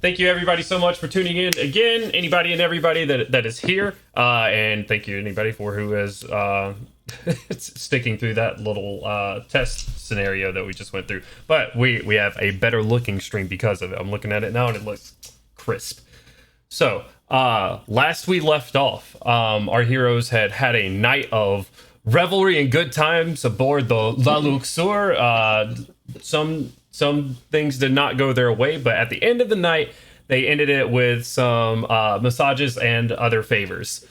thank you everybody so much for tuning in again. Anybody and everybody that is here, and thank you anybody for who is sticking through that little test scenario that we just went through. But we have a better looking stream because of it. I'm looking at it now and it looks crisp. So last we left off, our heroes had a night of revelry and good times aboard the La Luxor. Some things did not go their way, but at the end of the night, they ended it with some massages and other favors.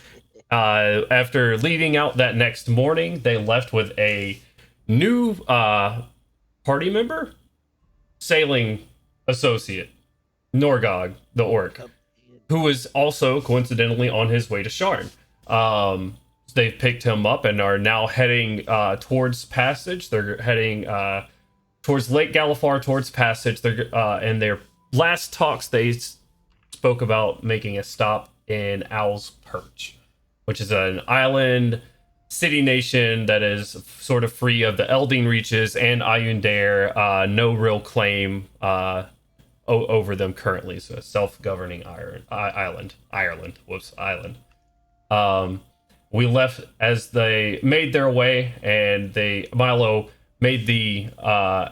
After leaving out that next morning, they left with a new party member, sailing associate, Norgog, the orc, who was also coincidentally on his way to Sharn. They've picked him up and are now heading towards Passage. They're heading towards Lake Galifar, towards Passage. They're in their last talks, they spoke about making a stop in Owl's Perch, which is an island city nation that is sort of free of the Elding Reaches and Ayundair. No real claim over them currently. So a self-governing island. We left as they made their way, and Milo made the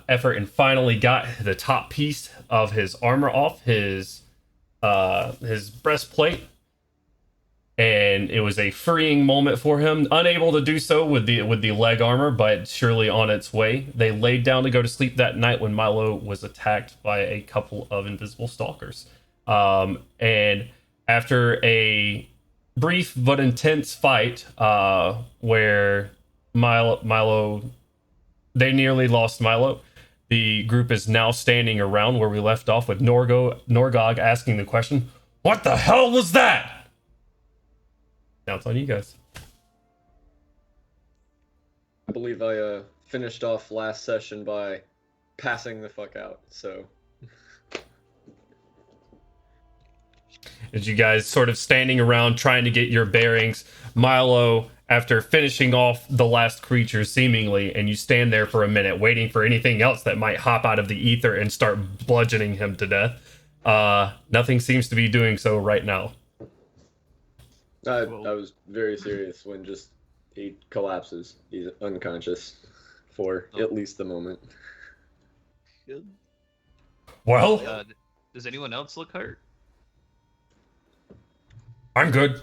effort and finally got the top piece of his armor off, his breastplate, and it was a freeing moment for him. Unable to do so with the leg armor, but surely on its way. They laid down to go to sleep that night when Milo was attacked by a couple of invisible stalkers. And after a brief but intense fight, where Milo, they nearly lost Milo. The group is now standing around where we left off with Norgog asking the question, "What the hell was that?" Now it's on you guys. I believe I finished off last session by passing the fuck out, so... As you guys sort of standing around trying to get your bearings, Milo, after finishing off the last creature seemingly, and you stand there for a minute waiting for anything else that might hop out of the ether and start bludgeoning him to death. Nothing seems to be doing so right now. I was very serious when he collapses. He's unconscious for at least the moment. Good. Well, does anyone else look hurt? I'm good.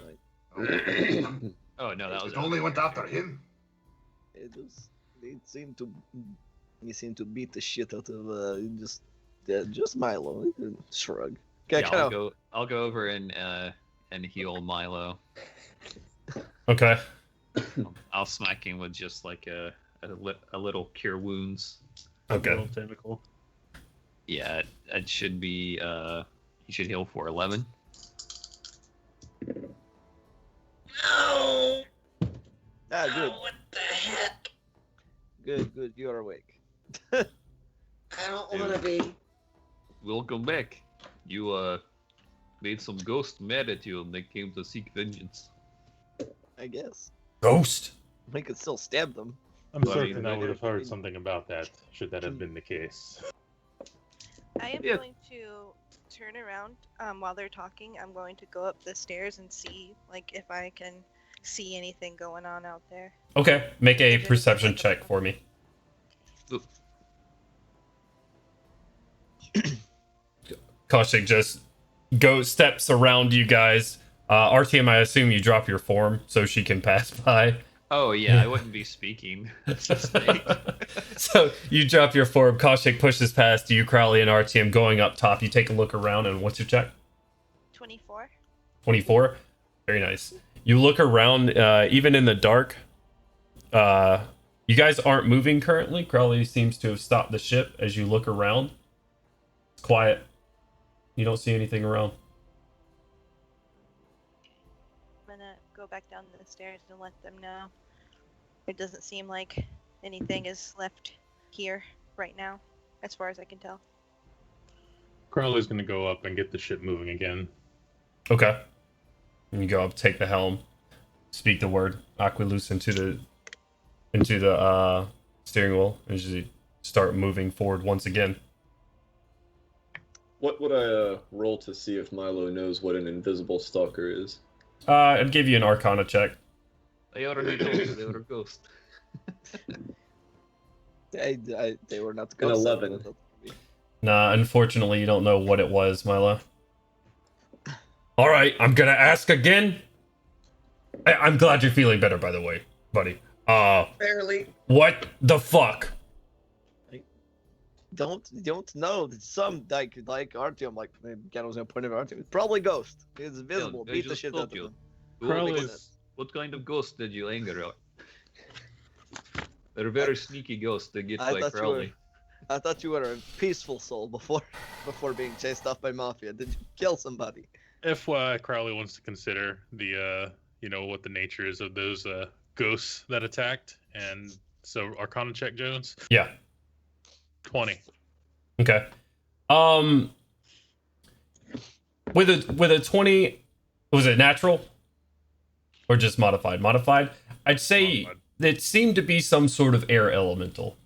Oh no, that was It only went after him. He seemed to beat the shit out of just Milo. Shrug. Yeah, I'll go over and heal Milo. Okay. I'll smack him with just like a little cure wounds. Okay. Little tentacle. Yeah, it should be he should heal for 11. No! Ah, good. Oh, what the heck? Good. You are awake. I don't want to be. Welcome back. You made some ghosts mad at you and they came to seek vengeance. I guess. Ghost. We could still stab them. I'm Well, I certain mean, I would have heard something about that, should that have been the case. I am Yeah. going to turn around while they're talking. I'm going to go up the stairs and see if I can see anything going on out there. Okay, make a perception check for me. Oop. Kaushik just steps around you guys. RTM, I assume you drop your form so she can pass by. Oh yeah, I wouldn't be speaking. That's just me. So you drop your form. Kaushik pushes past you, Crowley, and RTM going up top. You take a look around, and what's your check? 24. 24. Very nice. You look around, even in the dark. You guys aren't moving currently. Crowley seems to have stopped the ship. As you look around, it's quiet. You don't see anything around. I'm gonna go back down the stairs and let them know. It doesn't seem like anything is left here right now, as far as I can tell. Crowley's gonna go up and get the ship moving again. Okay. And you go up, take the helm, speak the word Aquilus into the steering wheel, and you start moving forward once again. What would I roll to see if Milo knows what an invisible stalker is? I'd give you an Arcana check. I already told you they were a ghost. They were not An ghosts. 11. Nah, unfortunately, you don't know what it was, Milo. All right, I'm gonna ask again. I'm glad you're feeling better, by the way, buddy. Barely. What the fuck? Don't know. Some like Artyom, like again, I was gonna point it out Artyom. It's probably ghost. It's visible. I Beat the just shit told out of you. him. Crowley's What kind of ghost did you anger out? They're a very sneaky ghosts. They get I like thought you were- Crowley. I thought you were a peaceful soul before being chased off by mafia. Did you kill somebody? FYI, Crowley wants to consider the what the nature is of those ghosts that attacked, and so Arcana check, Jones. Yeah. 20. Okay. With a 20, was it natural or just modified? Modified. I'd say Modified. it seemed to be some sort of air elemental.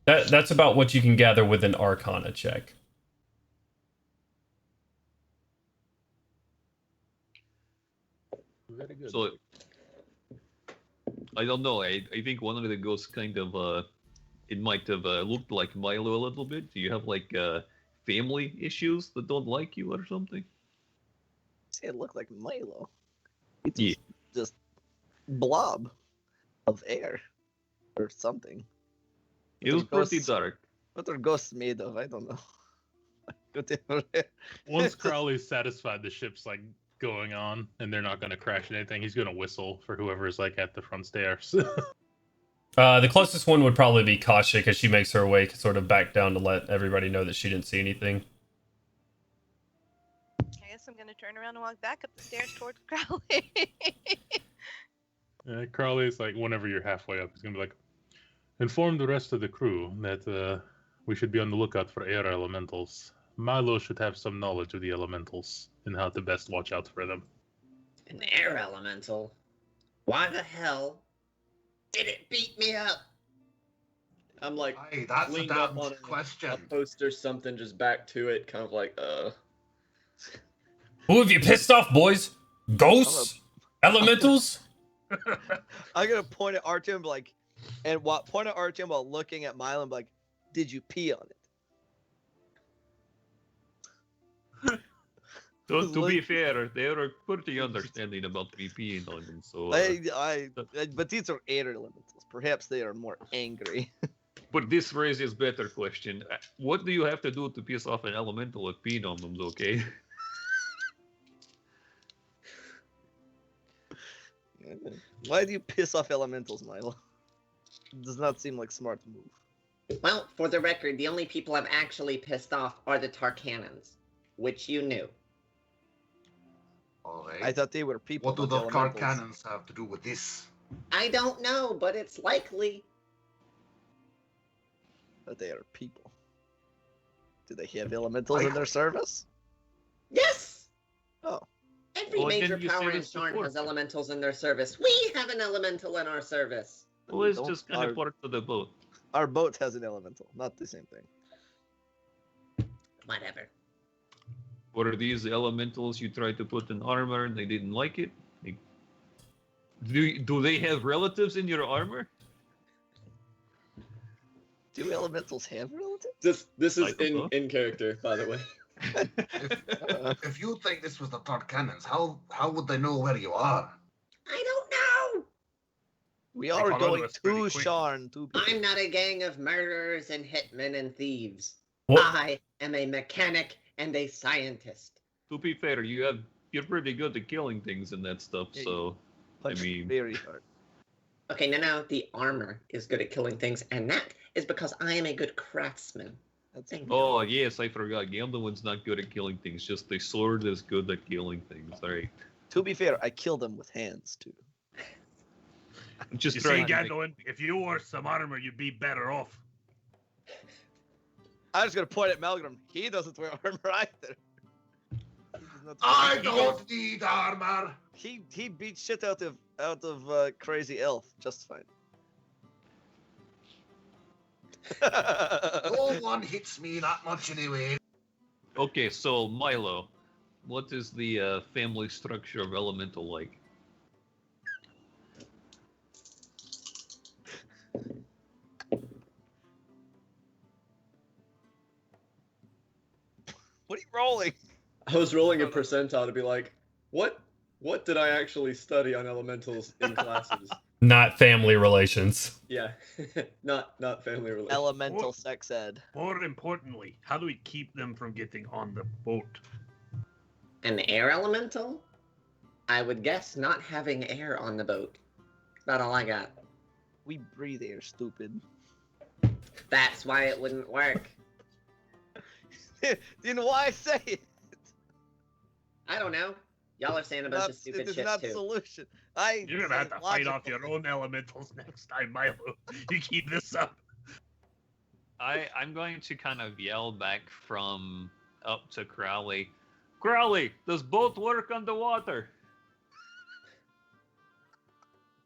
That's about what you can gather with an Arcana check. Very good. So I don't know. I think one of the ghosts kind of it might have looked like Milo a little bit. Do you have like family issues that don't like you or something? Say it looked like Milo. It's Yeah. just blob of air or something. It was Those pretty ghosts- dark. What are ghosts made of? I don't know. Once Crowley's satisfied the ship's like going on and they're not going to crash anything, he's going to whistle for whoever's like at the front stairs. The closest one would probably be Kasha, because she makes her way sort of back down to let everybody know that she didn't see anything. I guess I'm gonna turn around and walk back up the stairs towards Crowley. Crowley's like, whenever you're halfway up, he's going to be like, inform the rest of the crew that we should be on the lookout for air elementals. Milo should have some knowledge of the elementals and how to best watch out for them. An air elemental. Why the hell did it beat me up? I'm like Hey, that's a leaned up damn on a question. post or something, just back to it, kind of like Who have you pissed off, boys? Ghosts? Elementals? I'm gonna point at Artyom like, and point at Artyom while looking at Milo and be like, "Did you pee on it?" To be fair, they are pretty understanding about me peeing on them. So, But these are air elementals. Perhaps they are more angry. but this raises better question. What do you have to do to piss off an elemental with peeing on them? Okay. Why do you piss off elementals, Milo? It does not seem like smart move. Well, for the record, the only people I've actually pissed off are the Tarkanans, which you knew. Alright. I thought they were people. What do not the card elementals. cannons have to do with this? I don't know, but it's likely. But they are people. Do they have elementals in their service? Yes! Oh. Every Well, major then you power say in it's Sharn support. has elementals in their service. We have an elemental in our service. Well, it's Don't- just kind our- of part of the boat. Our boat has an elemental, not the same thing. Whatever. What are these elementals you tried to put in armor and they didn't like it? Do they have relatives in your armor? Do elementals have relatives? this I is don't know. in character, by the way. If you think this was the card cannons, how would they know where you are? I don't know. We are follow going us to pretty quick. Sharn. I'm not a gang of murderers and hitmen and thieves. What? I am a mechanic and a scientist. To be fair, you're pretty good at killing things and that stuff. Yeah, So Punch mean- very hard. Okay, now the armor is good at killing things, and that is because I am a good craftsman. That's Thank you. Oh yes, I forgot. Gamblin's not good at killing things. Just the sword is good at killing things. All right. To be fair, I kill them with hands too. I'm just You see, trying to make- Gandalf, if you wore some armor, you'd be better off. I was gonna point at Malgrim. He doesn't wear armor either. He does not- I he don't need armor. He beats shit out of crazy elf just fine. No one hits me that much anyway. Okay, so Milo, what is the family structure of elemental like? What are you rolling? I was rolling a percentile to be like, what did I actually study on elementals in classes? Not family relations. Yeah, not family relations. Elemental sex ed. More importantly, how do we keep them from getting on the boat? An air elemental? I would guess not having air on the boat. About all I got. We breathe air, stupid. That's why it wouldn't work. Do you know why I say it? I don't know. Y'all are saying a bunch of stupid It is shit not too. solution. You're gonna have to fight off your own elementals next time, Milo. You keep this up. I'm going to kind of yell back from up to Crowley. Crowley, does boat work underwater?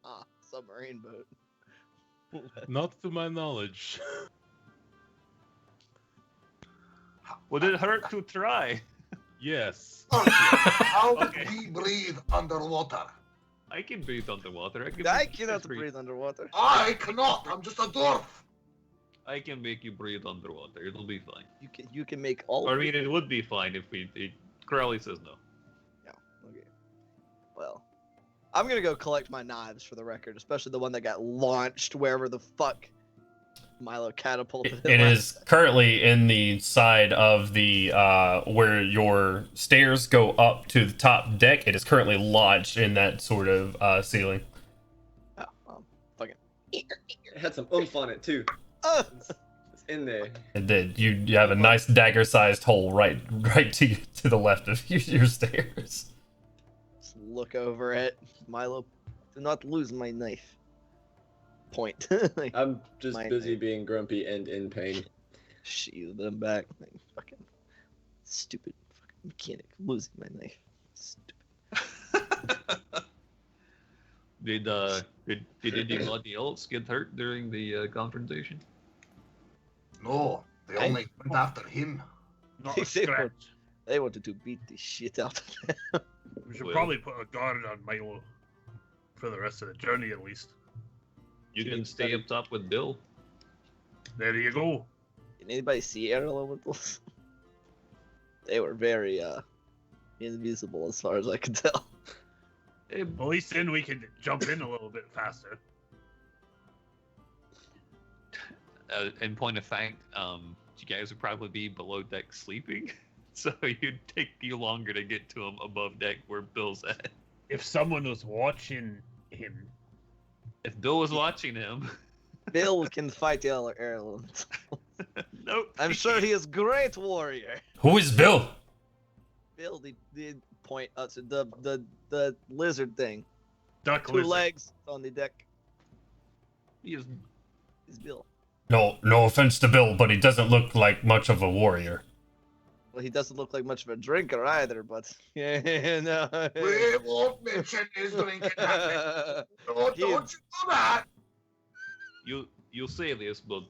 Ah, submarine boat. Not to my knowledge. Would it hurt to try? Yes. How would Okay. we breathe underwater? I can breathe underwater. I cannot breathe underwater. I cannot. I'm just a dwarf. I can make you breathe underwater. It'll be fine. You can make all. Or, I mean, it would be fine if Crowley says no. Okay. Well, I'm gonna go collect my knives for the record, especially the one that got launched wherever the fuck Milo catapulted. It is currently in the side of the where your stairs go up to the top deck. It is currently lodged in that sort of ceiling. Oh, fucking. It had some oomph on it too. It's in there. And then you have a nice dagger-sized hole right to the left of your stairs. Just look over it, Milo. Do not lose my knife. Point. Like, I'm just My busy knife. being grumpy and in pain. sheathe them back. Like, fucking stupid fucking mechanic losing my knife. Stupid. Did anybody else get hurt during the confrontation? No, they only went after him. Not They a say scratch. They wanted to beat the shit out of him. We should Well. probably put a guard on Milo for the rest of the journey, at least. You can stay up top with Bill. There you go. Can anybody see air elementals? They were very invisible as far as I could tell. Hey, At least then we can jump in a little bit faster. in point of fact, you guys would probably be below deck sleeping, so it'd take you longer to get to him above deck where Bill's at. If someone was watching him, If Bill was watching him, Bill can fight the other air elementals. nope. I'm sure he is great warrior. Who is Bill? Bill did point up to the lizard thing. duck Two lizard. legs on the deck. He is Is Bill. No offense to Bill, but he doesn't look like much of a warrior. Well, he doesn't look like much of a drinker either, but yeah, no. We won't mention his drinking habit. No, don't you do that. you say this, but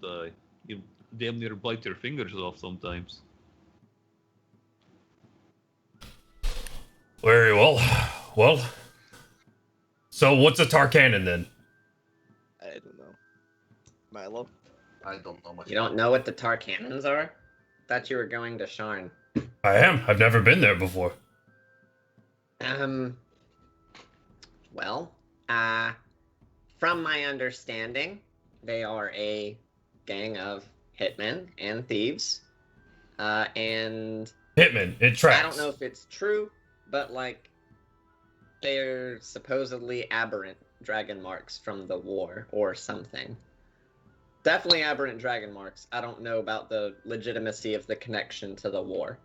you damn near bite your fingers off sometimes. Very well. Well, so what's a Tarkanan then? I don't know. Milo. I don't know much. You don't know what the Tarkanans are? Thought you were going to Sharn. I am. I've never been there before. Well, from my understanding, they are a gang of hitmen and thieves. And Hitman, it tracks. I don't know if it's true, but like, they're supposedly aberrant dragon marks from the war or something. Definitely aberrant dragon marks. I don't know about the legitimacy of the connection to the war.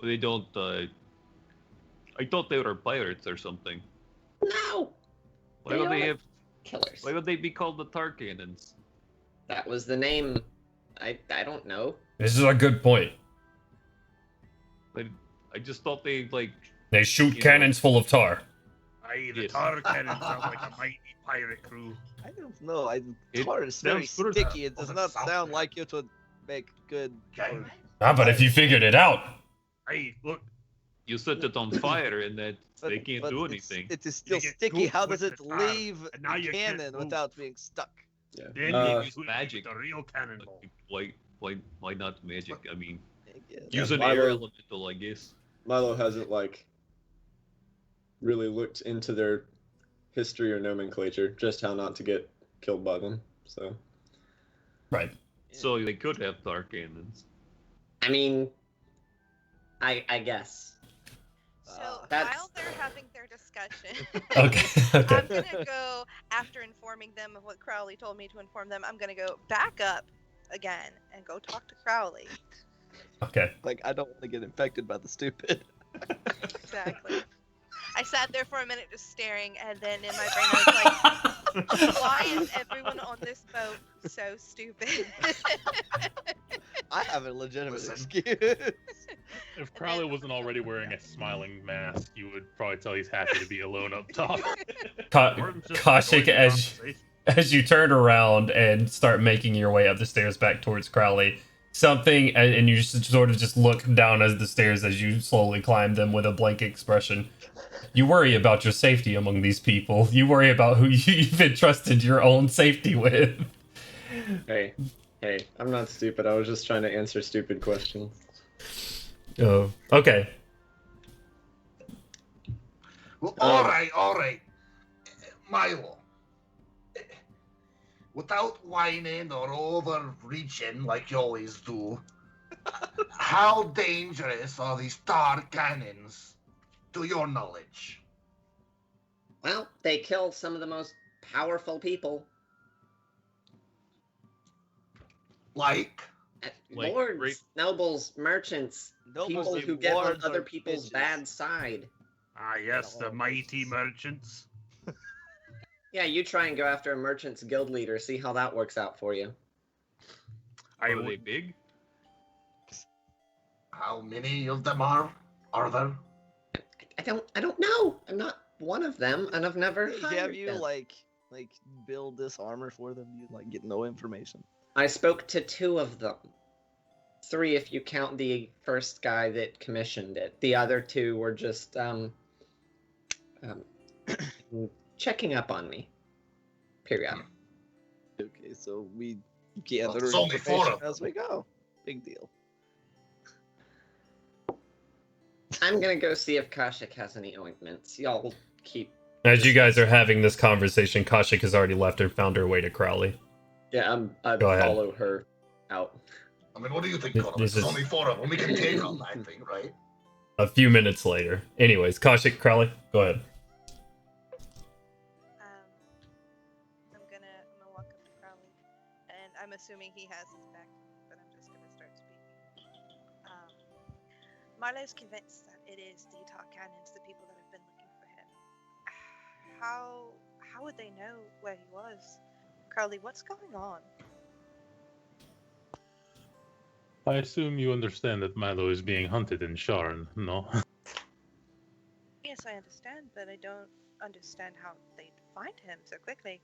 They don't. I thought they were pirates or something. No! Why would they are have? Killers. Why would they be called the Tarkanans? That was the name. I don't know. This is a good point. I just thought they like. They shoot You know. cannons full of tar. Aye, the Yes. tar cannons sound like a mighty pirate crew. I don't know. It Tar is very sounds good. sticky. It does On not the south sound there. like it would make good. Okay. But if you figured it out, Aye, look, You set it on fire and that But, they can't but do it's- anything. It is still get sticky. gooped How with does it the tar, leave and now the you can't cannon move. without being stuck? Yeah. then Uh, you magic. the real cannonball. Why not magic? I mean, I guess. use an Milo- air elemental, I guess. Milo hasn't like really looked into their history or nomenclature, just how not to get killed by them. So right? So they could have tar cannons. I mean, I guess. So That's- while they're having their discussion, Okay. I'm Okay. gonna go after informing them of what Crowley told me to inform them. I'm gonna go back up again and go talk to Crowley. Okay. Like, I don't want to get infected by the stupid. Exactly. I sat there for a minute just staring, and then in my brain I was like, "Why is everyone on this boat so stupid?" I have a legitimate Listen. excuse. If Crowley wasn't already wearing a smiling mask, you would probably tell he's happy to be alone up top. Worm's just Koshik, enjoying the conversation. as you turn around and start making your way up the stairs back towards Crowley, something, and you just sort of just look down as the stairs as you slowly climb them with a blank expression. You worry about your safety among these people. You worry about who you've entrusted your own safety with. hey, I'm not stupid. I was just trying to answer stupid questions. Oh, okay. Well, all right. Milo. Without whining or overreaching like you always do, how dangerous are these tar cannons, to your knowledge? Well, they kill some of the most powerful people. Like? Like, Lords, great- nobles, merchants, people and who get on lords other are people's bitches. bad side. Ah, yes, the mighty merchants. Yeah, you try and go after a merchant's guild leader, see how that works out for you. I Are they would, big? How many of them are there? I don't know. I'm not one of them, and I've never Have hired you them. like build this armor for them? You like get no information. I spoke to 2 of them. 3 if you count the first guy that commissioned it. The other 2 were just checking up on me. Period. Okay, so we gather Well, there's only 4 information of them. as we go. Big deal. I'm gonna go see if Kashik has any ointments. Y'all keep. As you guys are having this conversation, Koshik has already left and found her way to Crowley. Yeah, I Go ahead. follow her out. I mean, what do you think, This Conan? There's is- only 4 of them. We can take on that thing, right? A few minutes later. Anyways, Koshik, Crowley, go ahead. I'm gonna walk up to Crowley, and I'm assuming he has his back, but I'm just gonna start speaking. Marlo's convinced that it is the top cannons, the people that have been looking for him. How would they know where he was? Crowley, what's going on? I assume you understand that Milo is being hunted in Sharn, no? Yes, I understand, but I don't understand how they'd find him so quickly.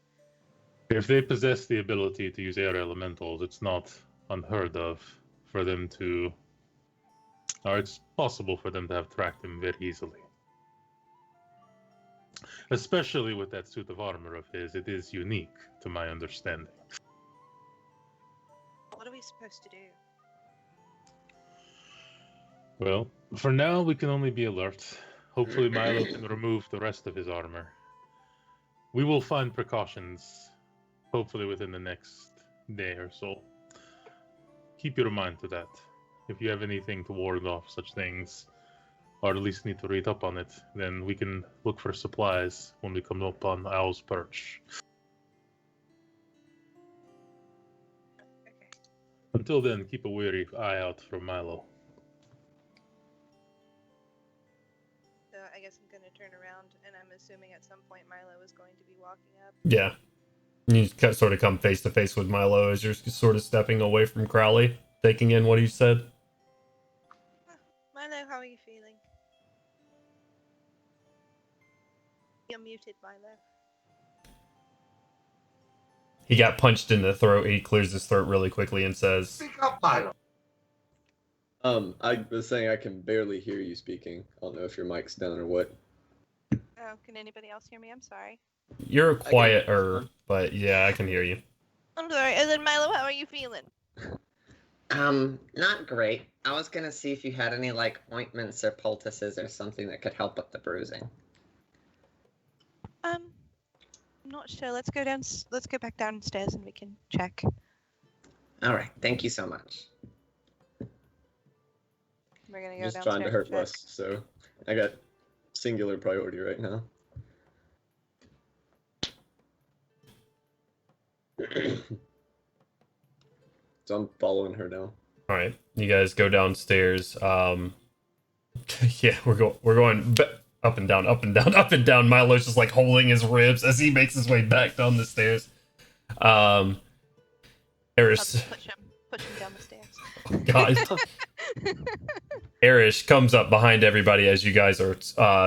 If they possess the ability to use air elementals, it's not unheard of for them to... Or it's possible for them to have tracked him very easily. Especially with that suit of armor of his, it is unique, to my understanding. What are we supposed to do? Well, for now, we can only be alert. Hopefully Milo can remove the rest of his armor. We will find precautions, hopefully within the next day or so. Keep your mind to that. If you have anything to ward off such things, or at least need to read up on it, then we can look for supplies when we come up on Owl's Perch. Okay. Until then, keep a wary eye out for Milo. So I guess I'm gonna turn around, and I'm assuming at some point Milo is going to be walking up. Yeah. You sort of come face to face with Milo as you're sort of stepping away from Crowley, taking in what he said. Milo, how are you feeling? You're muted, Milo. He got punched in the throat. He clears his throat really quickly and says, Speak up, Milo. I was saying I can barely hear you speaking. I don't know if your mic's down or what. Oh, can anybody else hear me? I'm sorry. "You're quieter, but yeah, I can hear you." I'm sorry. And then Milo, how are you feeling? Not great. I was gonna see if you had any like ointments or poultices or something that could help with the bruising. I'm not sure. Let's go down. Let's go back downstairs and we can check. All right. Thank you so much. We're gonna go Just downstairs. trying to hurt and check. less, so I got singular priority right now. So I'm following her now. All right, you guys go downstairs. Yeah, we're going up and down, up and down, up and down. Milo's just like holding his ribs as he makes his way back down the stairs. I'll Eris, just push him down the stairs. oh God. Erish comes up behind everybody as you guys are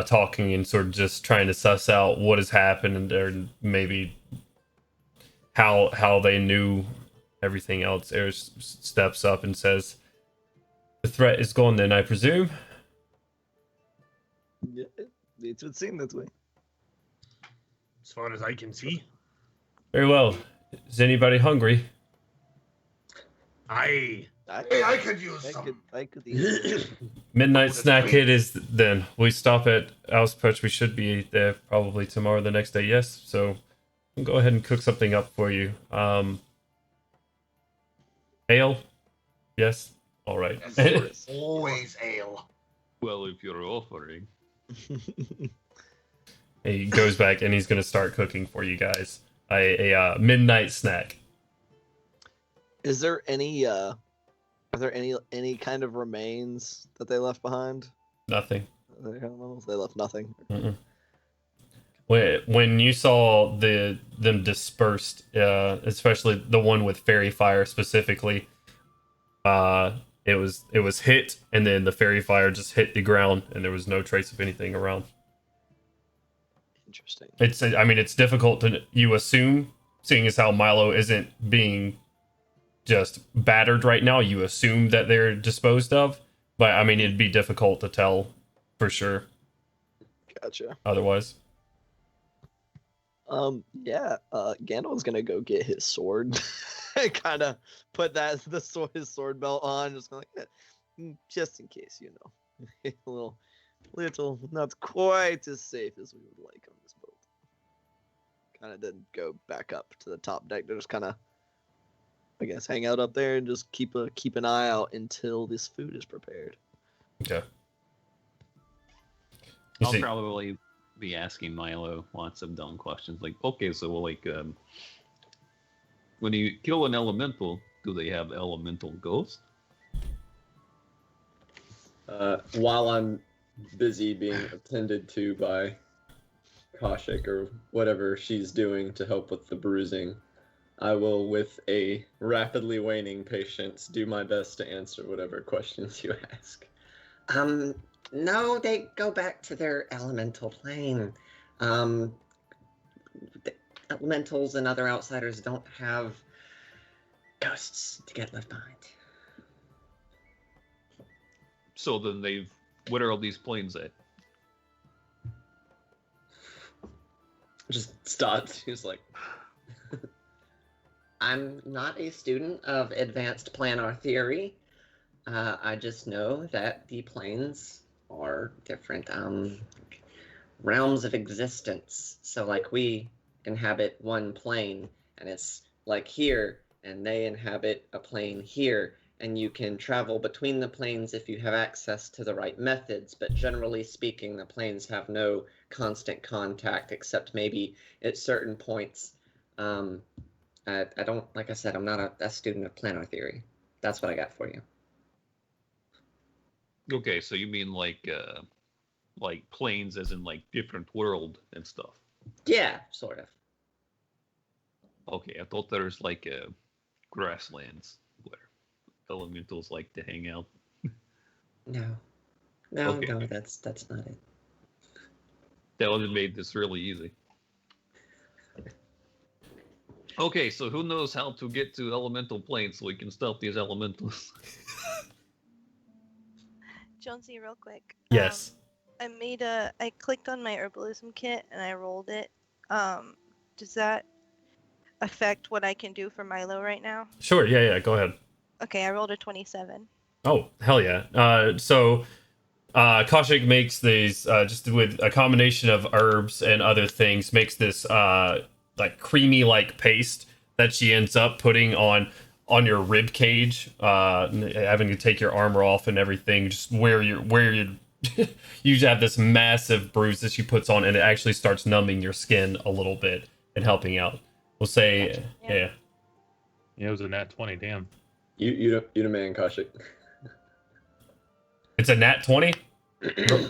talking and sort of just trying to suss out what has happened or maybe how they knew everything else. Erish steps up and says, "The threat is gone then, I presume?" Yeah, it would seem that way. As far as I can see. Very well. Is anybody hungry? Aye. Hey, I could use some. I could eat. Midnight snack it is then. We stop at Perch. We should be there probably tomorrow, the next day. Yes, so I'll go ahead and cook something up for you. Ale? Yes? All right. Yes, always ale. Well, if you're offering. He goes back and he's going to start cooking for you guys. A midnight snack. Is there any are there any kind of remains that they left behind? Nothing. They left nothing. Mm-mm. When you saw them dispersed, especially the one with fairy fire specifically, it was hit, and then the fairy fire just hit the ground, and there was no trace of anything around. Interesting. It's difficult to you assume, seeing as how Milo isn't being just battered right now. You assume that they're disposed of, but I mean it'd be difficult to tell for sure. Gotcha. Otherwise. Gandalf's gonna go get his sword and kind of put his sword belt on, just like just in case, a little not quite as safe as we would like on this boat. Kind of then go back up to the top deck to just kind of, I guess, hang out up there and just keep an eye out until this food is prepared. Okay. I'll probably be asking Milo lots of dumb questions like, okay, so when you kill an elemental, do they have elemental ghosts? While I'm busy being attended to by Koshik or whatever she's doing to help with the bruising, I will, with a rapidly waning patience, do my best to answer whatever questions you ask. No, they go back to their elemental plane. The elementals and other outsiders don't have ghosts to get left behind. So then what are all these planes at? Just stops. He's like, I'm not a student of advanced planar theory. I just know that the planes are different realms of existence. So like we inhabit one plane and it's like here, and they inhabit a plane here, and you can travel between the planes if you have access to the right methods, but generally speaking, the planes have no constant contact except maybe at certain points. I don't, like I said, I'm not a student of planar theory. That's what I got for you. Okay, so you mean like planes as in like different world and stuff? Yeah, sort of. Okay, I thought there's like grasslands where elementals like to hang out. No, Okay. no, that's not it. That would have made this really easy. Okay, so who knows how to get to elemental planes so we can stop these elementals? Jonesy, real quick. Yes. I clicked on my herbalism kit and I rolled it. Does that affect what I can do for Milo right now? Sure. Yeah. Go ahead. Okay, I rolled a 27. Oh, hell yeah. Kaushik makes these, just with a combination of herbs and other things, makes this, like creamy like paste that she ends up putting on your rib cage, having to take your armor off and everything, just where you you have this massive bruise that she puts on, and it actually starts numbing your skin a little bit and helping out. We'll say, Gotcha. yeah. Yeah, it was a nat 20. Damn. You the man, Kaushik. It's a nat 20.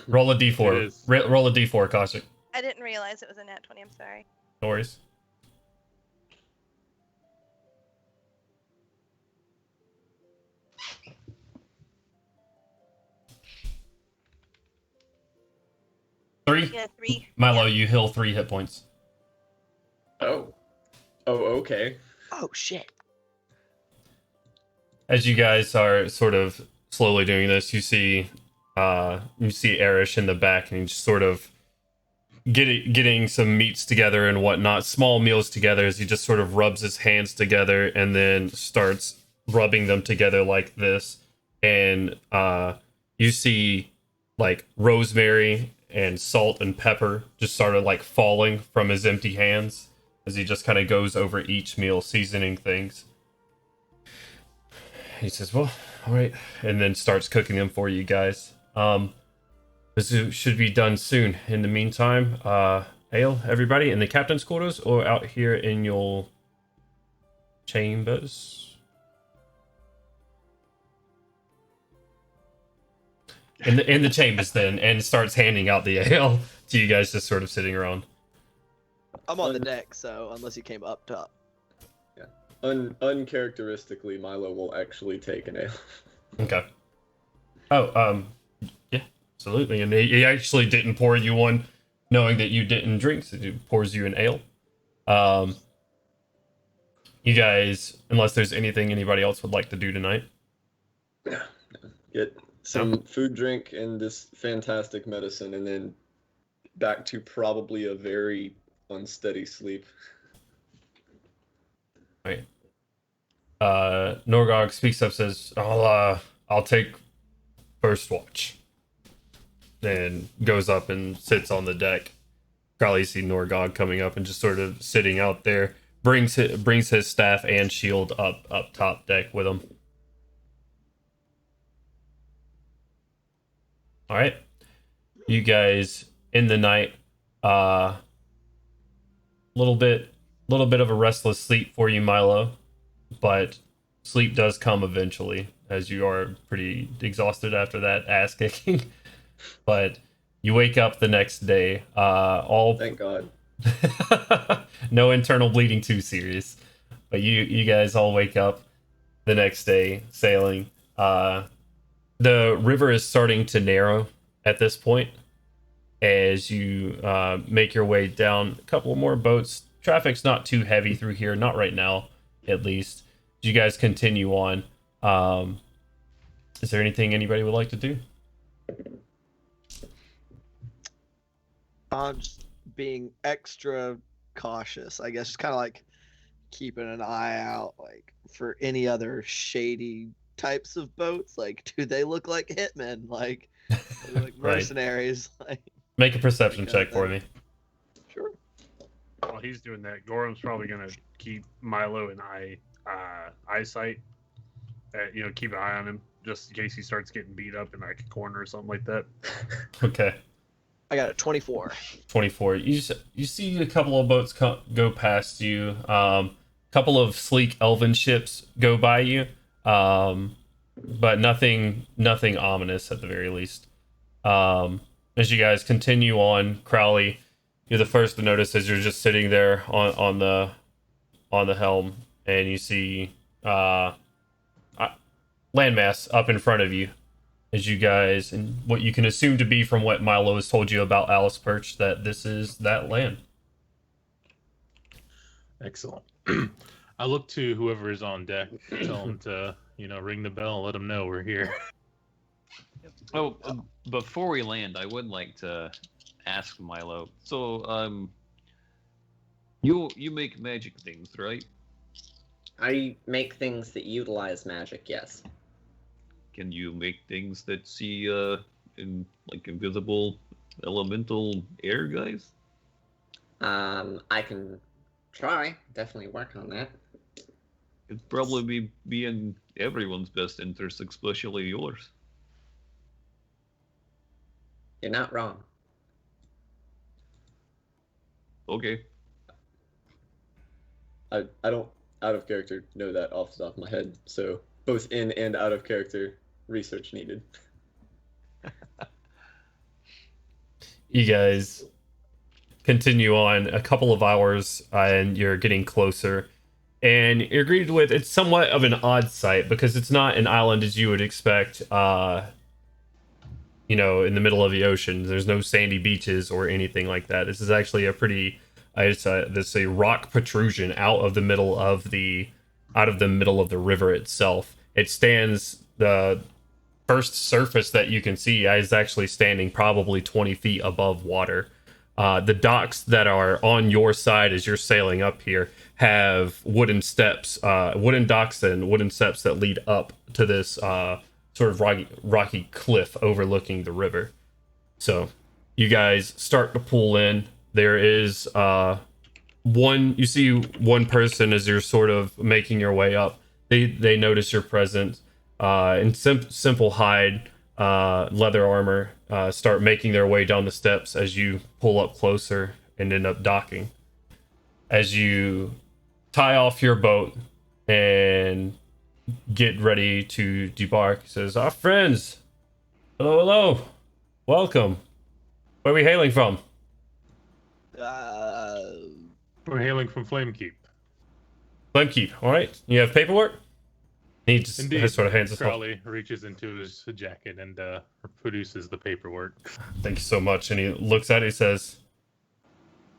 Roll a It d4. is. Roll a d4, Kaushik. I didn't realize it was a nat 20. I'm sorry. No worries. Three. Yeah, 3. Milo, Yeah. you heal 3 hit points. Oh, okay. Oh shit. As you guys are sort of slowly doing this, you see Erish in the back, and he's sort of getting some meats together and whatnot, small meals together, as he just sort of rubs his hands together and then starts rubbing them together like this. And you see like rosemary and salt and pepper just started like falling from his empty hands as he just kind of goes over each meal, seasoning things. He says, well, all right, and then starts cooking them for you guys. This should be done soon. In the meantime, ale, everybody, in the captain's quarters or out here in your chambers? In the chambers then, and starts handing out the ale to you guys, just sort of sitting around. I'm on the deck, so unless you came up top. Uncharacteristically, Milo will actually take an ale. Okay. Oh, yeah, absolutely. And he actually didn't pour you one, knowing that you didn't drink, so he pours you an ale. You guys, unless there's anything anybody else would like to do tonight. Get some food, drink, and this fantastic medicine, and then back to probably a very unsteady sleep. Right. Norgog speaks up, says, I'll take first watch. Then goes up and sits on the deck. Probably see Norgog coming up and just sort of sitting out there. Brings his staff and shield up top deck with him. All right, you guys in the night. Little bit of a restless sleep for you, Milo, but sleep does come eventually, as you are pretty exhausted after that ass kicking. But you wake up the next day. Thank God. No internal bleeding too serious, but you guys all wake up the next day sailing. The river is starting to narrow at this point as you make your way down. A couple more boats. Traffic's not too heavy through here, not right now, at least. You guys continue on. Is there anything anybody would like to do? I'm just being extra cautious, I guess. Just kind of like keeping an eye out, like for any other shady types of boats. Like, do they look like hitmen? Like, like Right. mercenaries? Like, Make a perception check for me. sure. While he's doing that, Gorham's probably gonna keep Milo in eyesight. Keep an eye on him just in case he starts getting beat up in like a corner or something like that. Okay. I got a 24. 24. You see a couple of boats go past you. Couple of sleek elven ships go by you. But nothing ominous at the very least. As you guys continue on, Crowley, you're the first to notice as you're just sitting there on the helm, and you see landmass up in front of you, as you guys, and what you can assume to be from what Milo has told you about Alice Perch, that this is that land. Excellent. I look to whoever is on deck, tell them to, ring the bell, let them know we're here. Oh, before we land, I would like to ask Milo. So, you make magic things, right? I make things that utilize magic, yes. Can you make things that see in like invisible elemental air guys? I can try. Definitely work on that. It'd probably be in everyone's best interest, especially yours. You're not wrong. Okay. I don't out of character know that off the top of my head, so both in and out of character research needed. You guys continue on a couple of hours, and you're getting closer. And you're greeted with, it's somewhat of an odd sight because it's not an island as you would expect, in the middle of the ocean. There's no sandy beaches or anything like that. This is actually a pretty, it's a rock protrusion out of the middle of the river itself. It stands, the first surface that you can see is actually standing probably 20 feet above water. The docks that are on your side as you're sailing up here have wooden steps, wooden docks and wooden steps that lead up to this sort of rocky cliff overlooking the river. So you guys start to pull in. There is you see one person as you're sort of making your way up. They notice your presence in simple hide, leather armor, start making their way down the steps as you pull up closer and end up docking. As you tie off your boat and get ready to debark, he says, "Our friends, hello, welcome. Where are we hailing from?" We're hailing from Flamekeep. Flamekeep, all right. You have paperwork? He just Indeed. sort of hands us off. Crowley reaches into his jacket and produces the paperwork. Thank you so much. And he looks at it, he says,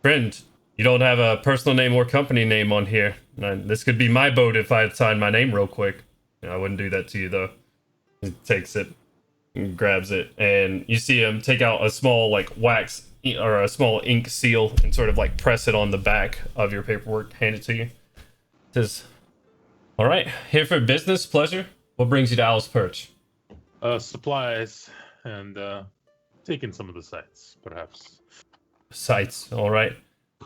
"Friend, you don't have a personal name or company name on here. This could be my boat if I had signed my name real quick. I wouldn't do that to you, though." He takes it and grabs it. And you see him take out a small, wax or a small ink seal and sort of, press it on the back of your paperwork, hand it to you. Says, "All right, here for business, pleasure. What brings you to Alice Perch?" Supplies and taking some of the sites, perhaps. Sites, all right.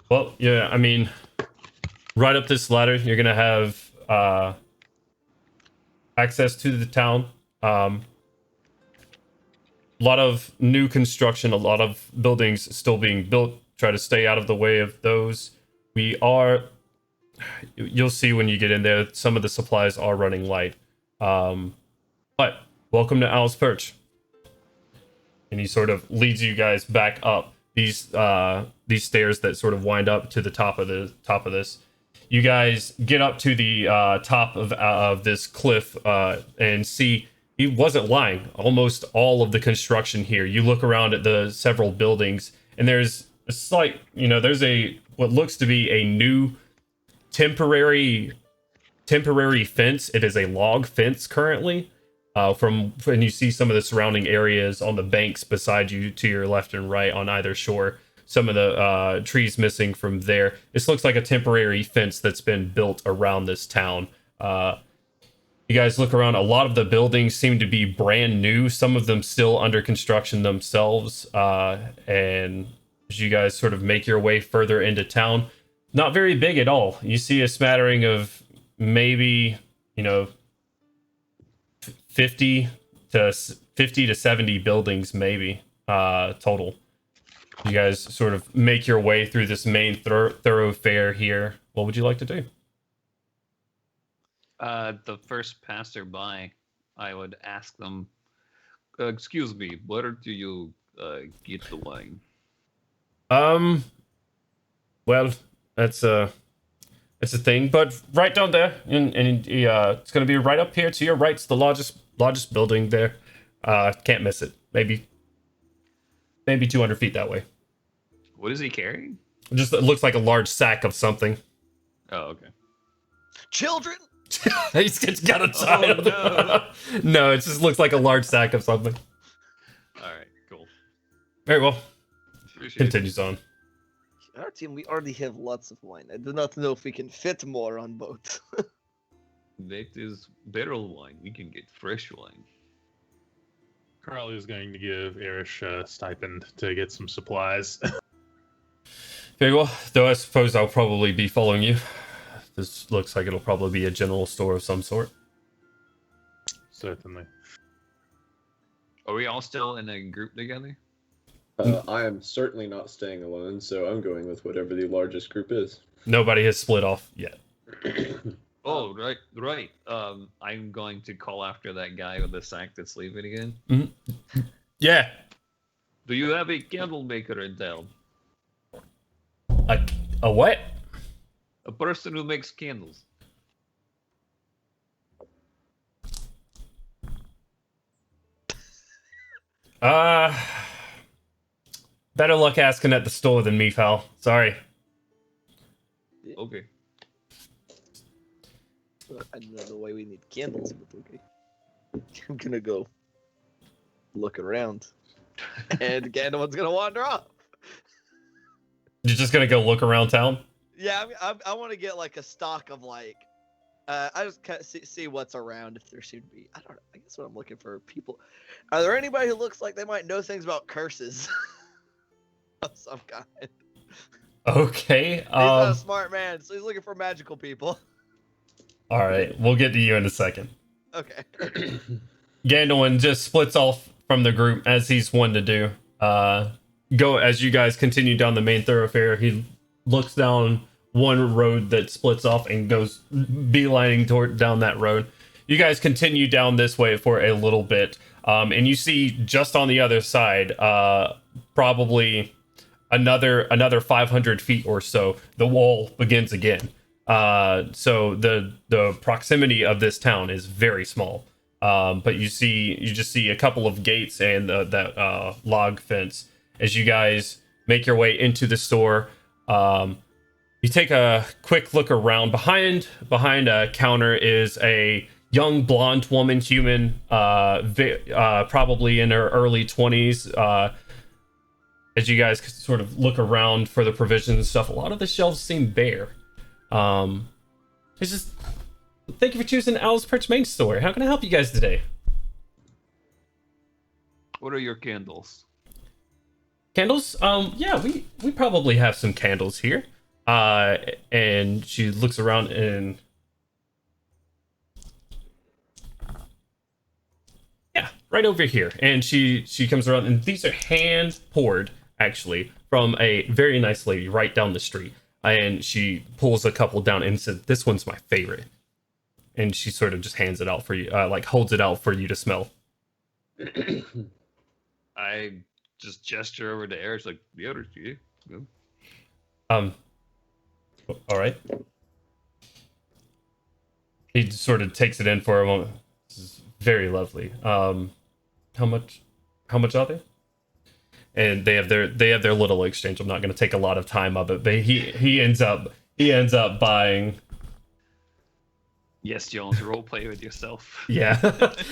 Well, yeah, I mean, right up this ladder, you're gonna have access to the town. A lot of new construction, a lot of buildings still being built. Try to stay out of the way of those. You'll see when you get in there, some of the supplies are running light. But welcome to Alice Perch. And he sort of leads you guys back up these stairs that sort of wind up to the top of this. You guys get up to the top of this cliff and see he wasn't lying. Almost all of the construction here. You look around at the several buildings, and there's a slight, there's what looks to be a new temporary fence. It is a log fence currently. From when you see some of the surrounding areas on the banks beside you to your left and right on either shore, some of the trees missing from there. This looks like a temporary fence that's been built around this town. You guys look around, a lot of the buildings seem to be brand new, some of them still under construction themselves. And as you guys sort of make your way further into town, not very big at all. You see a smattering of maybe, 50 to 70 buildings maybe total. You guys sort of make your way through this main thoroughfare here. What would you like to do? The first passerby, I would ask them, "Excuse me, where do you get the wine?" Well, that's a thing, but right down there, and it's going to be right up here to your right. It's the largest building there. Can't miss it. Maybe 200 feet that way. What is he carrying? It looks like a large sack of something. Oh, okay. Children. He's got a child. no. No, it just looks like a large sack of something. All right, cool. Very well. Appreciate Continues on. Our team, we already have lots of wine. I do not know if we can fit more on boat. it. That is barrel wine. We can get fresh wine. Carly is going to give Erish a stipend to get some supplies. Very well. Though I suppose I'll probably be following you. This looks like it'll probably be a general store of some sort. Certainly. Are we all still in a group together? I am certainly not staying alone, so I'm going with whatever the largest group is. Nobody has split off yet. Oh, right. I'm going to call after that guy with the sack that's leaving again. Mm-hmm. Yeah. Do you have a candle maker in town? A what? A person who makes candles. Better luck asking at the store than me, pal. Sorry. Okay. I don't know the way we need candles, but okay. I'm gonna go look around, and Gandalf's gonna wander off. You're just gonna go look around town? Yeah, I want to get like a stock of like, I just kind of see what's around if there should be. I don't know. I guess what I'm looking for people. Are there anybody who looks like they might know things about curses of some kind? Okay. He's not a smart man, so he's looking for magical people. All right, we'll get to you in a second. Okay. Gandalf just splits off from the group as he's one to do. As you guys continue down the main thoroughfare, he looks down one road that splits off and goes beelining down that road. You guys continue down this way for a little bit, and you see just on the other side, probably another 500 feet or so, the wall begins again. So the proximity of this town is very small. But you just see a couple of gates and that log fence as you guys make your way into the store. You take a quick look around. Behind a counter is a young blonde woman, human, probably in her early 20s. As you guys sort of look around for the provisions and stuff, a lot of the shelves seem bare. It's just, thank you for choosing Owl's Perch main store. How can I help you guys today? What are your candles? Candles? Yeah, we probably have some candles here. And she looks around and yeah, right over here. And she comes around, and these are hand poured, actually, from a very nice lady right down the street. And she pulls a couple down and says, "This one's my favorite." And she sort of just hands it out for you, like holds it out for you to smell. I just gesture over to Eric, like, the other two. Yeah. All right. He sort of takes it in for a moment. This is very lovely. How much are they? And they have their little exchange. I'm not going to take a lot of time of it, but he ends up buying. Yes, Jones, role play with yourself. Yeah,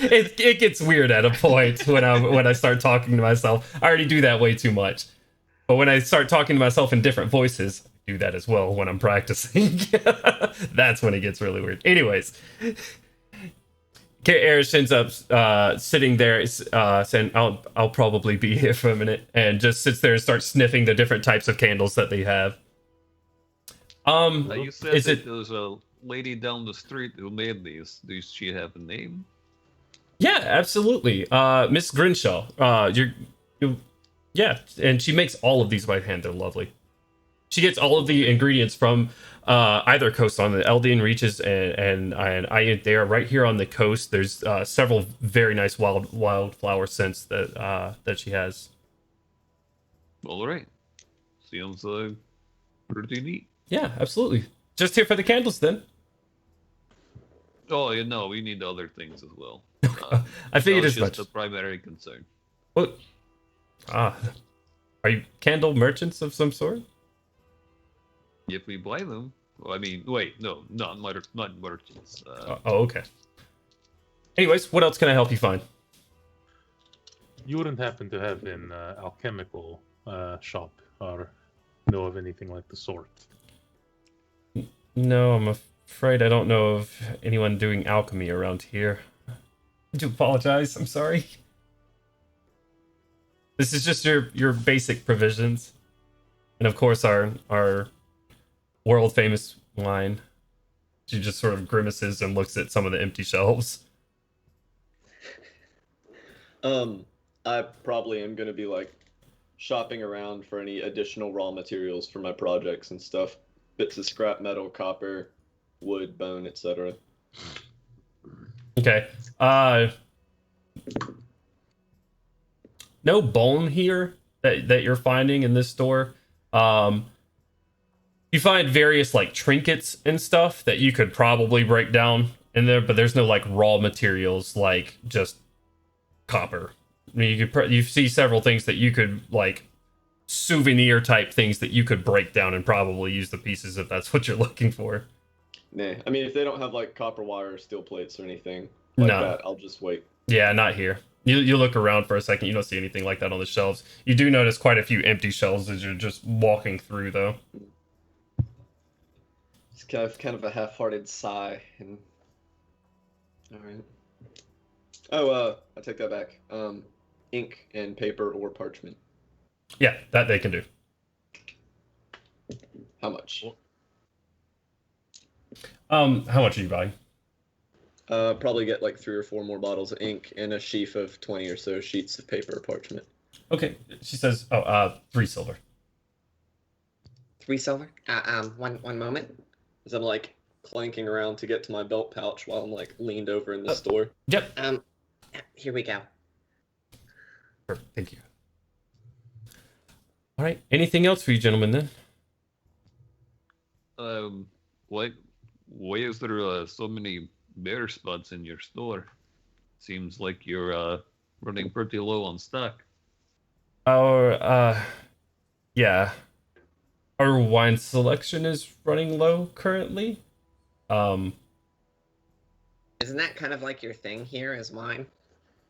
it gets weird at a point when I start talking to myself. I already do that way too much, but when I start talking to myself in different voices, I do that as well when I'm practicing. That's when it gets really weird. Anyways, Erish ends up sitting there, saying, "I'll probably be here for a minute," and just sits there and starts sniffing the different types of candles that they have. You said is that it? there was a lady down the street who made these. Does she have a name? Yeah, absolutely. Miss Grinshaw. Yeah, and she makes all of these by hand. They're lovely. She gets all of the ingredients from either coast on the Eldian Reaches and they are right here on the coast. There's several very nice wildflower scents that she has. All right. Sounds pretty neat. Yeah, absolutely. Just here for the candles then. Oh, yeah, no, we need other things as well. I figured That's as much. just the primary concern. Well, are you candle merchants of some sort? If we buy them, well, I mean, wait, no, not merchants. Oh, okay. Anyways, what else can I help you find? You wouldn't happen to have an alchemical shop or know of anything like the sort? No, I'm afraid I don't know of anyone doing alchemy around here. I do apologize. I'm sorry. This is just your basic provisions, and of course our world famous wine. She just sort of grimaces and looks at some of the empty shelves. I probably am gonna be like shopping around for any additional raw materials for my projects and stuff. Bits of scrap metal, copper, wood, bone, etc. Okay. No bone here that you're finding in this store. You find various like trinkets and stuff that you could probably break down in there, but there's no like raw materials like just copper. I mean, you see several things that you could like souvenir type things that you could break down and probably use the pieces if that's what you're looking for. Nah, I mean if they don't have like copper wire or steel plates or anything like that, I'll just wait. Yeah, not here. You look around for a second, you don't see anything like that on the shelves. You do notice quite a few empty shelves as you're just walking through, though. It's kind of a half-hearted sigh. And... all right. Oh, I take that back. Ink and paper or parchment. Yeah, that they can do. How much? How much are you buying? Probably get like 3 or 4 more bottles of ink and a sheaf of 20 or so sheets of paper or parchment. Okay, she says, 3 silver. 3 silver? One moment. As I'm like clanking around to get to my belt pouch while I'm like leaned over in the store. Yep. Here we go. Perfect, thank you. All right, anything else for you gentlemen then? Why is there so many bare spots in your store? Seems like you're running pretty low on stock. Yeah. Our wine selection is running low currently. Isn't that kind of like your thing here is wine?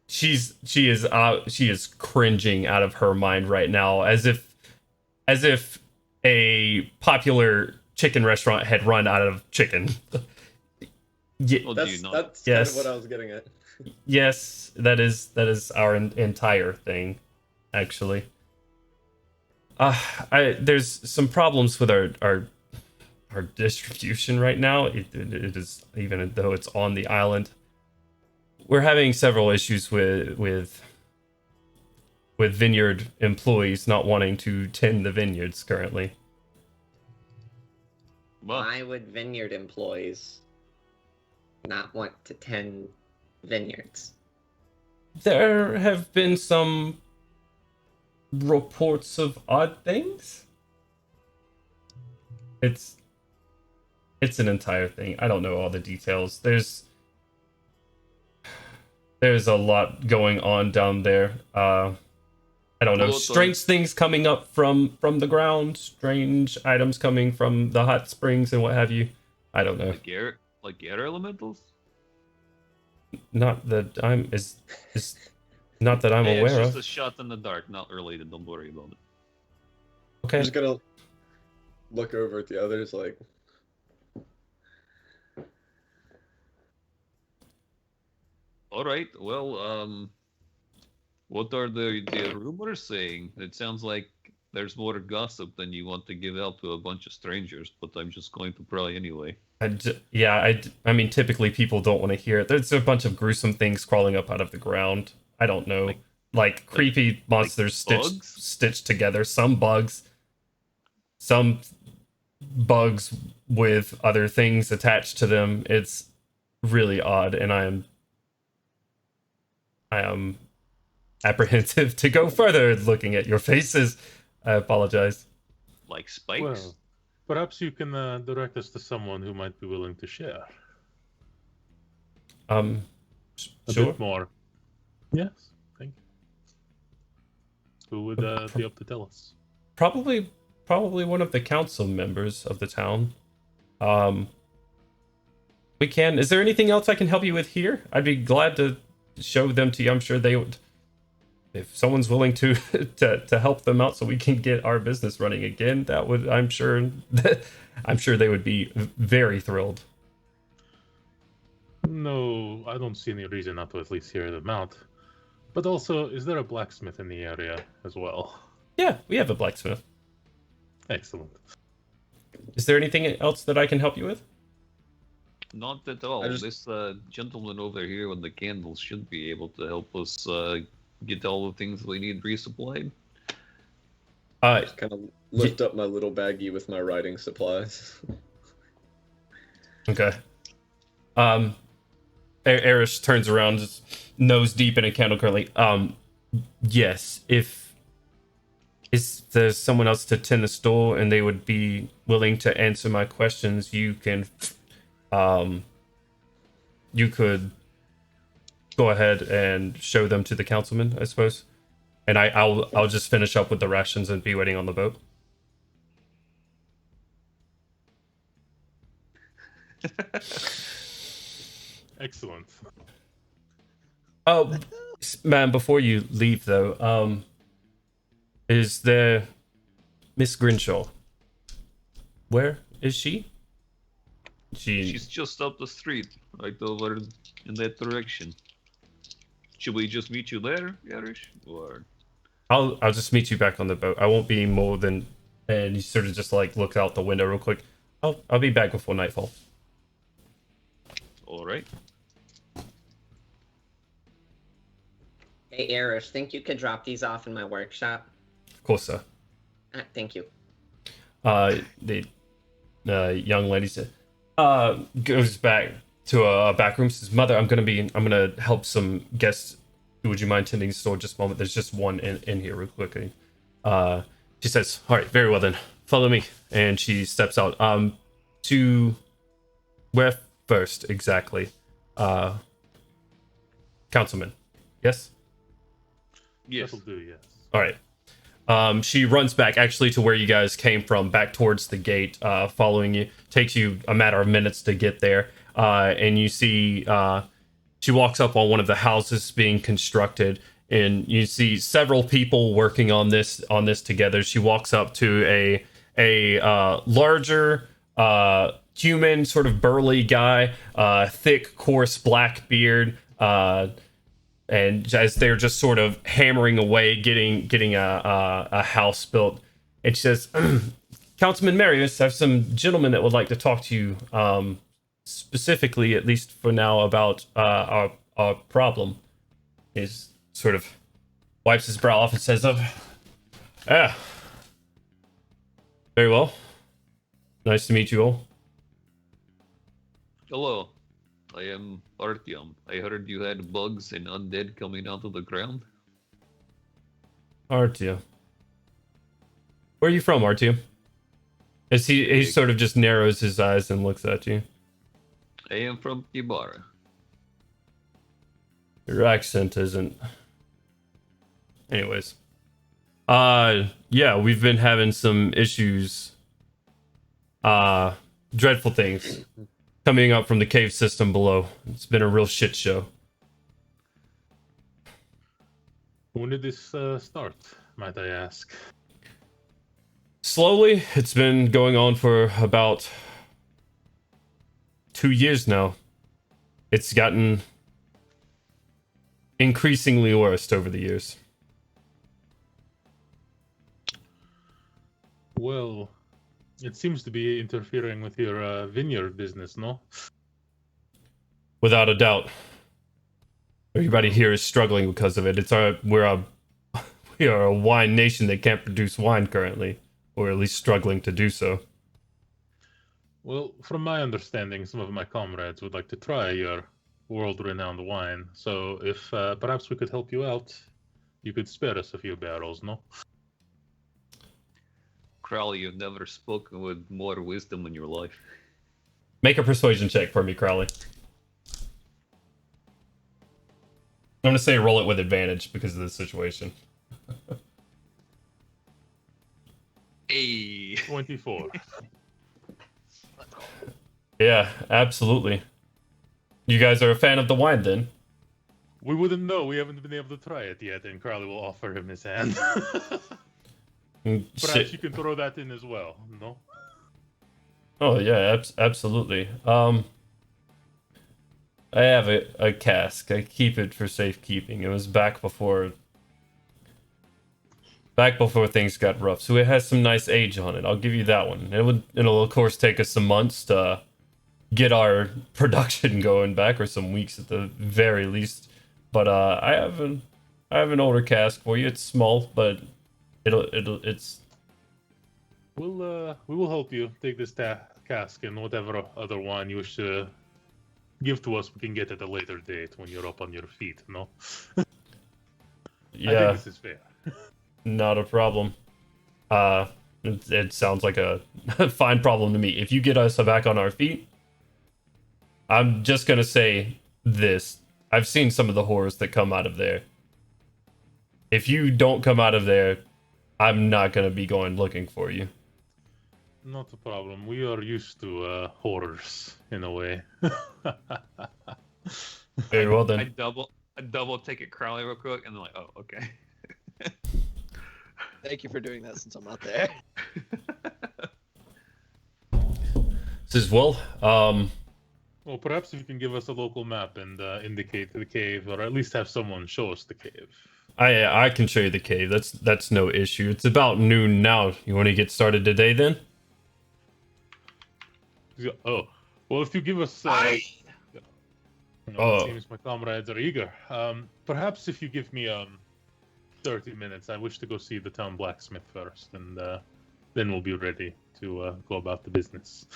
She is cringing out of her mind right now as if a popular chicken restaurant had run out of chicken. Well, That's yes. kind of what I was getting at. Yes, that is our entire thing, actually. There's some problems with our distribution right now. It is, even though it's on the island, we're having several issues with vineyard employees not wanting to tend the vineyards currently. Why would vineyard employees not want to tend vineyards? There have been some reports of odd things. It's an entire thing. I don't know all the details. There's a lot going on down there. I don't know. Well, Strange things coming up from the ground. Strange items coming from the hot springs and what have you. I don't know. Like air elementals? Not that I'm is not that I'm Hey, aware it's of. just a shot in the dark, not related. Don't worry about it. Okay. I'm just gonna look over at the others like, All right. Well, what are the rumors saying? It sounds like there's more gossip than you want to give out to a bunch of strangers, but I'm just going to pry anyway. I mean, typically people don't want to hear it. There's a bunch of gruesome things crawling up out of the ground. I don't know, like creepy monsters stitched together. Some bugs with other things attached to them. It's really odd, and I am apprehensive to go further looking at your faces. I apologize. Like spikes? Well, perhaps you can direct us to someone who might be willing to share. A Sure. bit more. Yes, thank you. Who would be up to tell us? Probably one of the council members of the town. We can. Is there anything else I can help you with here? I'd be glad to show them to you. I'm sure they would. If someone's willing to to help them out, so we can get our business running again, that would. I'm sure they would be very thrilled. No, I don't see any reason not to at least hear them out. But also, is there a blacksmith in the area as well? Yeah, we have a blacksmith. Excellent. Is there anything else that I can help you with? Not at all. I just- This gentleman over here with the candles should be able to help us get all the things we need resupplied. Just kind of lift up my little baggie with my writing supplies. Okay. Erish turns around, just nose deep in a candle currently. Yes, if there's someone else to tend the store and they would be willing to answer my questions, you can, you could go ahead and show them to the councilman, I suppose. And I'll just finish up with the rations and be waiting on the boat. Excellent. Oh, man, before you leave, though, is there Miss Grinshaw? Where is she? She's just up the street, right over in that direction. Should we just meet you there, Yarish? Or I'll just meet you back on the boat. I won't be more than... And he sort of just, like, look out the window real quick. I'll be back before nightfall. all right. Hey, Erish, think you could drop these off in my workshop? Of course, sir. Thank you. The young lady said, goes back to a back room, says, Mother, I'm gonna help some guests. Would you mind tending the store just a moment? There's just one in here real quickly. She says, all right, very well then, follow me. And she steps out. To where first exactly? Councilman. Yes? Yes. That'll do, yes. All right. She runs back actually to where you guys came from, back towards the gate, following you. Takes you a matter of minutes to get there. And you see she walks up on one of the houses being constructed, and you see several people working on this together. She walks up to a larger human, sort of burly guy, thick, coarse black beard, and as they're just sort of hammering away, getting a house built, and she says, Councilman Marius, I have some gentlemen that would like to talk to you, specifically, at least for now, about our problem. He's sort of wipes his brow off and says, yeah, very well. Nice to meet you all. Hello. I am Artyom. I heard you had bugs and undead coming out of the ground. Artyom. Where are you from, Artyom? As he sort of just narrows his eyes and looks at you. I am from Ibarra. Your accent isn't... Anyways. Yeah, we've been having some issues. Dreadful things coming up from the cave system below. It's been a real shit show. When did this start, might I ask? Slowly, it's been going on for about 2 years now. It's gotten increasingly worse over the years. Well, it seems to be interfering with your vineyard business, no? Without a doubt. Everybody here is struggling because of it. We are a wine nation that can't produce wine currently, or at least struggling to do so. Well, from my understanding, some of my comrades would like to try your world-renowned wine. So if perhaps we could help you out, you could spare us a few barrels, no? Crowley, you've never spoken with more wisdom in your life. Make a persuasion check for me, Crowley. I'm gonna say roll it with advantage because of the situation. Hey. 24. Yeah, absolutely. You guys are a fan of the wine, then? We wouldn't know. We haven't been able to try it yet, and Crowley will offer him his hand. Perhaps Shit. you can throw that in as well, no? Oh yeah, absolutely. I have a cask. I keep it for safekeeping. It was back before things got rough, so it has some nice age on it. I'll give you that one. It'll of course take us some months to get our production going back, or some weeks at the very least. But I have an older cask for you. It's small, but it's We will help you take this cask and whatever other wine you wish to give to us. We can get at a later date when you're up on your feet. No. I yeah, think this is fair. not a problem. It sounds like a fine problem to me. If you get us back on our feet, I'm just gonna say this. I've seen some of the horrors that come out of there. If you don't come out of there, I'm not gonna be going looking for you. Not a problem. We are used to horrors in a way. Very well I then. double take it Crowley real quick, and they're like, oh, okay. Thank you for doing that since I'm not there. Says well, Well, perhaps if you can give us a local map and indicate the cave, or at least have someone show us the cave. I can show you the cave. That's no issue. It's about noon now. You want to get started today then? Oh, well, if you give us... Oh. It seems my comrades are eager. Perhaps if you give me 30 minutes, I wish to go see the town blacksmith first, and then we'll be ready to go about the business.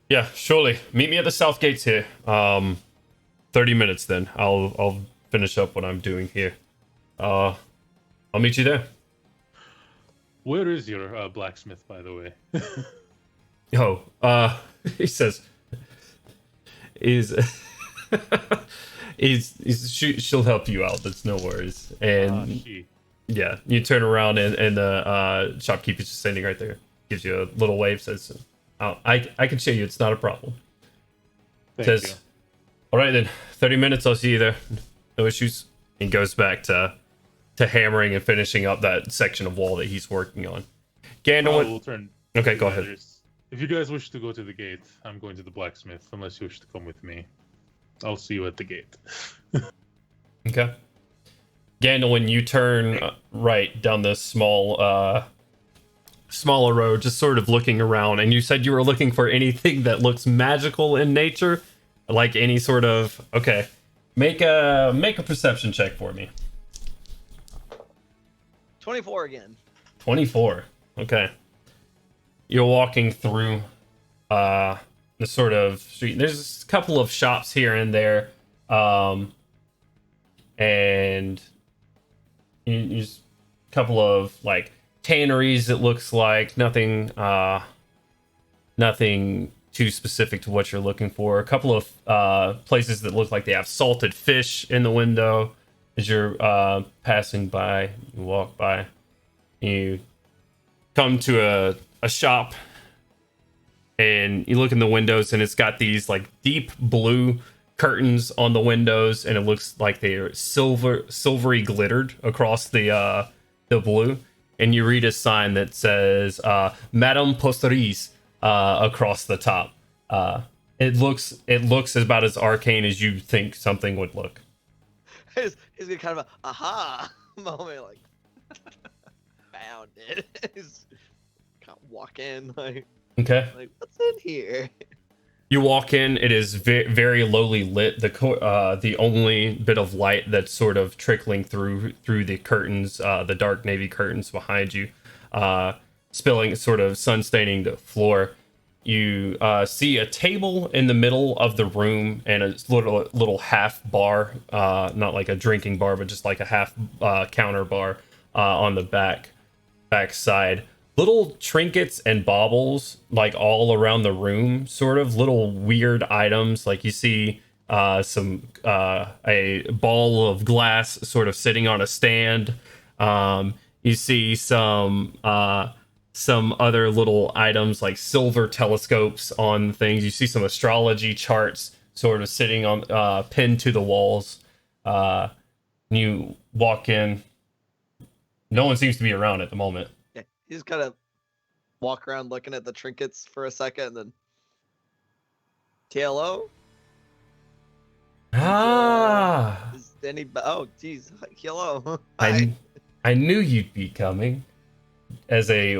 Yeah, surely. Meet me at the south gates here. 30 minutes then. I'll finish up what I'm doing here. I'll meet you there. Where is your blacksmith, by the way? Oh, he says, she'll help you out. That's no worries. And She. yeah, you turn around and the shopkeeper's just standing right there. Gives you a little wave. Says, "Oh, I can show you. It's not a problem." Thank Says, you. "All right then. 30 minutes. I'll see you there. No issues." And goes back to hammering and finishing up that section of wall that he's working on. Gandalf. We'll turn. Okay, go ahead. If you guys wish to go to the gate, I'm going to the blacksmith, unless you wish to come with me. I'll see you at the gate. Okay. Gandalf, you turn right down this smaller road, just sort of looking around, and you said you were looking for anything that looks magical in nature, like any sort of. Okay, make a perception check for me. 24 again. 24. Okay. You're walking through the sort of street. There's a couple of shops here and there, and there's a couple of like tanneries. It looks like nothing too specific to what you're looking for. A couple of places that look like they have salted fish in the window. As you're passing by, you walk by, you come to a shop, and you look in the windows, and it's got these like deep blue curtains on the windows, and it looks like they're silvery glittered across the blue. And you read a sign that says Madame Posteries across the top. It looks about as arcane as you think something would look. He's got kind of a aha moment, like found it. He's kind of walk in like Okay. what's in here? You walk in. It is very lowly lit. The only bit of light that's sort of trickling through the curtains, the dark navy curtains behind you, spilling, sort of sun staining the floor. You see a table in the middle of the room and a little half bar, not like a drinking bar, but just like a half counter bar on the back side. Little trinkets and baubles like all around the room, sort of little weird items. Like you see a ball of glass sort of sitting on a stand. You see some other little items like silver telescopes on things. You see some astrology charts sort of sitting on pinned to the walls. You walk in. No one seems to be around at the moment. Yeah, you just kind of walk around looking at the trinkets for a second, and then hello. Ah, Is any? Oh, geez, hello. Hi. I knew you'd be coming. As a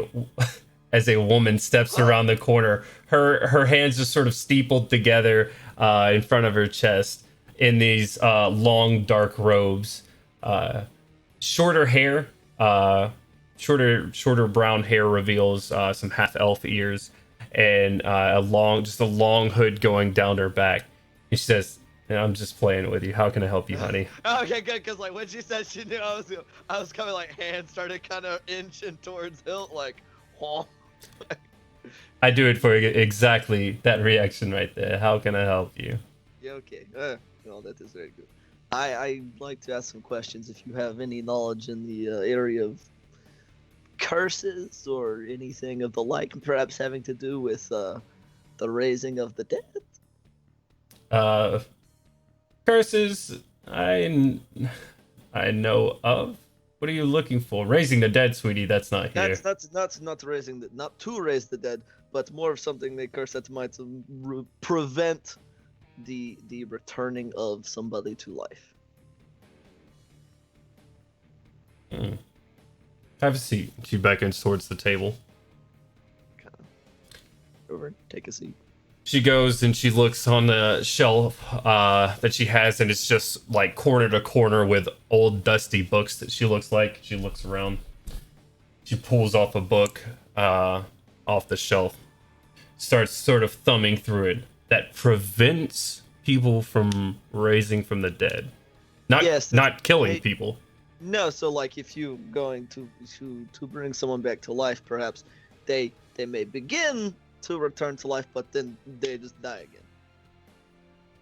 woman steps around the corner, her hands just sort of steepled together in front of her chest in these long dark robes, shorter hair, shorter brown hair reveals some half elf ears, and a long hood going down her back. And she says, "I'm just playing with you. How can I help you, honey?" Okay, good. Because like when she said she knew I was coming, like hands started kind of inching towards hilt, like, whoa. I do it for exactly that reaction right there. How can I help you? Yeah, okay. No, that is very good. I'd like to ask some questions if you have any knowledge in the area of curses or anything of the like, perhaps having to do with the raising of the dead. Curses I know of. What are you looking for? Raising the dead, sweetie. That's not here. That's not raising the, not to raise the dead, but more of something they curse that might prevent the returning of somebody to life. Have a seat. She beckons towards the table. Over, take a seat. She goes and she looks on the shelf that she has, and it's just like corner to corner with old dusty books that she looks like. She looks around. She pulls off a book off the shelf, starts sort of thumbing through it. That prevents people from raising from the dead. Not killing people. No, so like if you going to bring someone back to life, perhaps they may begin to return to life, but then they just die again.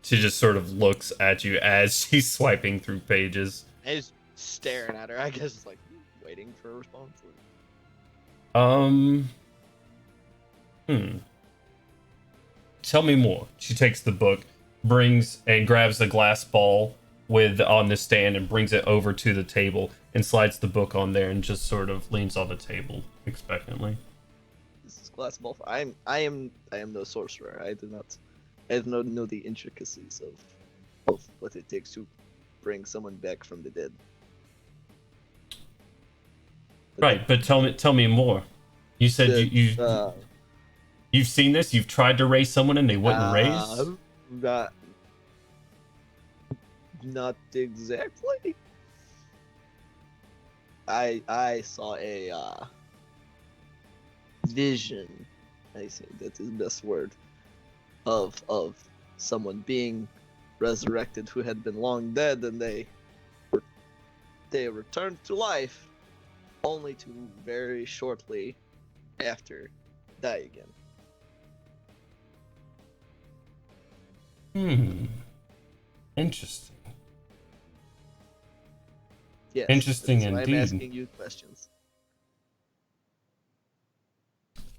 She just sort of looks at you as she's swiping through pages. And he's staring at her, I guess, just like waiting for a response. Tell me more. She takes the book, brings and grabs the glass ball on the stand and brings it over to the table and slides the book on there and just sort of leans on the table expectantly. This is glass ball. I am no sorcerer. I do not know the intricacies of what it takes to bring someone back from the dead. Right, but tell me more. You said you've seen this. You've tried to raise someone and they wouldn't raise. Not exactly. I saw a vision. I think that's his best word. Of someone being resurrected who had been long dead, and they returned to life, only to very shortly after die again. Interesting. Yes. Interesting that's why indeed. I'm asking you questions.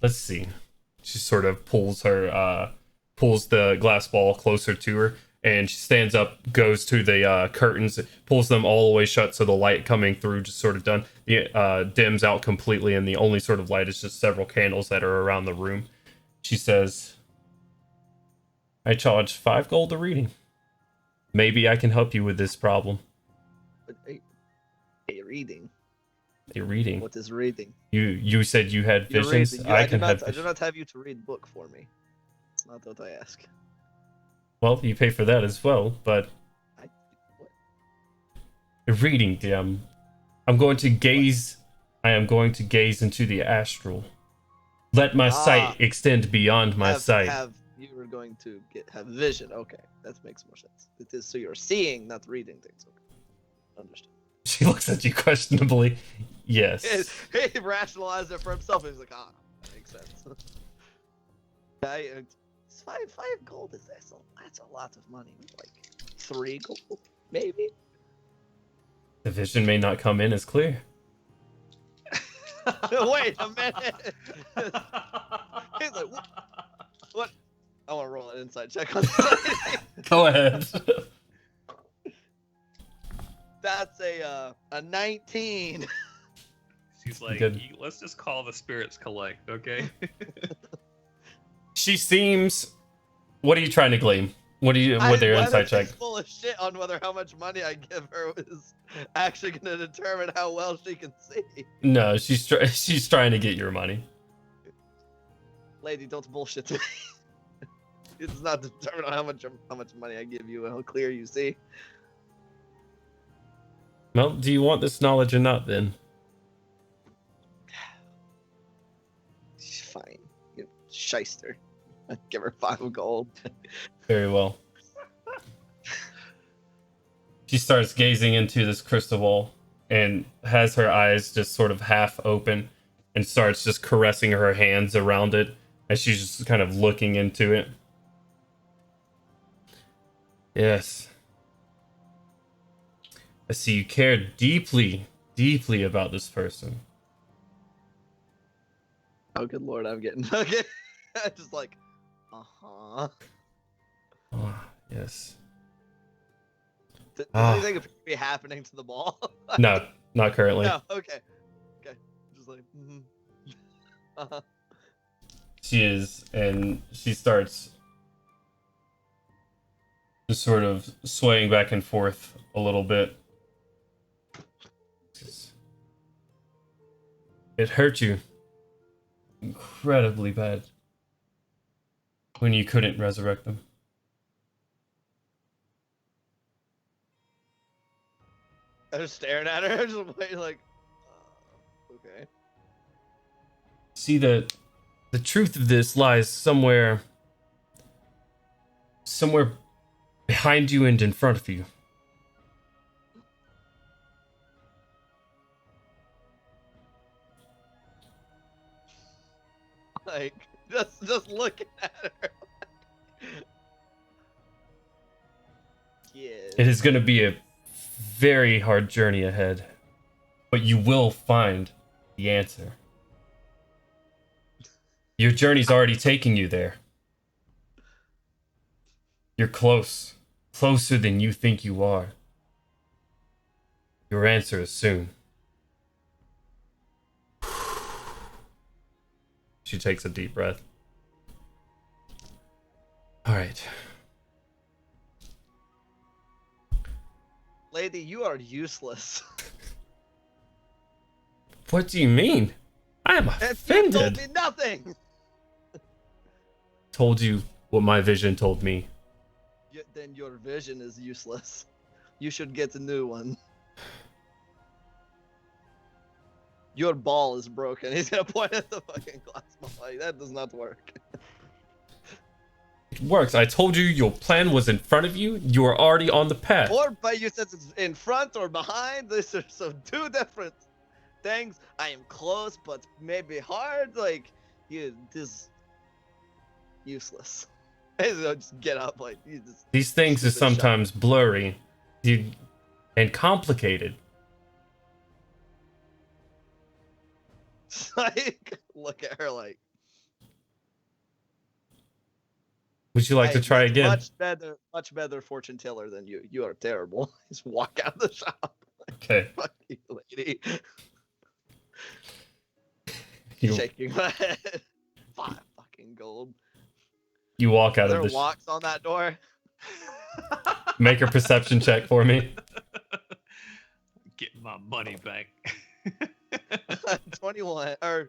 Let's see. She sort of pulls the glass ball closer to her, and she stands up, goes to the curtains, pulls them all the way shut so the light coming through just sort of dims out completely, and the only sort of light is just several candles that are around the room. She says, "I charge 5 gold a reading. Maybe I can help you with this problem." But a reading. A reading? What is reading? You said you had You're visions. reading. I do not have you to read book for me. It's not what I ask. Well, you pay for that as well, but What? a reading, dear. I'm going to gaze. I am going to gaze into the astral. Let my sight extend beyond my sight. You were going to have vision. Okay, that makes more sense. It is so you're seeing, not reading things. Okay, understood. She looks at you questionably. Yes. He rationalized it for himself. He's like, that makes sense. five gold is that's a lot of money. Like 3 gold, maybe. The vision may not come in as clear. Wait a minute. He's like, what? I want to roll an inside check on that. Go ahead. That's a 19. She's like, Good. let's just call the spirits collect, okay? She seems. What are you trying to glean? What with their inside check? She's full of shit on whether how much money I give her is actually going to determine how well she can see. No, she's trying to get your money. Lady, don't bullshit to me. It's not determined on how much money I give you and how clear you see. Well, do you want this knowledge or not? Then Fine, you shyster. I'd give her 5 gold. very well. She starts gazing into this crystal ball and has her eyes just sort of half open and starts just caressing her hands around it as she's just kind of looking into it. Yes. I see you care deeply, deeply about this person. Oh, good lord, I'm getting okay. Just like, Oh, yes. Does anything appear to be happening to the ball? No, not currently. No, okay. Just like, She is, and she starts just sort of swaying back and forth a little bit. It hurt you incredibly bad when you couldn't resurrect them. I'm just staring at her, just waiting, like, okay. See, the truth of this lies somewhere behind you and in front of you. Like, just looking at her. Yeah. It is going to be a very hard journey ahead, but you will find the answer. Your journey's already taking you there. You're close, closer than you think you are. Your answer is soon. She takes a deep breath. All right. Lady, you are useless. What do you mean? I am And you told offended. me nothing. Told you what my vision told me. Then your vision is useless. You should get a new one. Your ball is broken. He's gonna point at the fucking glass ball. Like, that does not work. It works. I told you your plan was in front of you. You are already on the path. Or but you said it's in front or behind. These are so 2 different things. I am close, but maybe hard. Like you, this useless. Just get up. Like you just. These things are stupid sometimes blurry and complicated. Like look at her like. Would you like I to am try again? Much better fortune teller than you. You are terrible. Just walk out of the shop. Okay. Fuck you, lady. You, Shaking my head. 5 fucking gold. you walk out Are of there the. locks on that door? Make a perception check for me. Get my money back. 21 or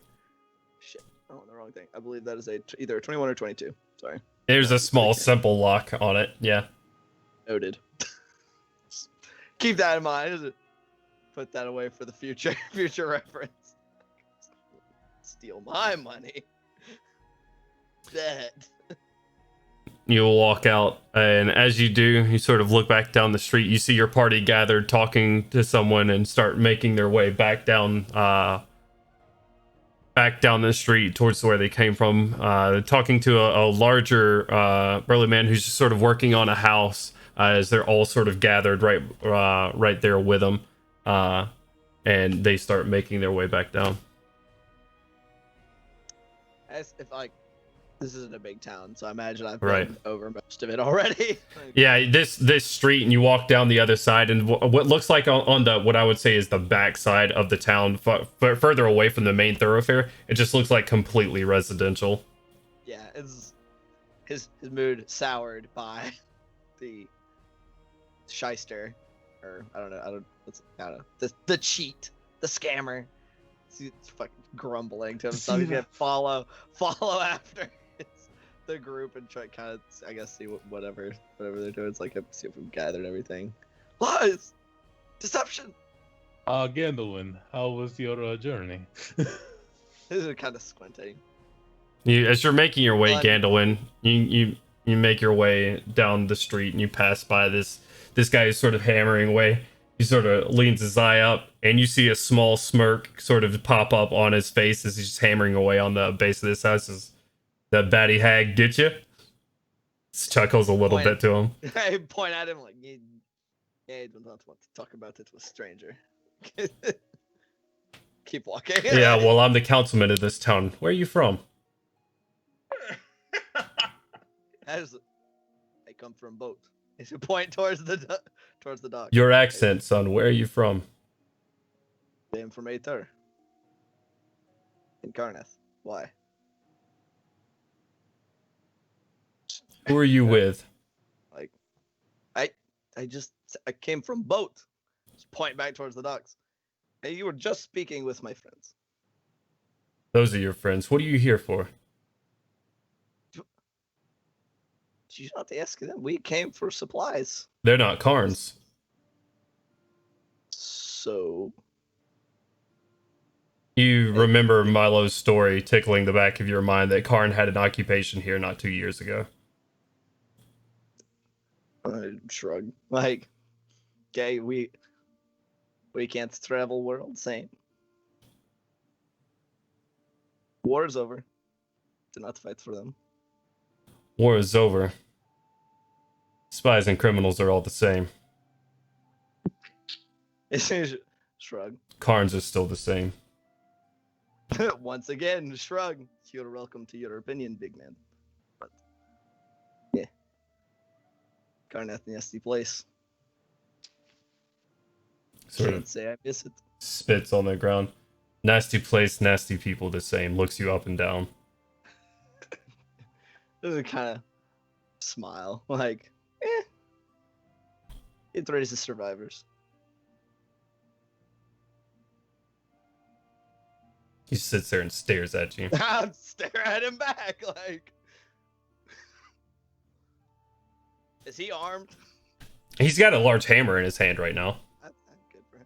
shit. Oh, the wrong thing. I believe that is either a 21 or 22. Sorry. There's a small, simple lock on it. Yeah. Noted. Keep that in mind. Put that away for the future reference. Steal my money. Bet. You'll walk out, and as you do, you sort of look back down the street. You see your party gathered, talking to someone, and start making their way back down back down the street towards where they came from, talking to a larger burly man who's just sort of working on a house, as they're all sort of gathered right there with him, and they start making their way back down. As if like this isn't a big town, so I imagine I've Right. been over most of it already. Yeah, this street, and you walk down the other side, and what looks like on the what I would say is the back side of the town, further away from the main thoroughfare, it just looks like completely residential. Yeah, it's his mood soured by the shyster, or I don't know, the cheat, the scammer. He's fucking grumbling to himself. He's gonna follow after the group and try kind of, I guess, see whatever they're doing. It's like, see if we've gathered everything. Lies, deception. Gandalwin, how was your journey? This is kind of squinting. As you're making your way, Well, Gandalwin, you make your way down the street, and you pass by this guy who's sort of hammering away. He sort of leans his eye up, and you see a small smirk sort of pop up on his face as he's just hammering away on the base of this house. Is that batty hag get you? Chuckles a little bit to him. I point at him like, yeah, I do not want to talk about it with stranger. Keep walking. Yeah, well, I'm the councilman of this town. Where are you from? I come from boat. If you point towards the dock. Your accent, son. Where are you from? The informator. In Carnath. Why? Who are you with? Like, I came from boat. Just point back towards the docks. Hey, you were just speaking with my friends. Those are your friends. What are you here for? Did you not ask them? We came for supplies. They're not Karns. So You remember Milo's story tickling the back of your mind that Karn had an occupation here not 2 years ago. I shrug. Like, okay, we can't travel world same. War is over. Do not fight for them. War is over. Spies and criminals are all the same. Shrug. Karns are still the same. Once again, shrug. You're welcome to your opinion, big man. But yeah, Carnath, nasty place. Sort Can't of say I miss it. spits on the ground. Nasty place, nasty people the same. Looks you up and down. Kind of smile, like, it raises survivors. He sits there and stares at you. I stare at him back, like, is he armed? He's got a large hammer in his hand right now. That's good for him.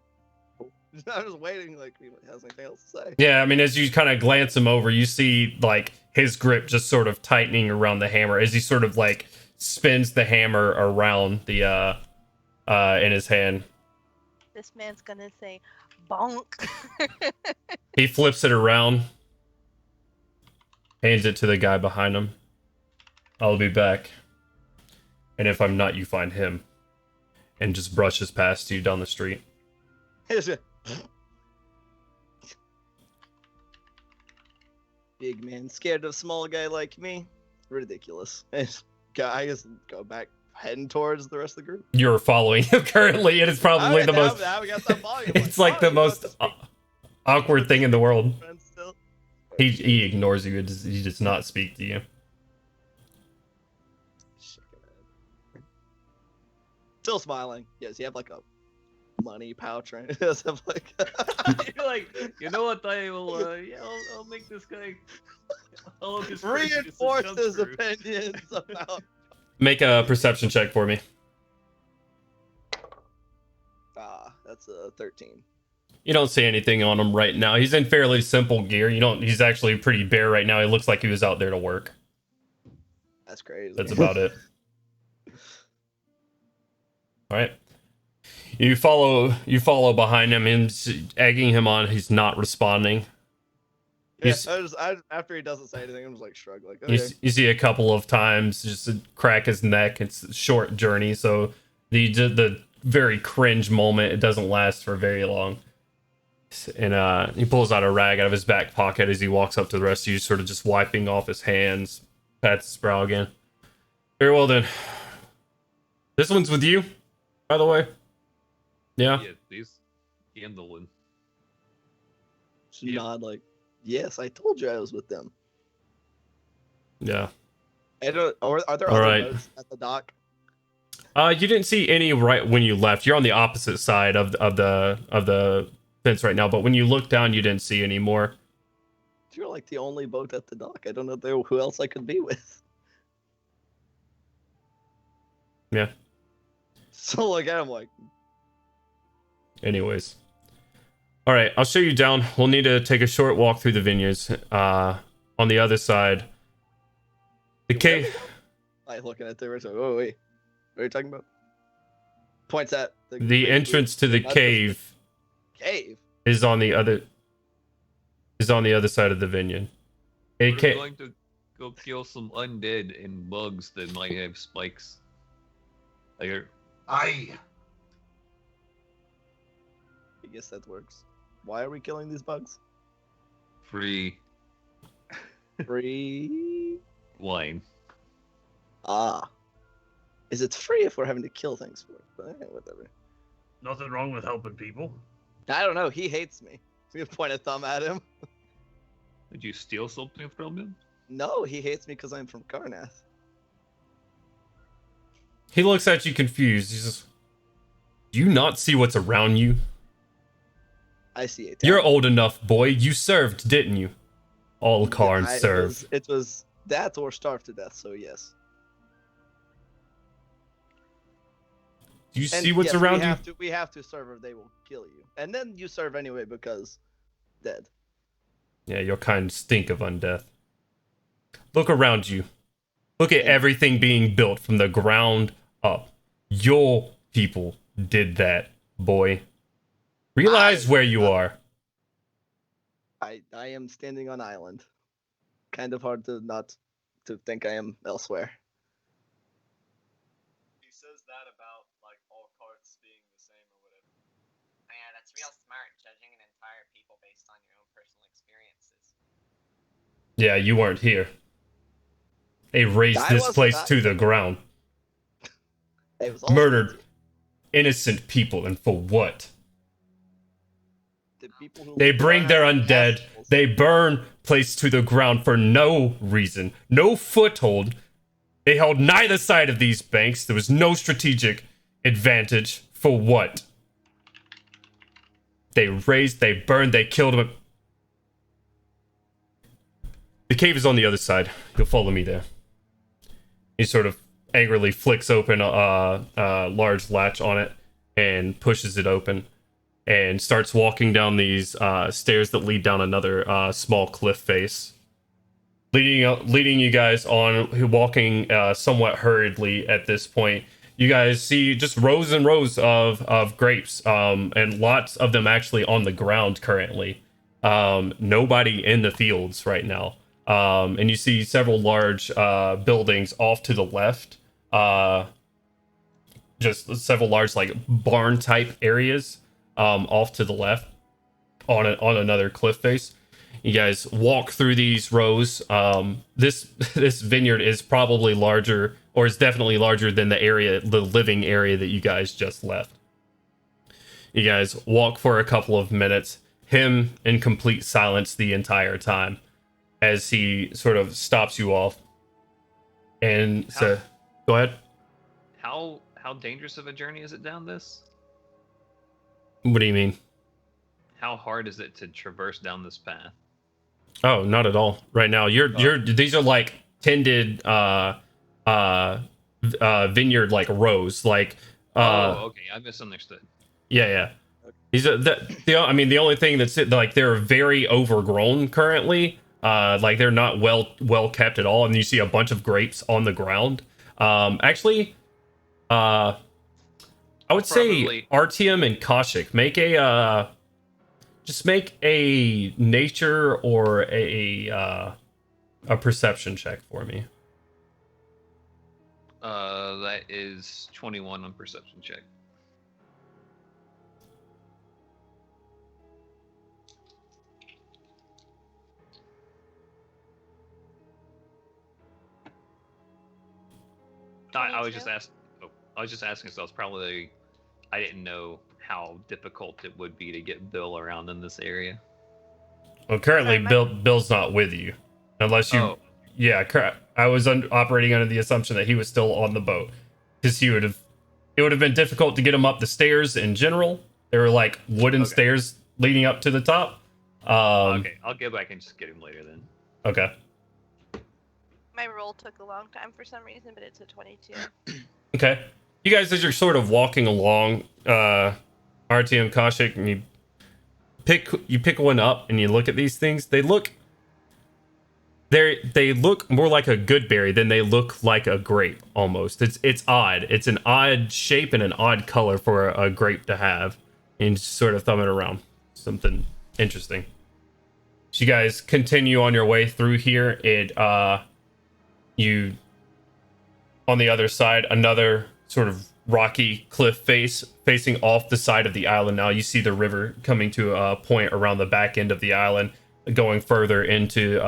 Cool. I was waiting, like, he has anything else to say. Yeah, I mean, as you kind of glance him over, you see, like, his grip just sort of tightening around the hammer as he sort of, like, spins the hammer around the, in his hand. This man's gonna say, bonk. He flips it around, hands it to the guy behind him. I'll be back. And if I'm not, you find him. And just brushes past you down the street. Big man scared of small guy like me? Ridiculous. I guess go back heading towards the rest of the group. You're following him currently. It is probably the most. Now we got that volume. It's like the most awkward thing in the world. Still. He ignores you. He does not speak to you. Still smiling. Yes, you have like a money pouch, right? Does have like You're like, you know what? I will. Yeah, I'll make this guy. I'll just reinforce his opinions about. Make a perception check for me. That's a 13. You don't see anything on him right now. He's in fairly simple gear. You don't. He's actually pretty bare right now. He looks like he was out there to work. That's crazy. That's about it. All right. You follow behind him and egging him on. He's not responding. You Yeah, s- after he doesn't say anything, I'm just like shrug, like You, okay. you see a couple of times just crack his neck. It's a short journey, so the very cringe moment, it doesn't last for very long. And he pulls out a rag out of his back pocket as he walks up to the rest of you, sort of just wiping off his hands, pats his brow again. Very well then. This one's with you, by the way. Yeah. Yeah, please. Handling. Just Yeah. nod like, yes, I told you I was with them. Yeah. Or are there All other right. boats at the dock? You didn't see any right when you left. You're on the opposite side of the fence right now, but when you look down, you didn't see any more. You're like the only boat at the dock. I don't know who else I could be with. Yeah. So look at him like, Anyways. All right, I'll show you down. We'll need to take a short walk through the vineyards. On the other side, the cave. I looking at the rest. Oh wait, what are you talking about? Points at The entrance to the not cave cave. is on the other side of the vineyard. We're Okay. going to go kill some undead and bugs that might have spikes. There. Aye. I guess that works. Why are we killing these bugs? Free Free. wine. Ah. Is it free if we're having to kill things for it? But whatever. Nothing wrong with helping people. I don't know. He hates me. We point a thumb at him. Did you steal something from him? No, he hates me because I'm from Karnath. He looks at you confused. He says, "Do you not see what's around you? I see it. You're old enough, boy. You served, didn't you? All Karns serve." It was that or starve to death. So yes. Do you And see what's yes, around you? We have to serve or they will kill you. And then you serve anyway because dead. Yeah, your kind stink of undeath. Look around you. Look at everything being built from the ground up. Your people did that, boy. Realize where you are. I am standing on island. Kind of hard to not to think I am elsewhere. He says that about like all carts being the same or whatever. Yeah, that's real smart, judging an entire people based on your own personal experiences. Yeah, you weren't here. They razed I this wasn't place either. to the ground. It was all Murdered innocent people, and for what? the people who They bring their undead. assholes. They burn place to the ground for no reason, no foothold. They held neither side of these banks. There was no strategic advantage. For what? They razed, they burned, they killed them. The cave is on the other side. You'll follow me there. He sort of angrily flicks open a large latch on it and pushes it open and starts walking down these stairs that lead down another small cliff face. Leading you guys on, walking somewhat hurriedly at this point. You guys see just rows and rows of grapes, and lots of them actually on the ground currently. Nobody in the fields right now. And you see several large buildings off to the left. Just several large like barn type areas off to the left on another cliff face. You guys walk through these rows. This vineyard is probably larger, or is definitely larger than the living area that you guys just left. You guys walk for a couple of minutes, him in complete silence the entire time, as he sort of stops you off and says, "Go ahead." How dangerous of a journey is it down this? What do you mean? How hard is it to traverse down this path? Oh, not at all. Right now, these are like tended vineyard like rows. Like okay, I misunderstood. yeah. These are the only thing that's like they're very overgrown currently. Like they're not well kept at all, and you see a bunch of grapes on the ground. Actually, I would say Probably. Artyom and Koshik make a just make a nature or a perception check for me. That is 21 on perception check. I was just 22? asking. Oh, I was just asking. So I didn't know how difficult it would be to get Bill around in this area. Well, currently Sorry, Bill's not with you, unless you. Oh. Yeah, I was operating under the assumption that he was still on the boat, because it would have been difficult to get him up the stairs in general. There were like wooden Okay. stairs leading up to the top. Okay, I'll go back and just get him later then. Okay. My roll took a long time for some reason, but it's a 22. Okay. You guys, as you're sort of walking along, RTM Kaushik, and you pick one up and you look at these things, they look more like a good berry than they look like a grape almost. It's odd. It's an odd shape and an odd color for a grape to have. And just sort of thumb it around. Something interesting. So you guys continue on your way through here. You on the other side, another sort of rocky cliff face facing off the side of the island. Now you see the river coming to a point around the back end of the island, going further into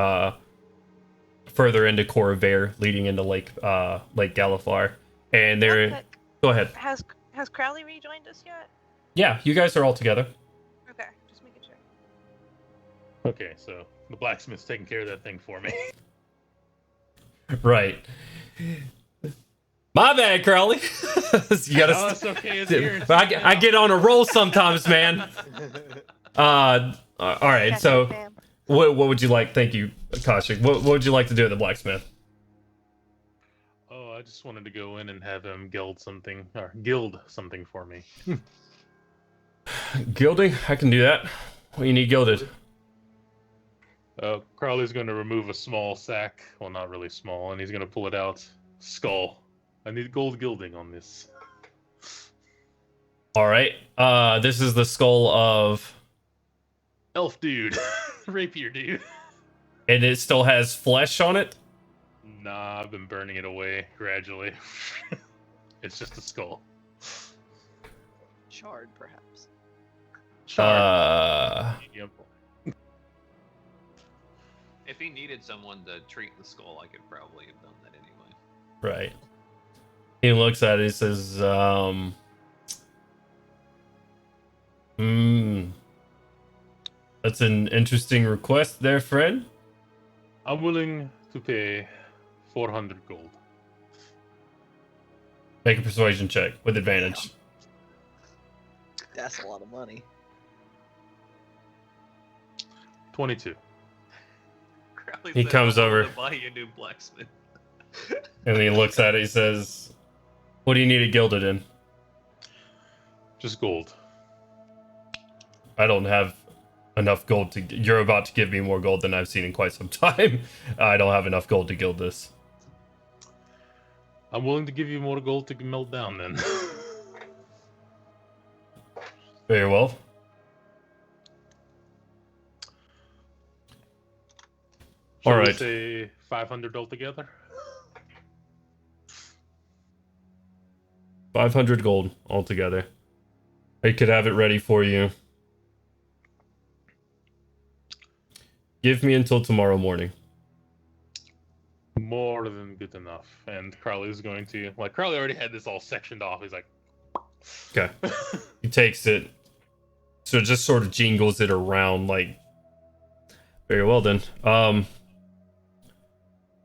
Corvair, leading into Lake Galifar. And Real there, quick, go ahead. has Crowley rejoined us yet? Yeah, you guys are all together. Okay, just making sure. Okay, so the blacksmith's taking care of that thing for me. Right. My bad, Crowley. You gotta. No, it's okay. It's here. I get on a roll sometimes, man. All right. Gotcha, So, fam. what would you like? Thank you, Kaushik. What would you like to do at the blacksmith? Oh, I just wanted to go in and have him gild something for me. Gilding? I can do that. What do you need gilded? Crowley's going to remove a small sack. Well, not really small, and he's going to pull it out. Skull. I need gold gilding on this. All right. This is the skull of, Elf dude. Rapier dude. and it still has flesh on it. Nah, I've been burning it away gradually. It's just a skull. Shard, perhaps. Medium. If he needed someone to treat the skull, I could probably have done that anyway. Right. He looks at it. He says, that's an interesting request there, friend. I'm willing to pay 400 gold. Make a persuasion check with advantage. That's a lot of money. 22. Crowley He said, comes "I'm over. willing to buy you a new blacksmith." And then he looks at it. He says, what do you need it gilded in? Just gold. I don't have enough gold to. You're about to give me more gold than I've seen in quite some time. I don't have enough gold to gild this. I'm willing to give you more gold to melt down then. Very well. Shall All we right. say 500 altogether? 500 gold altogether. I could have it ready for you. Give me until tomorrow morning. More than good enough. And Crowley's going to... Like, Crowley already had this all sectioned off. He's like... Okay. He takes it. So it just sort of jingles it around like... Very well then.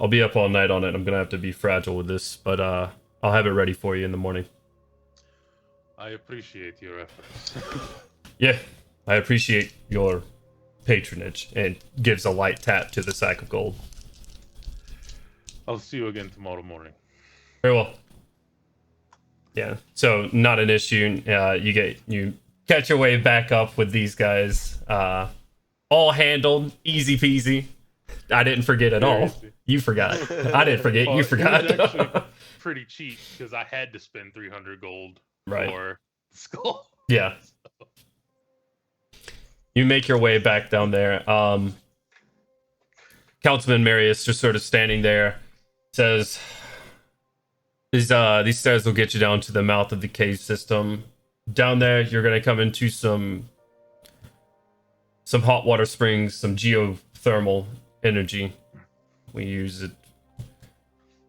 I'll be up all night on it. I'm gonna have to be fragile with this, but I'll have it ready for you in the morning. I appreciate your efforts. Yeah, I appreciate your patronage, and gives a light tap to the sack of gold. I'll see you again tomorrow morning. Very well. Yeah, so not an issue. You catch your way back up with these guys. All handled, easy peasy. I didn't forget at all. Seriously. You forgot. I didn't forget. Well, You it was forgot. actually pretty cheap because I had to spend 300 gold Right. for the skull. Yeah. You make your way back down there. Councilman Marius just sort of standing there, says, these stairs will get you down to the mouth of the cave system. Down there, you're gonna come into some hot water springs, some geothermal energy. We use it.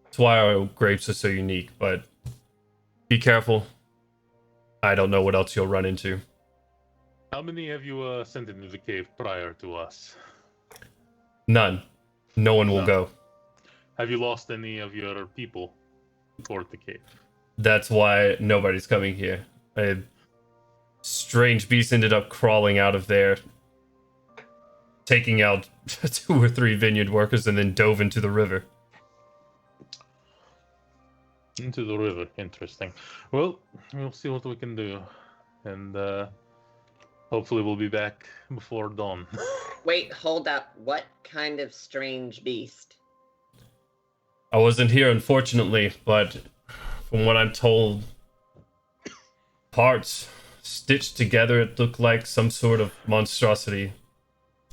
That's why our grapes are so unique, but be careful. I don't know what else you'll run into. How many have you sent into the cave prior to us? None. No one will No. go. Have you lost any of your people toward the cave? That's why nobody's coming here. A strange beast ended up crawling out of there, taking out 2 or 3 vineyard workers, and then dove into the river. Into the river. Interesting. Well, we'll see what we can do. And hopefully we'll be back before dawn. Wait, hold up. What kind of strange beast? I wasn't here, unfortunately, but from what I'm told, parts stitched together, it looked like some sort of monstrosity.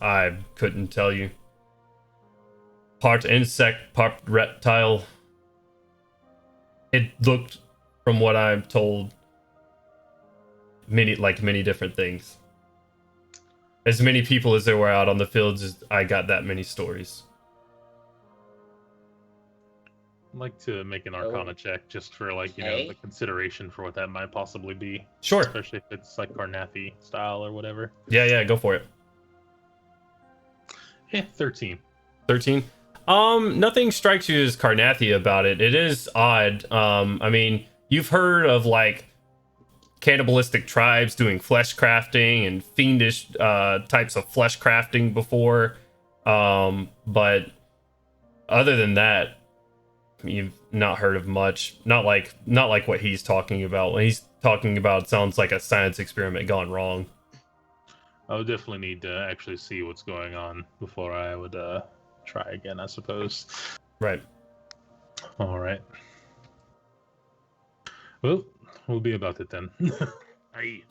I couldn't tell you. Part insect, part reptile. It looked, from what I'm told, many different things. As many people as there were out on the fields, as I got that many stories. I'd like to make an Arcana check just for, like, you know, Okay. the consideration for what that might possibly be. Sure. Especially if it's like Carnathy style or whatever. Yeah, go for it. 13. 13. Nothing strikes you as Carnathia about it. It is odd. I mean, you've heard of like cannibalistic tribes doing flesh crafting and fiendish types of flesh crafting before. But other than that, you've not heard of much. Not like what he's talking about. What he's talking about sounds like a science experiment gone wrong. I would definitely need to actually see what's going on before I would try again, I suppose. Right. All right. Well, we'll be about it then. Hey,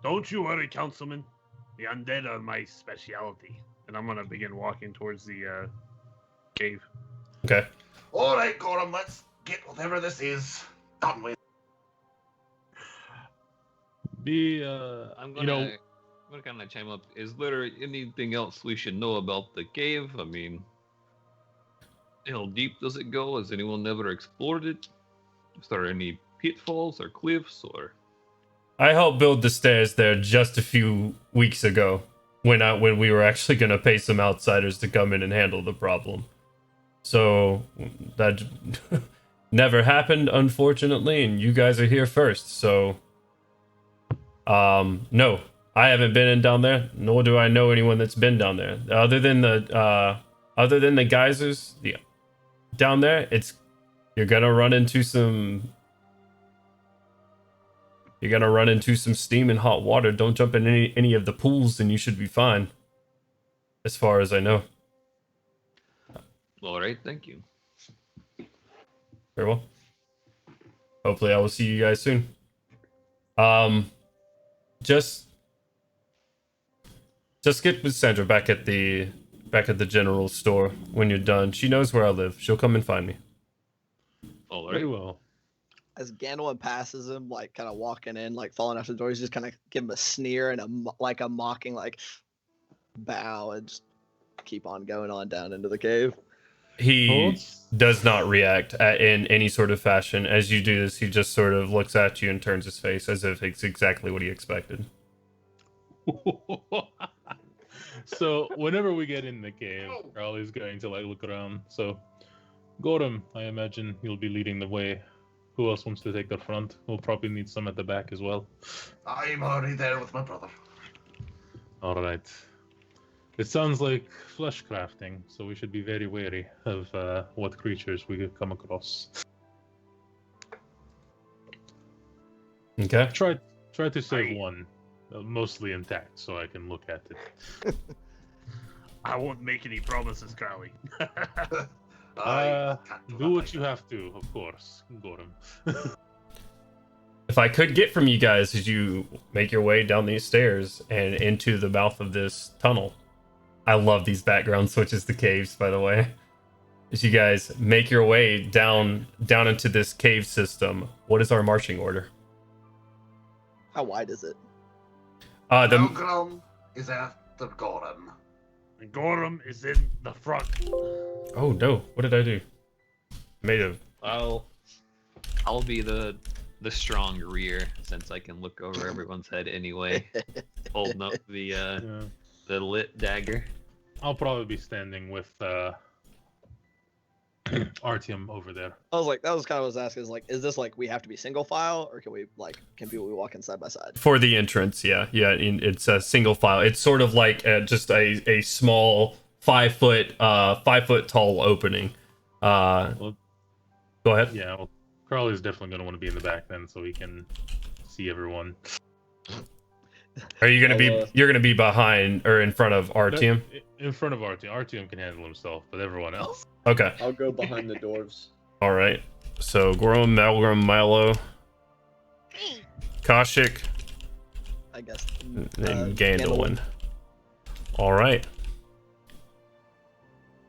don't you worry, Councilman. The undead are my specialty. And I'm gonna begin walking towards the cave. Okay. All right, Gorham, let's get whatever this is done with. I'm you know, gonna kind of chime up. Is there anything else we should know about the cave? I mean, how deep does it go? Has anyone ever explored it? Is there any pitfalls or cliffs or? I helped build the stairs there just a few weeks ago, when we were actually going to pay some outsiders to come in and handle the problem. So that never happened, unfortunately, and you guys are here first. So, no, I haven't been in down there, nor do I know anyone that's been down there. Other than the geysers, down there, you're gonna run into some. You're gonna run into some steam and hot water. Don't jump in any of the pools, and you should be fine. As far as I know. All right, thank you. Very well. Hopefully, I will see you guys soon. Just get with Sandra back at the general store when you're done. She knows where I live. She'll come and find me. All very right. well. As Gandalf passes him, like kind of walking in, like falling after the door, he's just kind of give him a sneer and a mocking, like bow, and just keep on going on down into the cave. He does not react in any sort of fashion. As you do this, he just sort of looks at you and turns his face as if it's exactly what he expected. So whenever we get in the cave, Raleigh's going to like look around. So, Gorham, I imagine you'll be leading the way. Who else wants to take the front? We'll probably need some at the back as well. I'm already there with my brother. All right. It sounds like flesh crafting, so we should be very wary of what creatures we could come across. Okay. Try to save one, mostly intact, so I can look at it. I won't make any promises, Crowley. I can't Do what that you either. have to, of course, Gorham. if I could get from you guys as you make your way down these stairs and into the mouth of this tunnel. I love these background switches to caves, by the way. As you guys make your way down into this cave system, what is our marching order? How wide is it? The Milgram is after Gorham. And Gorham is in the front. oh no, what did I do? Made a I'll be the strong rear since I can look over everyone's head anyway, holding up the lit dagger. I'll probably be standing with Artyom over there. I was like, that was kind of what I was asking. Is like, is this like we have to be single file, or can people be walking side by side? for the entrance, yeah, it's a single file. It's sort of like just a small 5 foot tall opening. Well, Go ahead. yeah, well, Crowley's definitely going to want to be in the back then, so he can see everyone. Are you gonna be? I'll, You're gonna be behind or in front of Artyom? In front of Artyom. Artyom can handle himself, but everyone else. Okay. I'll go behind the dwarves. All right. So Gorham, Malgrim, Milo, Me. Koshik, I guess. and Gandalin. All right.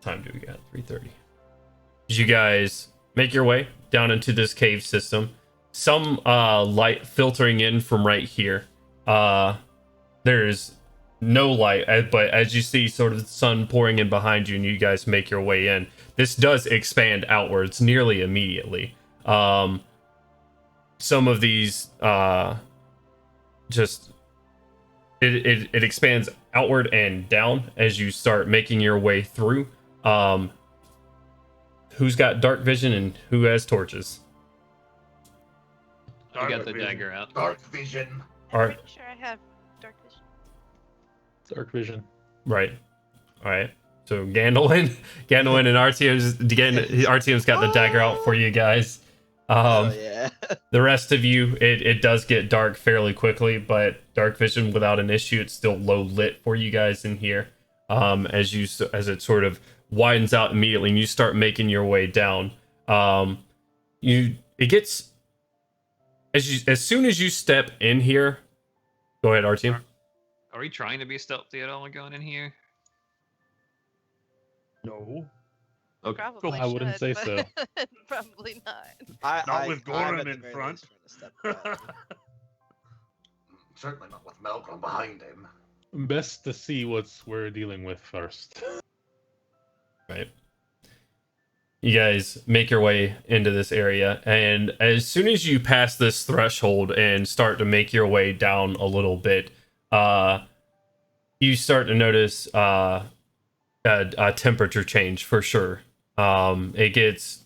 Time do we got? 3:30. Did you guys make your way down into this cave system? Some light filtering in from right here. There's no light, but as you see sort of the sun pouring in behind you and you guys make your way in, this does expand outwards nearly immediately. Some of these just it expands outward and down as you start making your way through. Who's got dark vision and who has torches? I got the dagger out. Dark vision. All I'm right. pretty sure I have dark vision. Dark vision. Right. All right. So Gandalin and Artyom's got the dagger out for you guys. Oh yeah. The rest of you, it does get dark fairly quickly, but dark vision without an issue. It's still low lit for you guys in here. As it sort of widens out immediately, and you start making your way down. It gets as soon as you step in here. Go ahead, Artyom. Are we trying to be stealthy at all going in here? No. Okay. Probably I wouldn't should, say so. but probably not. Not with I'm Gorham at the in very front. least trying to step back. Certainly not with Milgram behind him. Best to see what we're dealing with first. Right. You guys make your way into this area, and as soon as you pass this threshold and start to make your way down a little bit, you start to notice a temperature change for sure. It gets,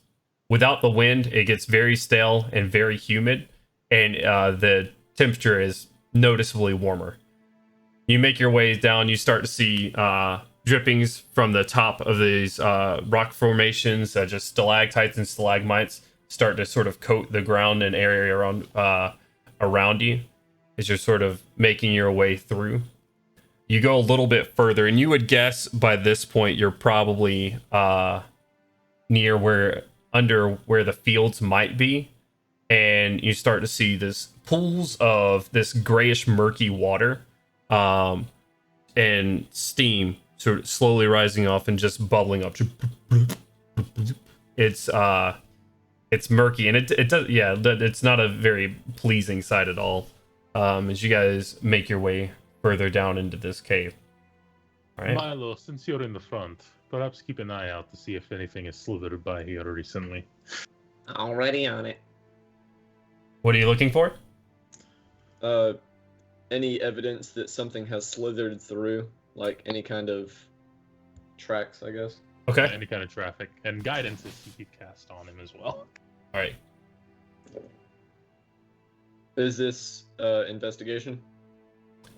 without the wind, it gets very stale and very humid, and the temperature is noticeably warmer. You make your way down, you start to see drippings from the top of these rock formations, just stalactites and stalagmites start to sort of coat the ground and area around you as you're sort of making your way through. You go a little bit further, and you would guess by this point you're probably near under where the fields might be, and you start to see this pools of this grayish murky water and steam sort of slowly rising off and just bubbling up. It's murky, and it does, yeah, it's not a very pleasing sight at all. As you guys make your way further down into this cave. All right. Milo, since you're in the front, perhaps keep an eye out to see if anything has slithered by here recently. Already on it. What are you looking for? Any evidence that something has slithered through, like any kind of tracks, I guess. Okay. Any kind of traffic. And guidance is you could cast on him as well. All right. Is this investigation?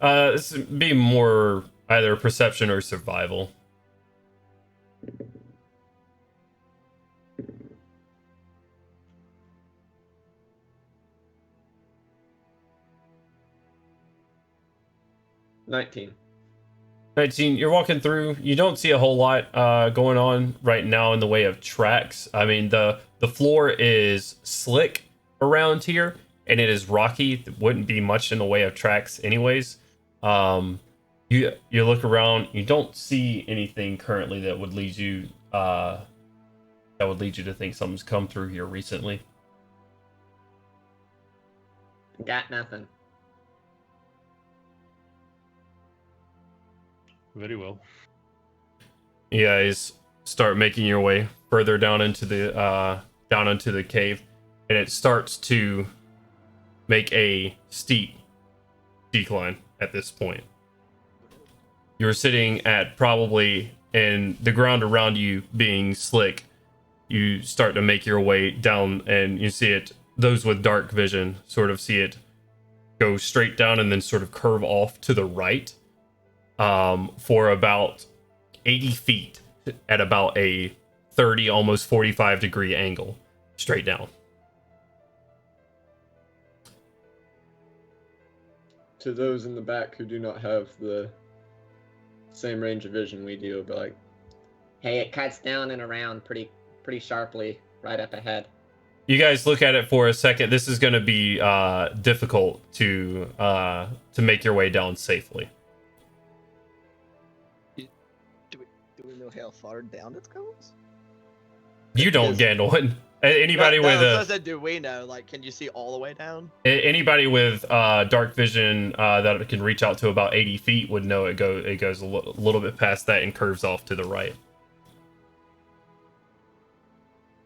This would be more either perception or survival. $19. 19, you're walking through. You don't see a whole lot going on right now in the way of tracks. I mean, the floor is slick around here, and it is rocky. There wouldn't be much in the way of tracks, anyways. You look around. You don't see anything currently that would lead you to think something's come through here recently. Got nothing. Very well. You guys start making your way further down into the cave, and it starts to make a steep decline at this point. You're sitting at probably, and the ground around you being slick, you start to make your way down, and you see it. Those with dark vision sort of see it go straight down and then sort of curve off to the right for about 80 feet at about a 30, almost 45 degree angle straight down. To those in the back who do not have the same range of vision we do, but like, Hey, it cuts down and around pretty sharply right up ahead. You guys look at it for a second. This is going to be difficult to make your way down safely. Do we know how far down it goes? You don't, Gandalf. Anybody No, with so I said, do we know? Like, can you see all the way down? anybody with dark vision that can reach out to about 80 feet would know it goes a little bit past that and curves off to the right.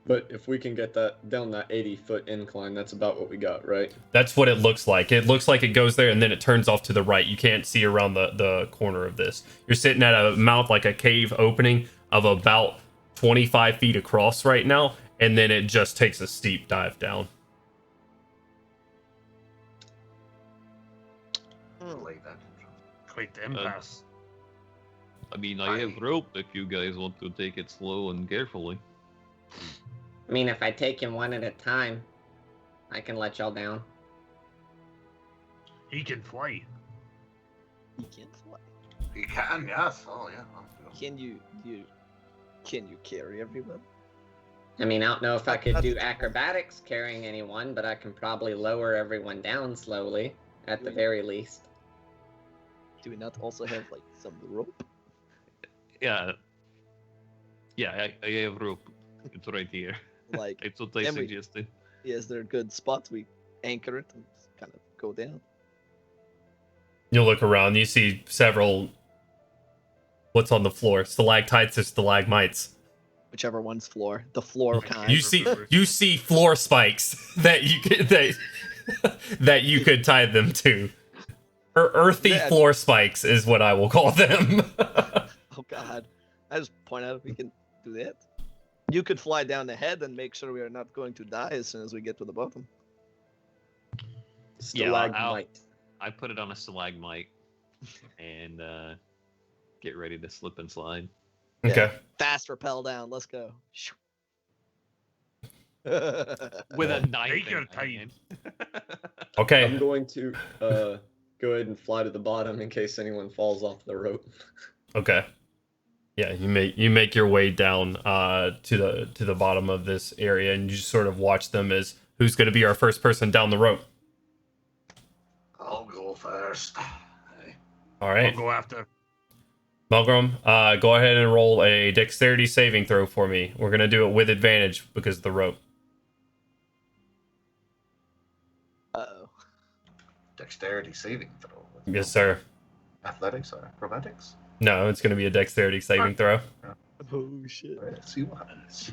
but if we can get that down that 80-foot incline, that's about what we got, right? That's what it looks like. It looks like it goes there and then it turns off to the right. You can't see around the corner of this. You're sitting at a mouth, like a cave opening of about 25 feet across right now, and then it just takes a steep dive down. Like that. Quite the impasse. I mean, I have rope if you guys want to take it slow and carefully. I mean, if I take him one at a time, I can let y'all down. He can fly. He can fly. He can, yes. Oh, yeah. Can you carry everyone? I mean, I don't know if I could do acrobatics carrying anyone, but I can probably lower everyone down slowly, at the very least. Do we not also have like some rope? Yeah. Yeah, I have rope. It's right here. Like, It's what I and we- suggested. is there a good spot we anchor it and kind of go down? You look around, you see several. What's on the floor? Stalactites or stalagmites. Whichever one's floor. The floor kind. You see floor spikes that you could that you could tie them to. Earthy Yeah. floor spikes is what I will call them. Oh god. I just point out if we can do that. You could fly down the head and make sure we are not going to die as soon as we get to the bottom. Yeah, I'll- Stalagmite. I put it on a stalagmite and get ready to slip and slide. Okay. Fast rappel down. Let's go. With a knife Take your in my time. hand. Okay. I'm going to go ahead and fly to the bottom in case anyone falls off the rope. Okay. Yeah, you make your way down to the bottom of this area, and you just sort of watch them as who's going to be our first person down the rope. I'll go first. All I'll right, go after. Melgrim, go ahead and roll a dexterity saving throw for me. We're going to do it with advantage because of the rope. Uh-oh. Dexterity saving throw. Yes, sir. Athletics or acrobatics? No, it's going to be a dexterity saving throw. Oh shit. Let's see what happens.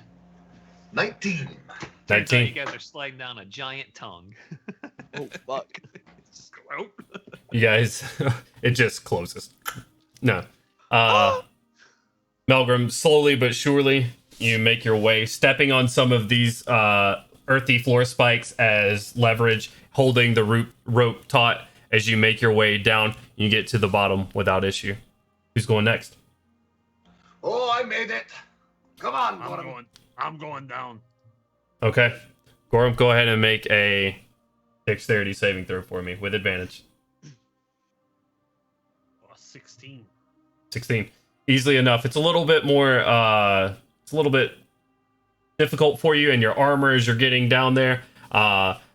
19. Turns out 19. You guys are sliding down a giant tongue. Oh fuck. Just go out. You guys, it just closes. No. Melgrim, slowly but surely, you make your way, stepping on some of these earthy floor spikes as leverage, holding the rope taut as you make your way down. You get to the bottom without issue. Who's going next? Oh, I made it. Come on, Gorham. I'm going down. Okay. Gorham, go ahead and make a dexterity saving throw for me with advantage. Oh, 16. 16. Easily enough. It's a little bit more, it's a little bit difficult for you and your armor as you're getting down there.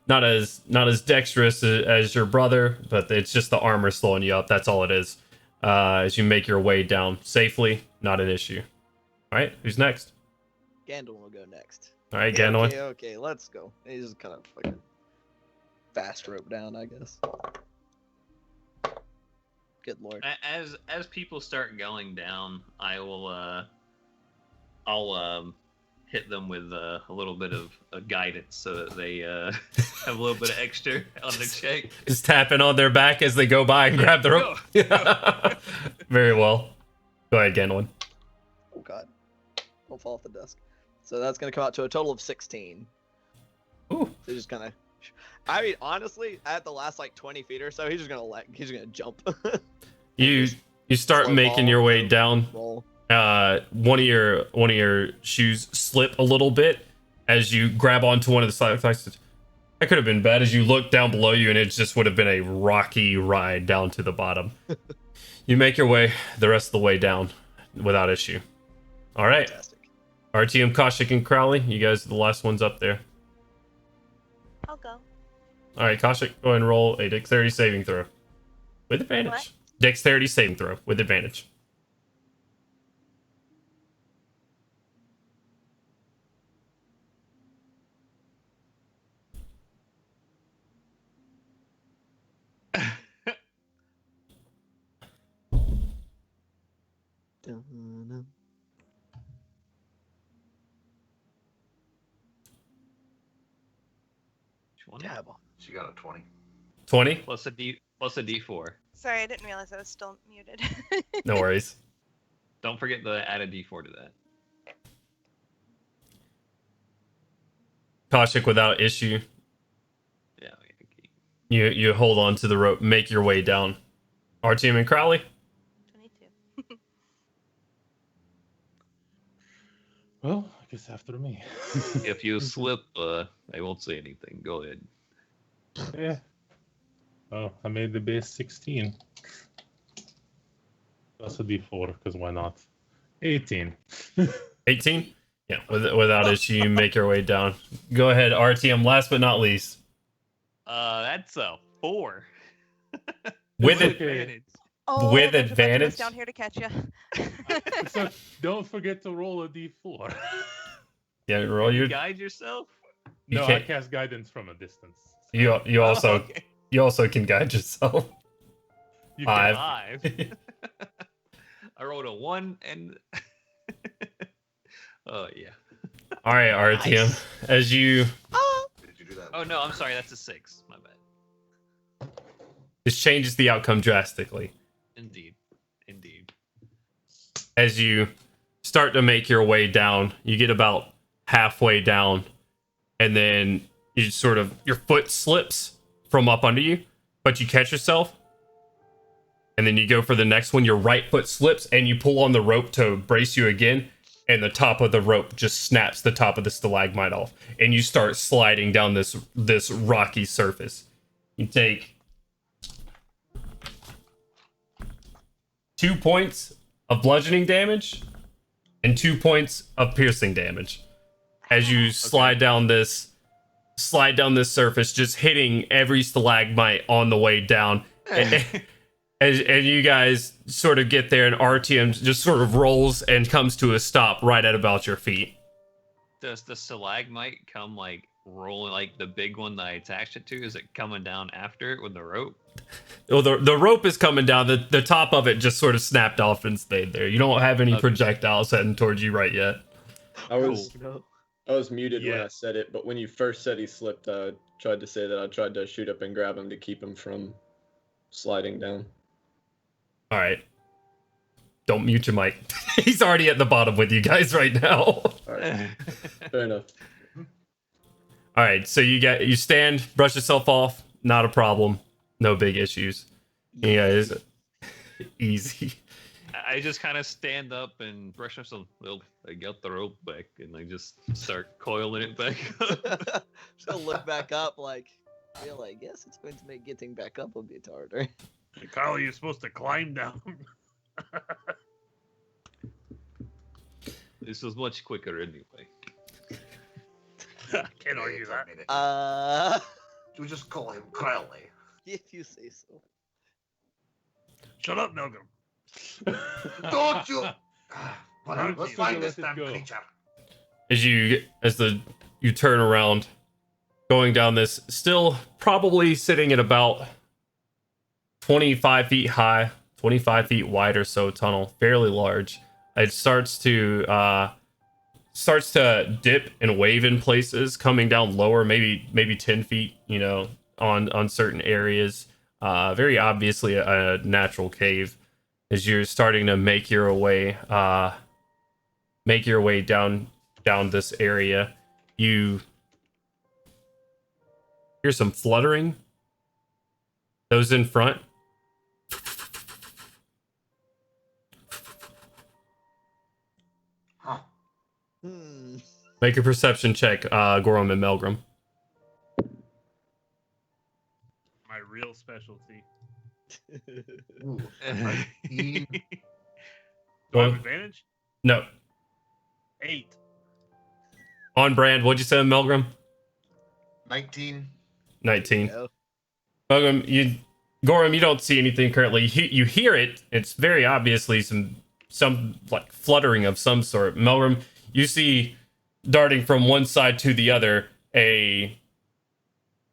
not as dexterous as your brother, but it's just the armor slowing you up. That's all it is. As you make your way down safely, not an issue. All right, who's next? Gandalf will go next. All right, Gandalf. Okay, let's go. He's just kind of fucking fast rope down, I guess. Good lord. As people start going down, I'll hit them with a little bit of guidance so that they have a little bit of extra on the check. Just tapping on their back as they go by and grab the rope. Go. Very well. Go ahead, Gandalf. Oh god. Don't fall off the desk. So that's gonna come out to a total of 16. Ooh. So just kind of. I mean, honestly, at the last like 20 feet or so, he's just gonna jump. You start Slow making ball, your way down. Roll. One of your shoes slip a little bit as you grab onto one of the stalactites. That could have been bad as you look down below you, and it just would have been a rocky ride down to the bottom. You make your way the rest of the way down without issue. All right. Fantastic. RTM, Koshik, and Crowley, you guys are the last ones up there. I'll go. All right, Koshik, go ahead and roll a dexterity saving throw with advantage. What? Dexterity saving throw with advantage. Dun-dun. 20 Dab on. She got a 20. 20? plus a D4. Sorry, I didn't realize I was still muted. No worries. Don't forget to add a D4 to that. Koshik, without issue, Yeah. Okay. you hold on to the rope, make your way down. RTM and Crowley? 22. Well, I guess after me. If you slip, I won't say anything. Go ahead. Yeah. Oh, I made the base 16. Plus a D4, because why not? 18. 18? Yeah, without issue, you make your way down. Go ahead, RTM, last but not least. That's a 4. With It's it, okay. Oh, With there's a bunch of us advantage? down here to catch you. So don't forget to roll a D4. yeah, roll your. Guide yourself. You No, I can't- cast guidance from a distance. You also Oh, okay. you also can guide yourself. You Five. 5. I rolled a 1 and. Oh yeah. All right, RTM, Nice. as you Did you do that? Oh no, I'm sorry. That's a 6. My bad. this changes the outcome drastically. Indeed. Indeed. As you start to make your way down, you get about halfway down, and then you sort of your foot slips from up under you, but you catch yourself, and then you go for the next one. Your right foot slips, and you pull on the rope to brace you again, and the top of the rope just snaps the top of the stalagmite off, and you start sliding down this rocky surface. You take 2 points of bludgeoning damage and 2 points of piercing damage as you slide down this surface, just hitting every stalagmite on the way down. And you guys sort of get there, and RTM just sort of rolls and comes to a stop right at about your feet. Does the stalagmite come like rolling, like the big one that I attached it to? Is it coming down after it with the rope? Well, the rope is coming down. The top of it just sort of snapped off and stayed there. You don't have any Okay. projectiles heading towards you right yet. I was No. I was muted when Yeah. I said it, but when you first said he slipped, I tried to say that I tried to shoot up and grab him to keep him from sliding down. All right. Don't mute your mic. He's already at the bottom with you guys right now. All right, fair enough. All right, so you stand, brush yourself off, not a problem, no big issues. You guys, easy. I just kind of stand up and brush myself. Well, I got the rope back, and I just start coiling it back up. So look back up like, well, I guess it's going to make getting back up a bit harder. Kyle, you're supposed to climb down. This was much quicker anyway. Can't argue that. You just call him Crowley. If you say so. Shut up, Milgram. Don't you? Whatever. Don't Let's you find let this it damn go. creature. As you turn around, going down this, still probably sitting at about 25 feet high, 25 feet wide or so tunnel, fairly large. It starts to dip and wave in places, coming down lower, maybe 10 feet, on certain areas. Very obviously a natural cave. As you're starting to make your way down this area, you hear some fluttering. Those in front. Huh. Make a perception check, Gorum and Melgrim. My real specialty. Ooh, 19. Do I Well- have advantage? No. 8. On brand. What'd you say, Melgrim? 19. 19. Go. Melgrim, Gorum, you don't see anything currently. You hear it. It's very obviously some like fluttering of some sort. Melgrim, you see darting from one side to the other a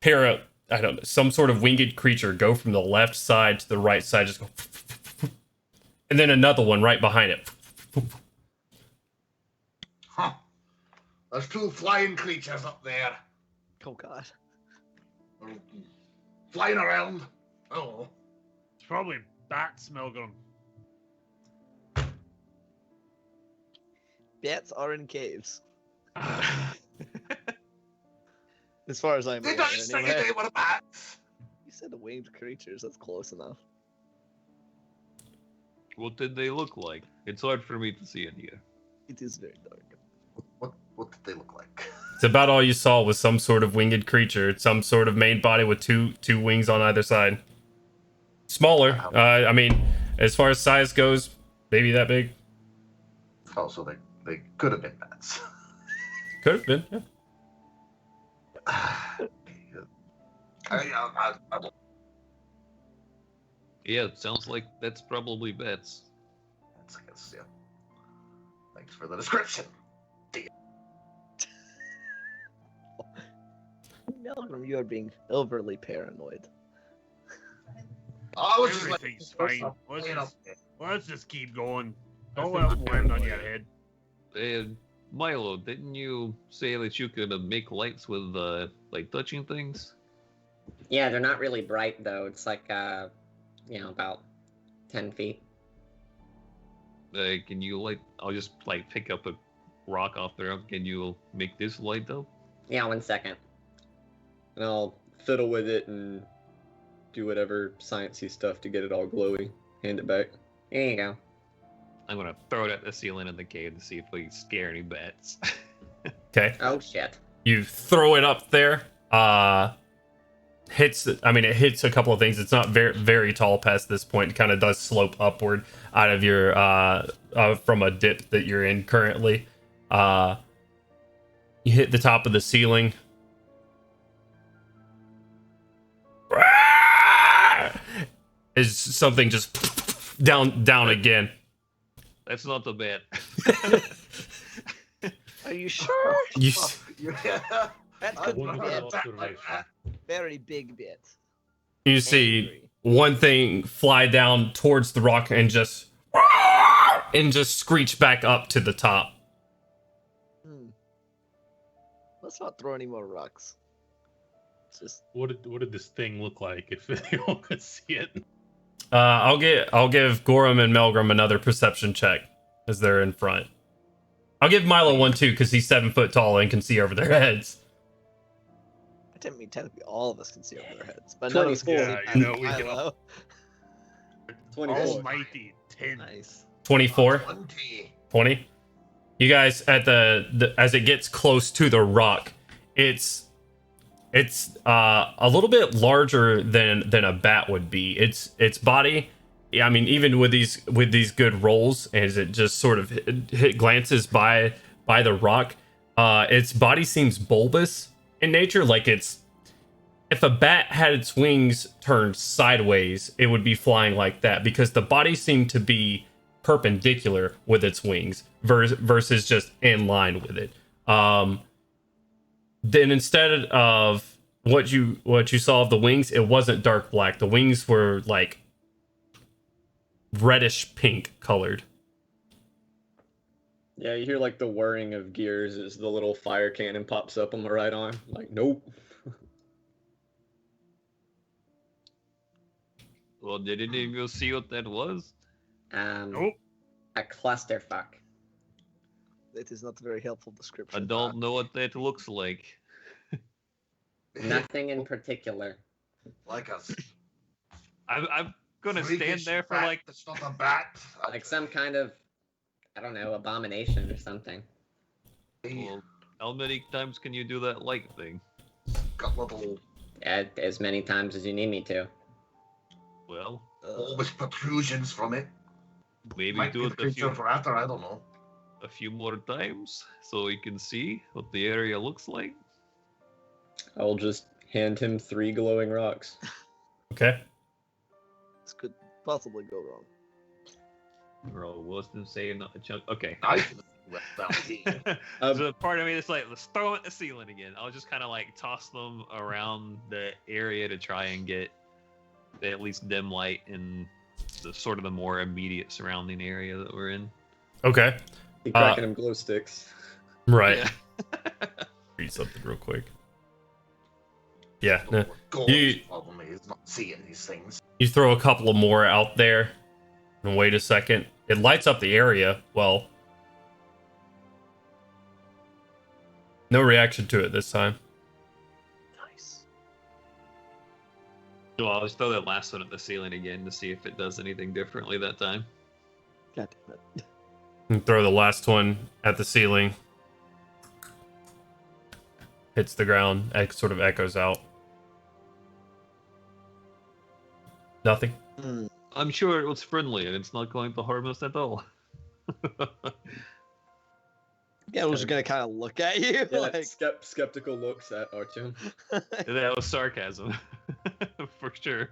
pair of, I don't know, some sort of winged creature go from the left side to the right side, just go, and then another one right behind it. Huh. There's 2 flying creatures up there. Oh god. Flying around. Oh. It's probably bats, Milgram. Bats are in caves. As far as I'm Did aware, I say anyway. they were bats? You said the winged creatures. That's close enough. What did they look like? It's hard for me to see in here. It is very dark. What did they look like? It's about all you saw was some sort of winged creature, some sort of main body with two wings on either side. Smaller. I mean, as far as size goes, maybe that big. Oh, so they could have been bats. Could have been. Yeah. I Yeah, it sounds like that's probably bats. guess, yeah. Thanks for the description. Melvin, you are being overly paranoid. I was just like, Everything's fine. you know, Let's just keep going. I Don't think let it's them land on paranoia. your head. And Milo, didn't you say that you could make lights with like touching things? Yeah, they're not really bright though. It's like about 10 feet. Can you light? I'll just like pick up a rock off there. Can you make this light up? Yeah, 1 second. And I'll fiddle with it and do whatever sciencey stuff to get it all glowy. Hand it back. There you go. I'm gonna throw it at the ceiling of the cave to see if we scare any bats. Okay. Oh shit. You throw it up there. It hits a couple of things. It's not very, very tall past this point. It kind of does slope upward out of your from a dip that you're in currently. You hit the top of the ceiling. Is something just down again? That's not the bat. Are you sure? You yeah. That I could be wonder a what bat observation. like that. very big bit. you see Angry. one thing fly down towards the rock and just screech back up to the top. Let's not throw any more rocks. It's just What did this thing look like if anyone could see it? I'll give Gorum and Melgrim another perception check as they're in front. I'll give Milo one too because he's 7 foot tall and can see over their heads. I didn't mean technically all of us can see over their heads, but none of us can 24. see Yeah, past you know, we can Milo. 24. Almighty 10. Nice. 24, 20. 20. You guys at the as it gets close to the rock, it's a little bit larger than a bat would be. Its body, I mean, even with these good rolls, as it just sort of glances by the rock, its body seems bulbous in nature, like it's if a bat had its wings turned sideways, it would be flying like that because the body seemed to be perpendicular with its wings versus just in line with it. Then instead of what you saw of the wings, it wasn't dark black. The wings were like reddish pink colored. Yeah, you hear like the whirring of gears as the little fire cannon pops up on the right arm. Like, nope. Well, didn't you go see what that was? Nope. A clusterfuck. That is not a very helpful description. I don't know what that looks like. Nothing in particular. Like a I'm gonna stand freakish there for bat like that's not a bat. Like some kind of, I don't know, abomination or something. well, how many times can you do that light thing? Got little As many times as you need me to. Well, always protrusions from it. maybe Might do be it the creature for after, I don't know. a few more times so you can see what the area looks like. I'll just hand him 3 glowing rocks. Okay. This could possibly go wrong. Bro, wasn't saying not a chunk. Okay. I well, So part of me is like, let's throw it at the ceiling again. I'll just kind of like toss them around the area to try and get at least dim light in the sort of the more immediate surrounding area that we're in. Okay. He cracking him glow sticks. Right. Yeah. Read something real quick. Yeah. the no. Gordon's problem is not seeing these things. You throw a couple of more out there and wait a second. It lights up the area. Well, no reaction to it this time. Nice. So I'll just throw that last one at the ceiling again to see if it does anything differently that time. God damn it. And throw the last one at the ceiling. Hits the ground. Sort of echoes out. Nothing. I'm sure it was friendly and it's not going to harm us at all. Yeah, I was just gonna kind of look at you. Yeah, like, skeptical looks at Artyom. That was sarcasm. For sure.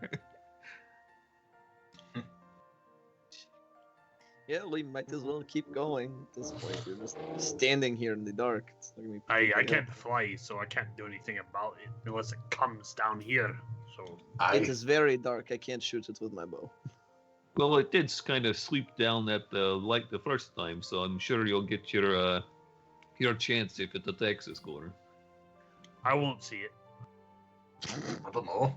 yeah, we might as well keep going at this point. You're just standing here in the dark. It's not gonna be I can't fly, so I can't do anything about it unless it comes down here. So It is very dark. I can't shoot it with my bow. Well, it did kind of sweep down at the light the first time, so I'm sure you'll get your chance if it attacks this corner. I won't see it. I don't know.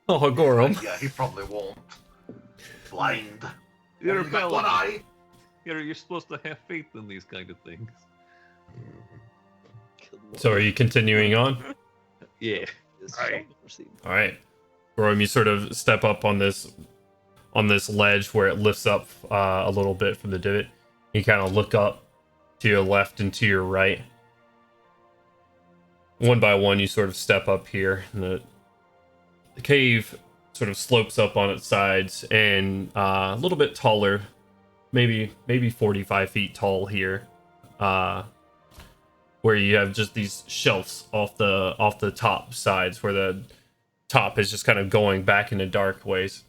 Oh, Gorum. Yeah, he probably won't. Blind. You're a Only got one paladin. eye. You're supposed to have faith in these kind of things. Good lord. So are you continuing on? Yeah. Yes, Alright. proceed. All right. Gorum, you sort of step up on this ledge where it lifts up a little bit from the divot. You kind of look up to your left and to your right. One by one, you sort of step up here. And the cave sort of slopes up on its sides and a little bit taller, maybe 45 feet tall here, where you have just these shelves off the top sides where the top is just kind of going back into dark ways,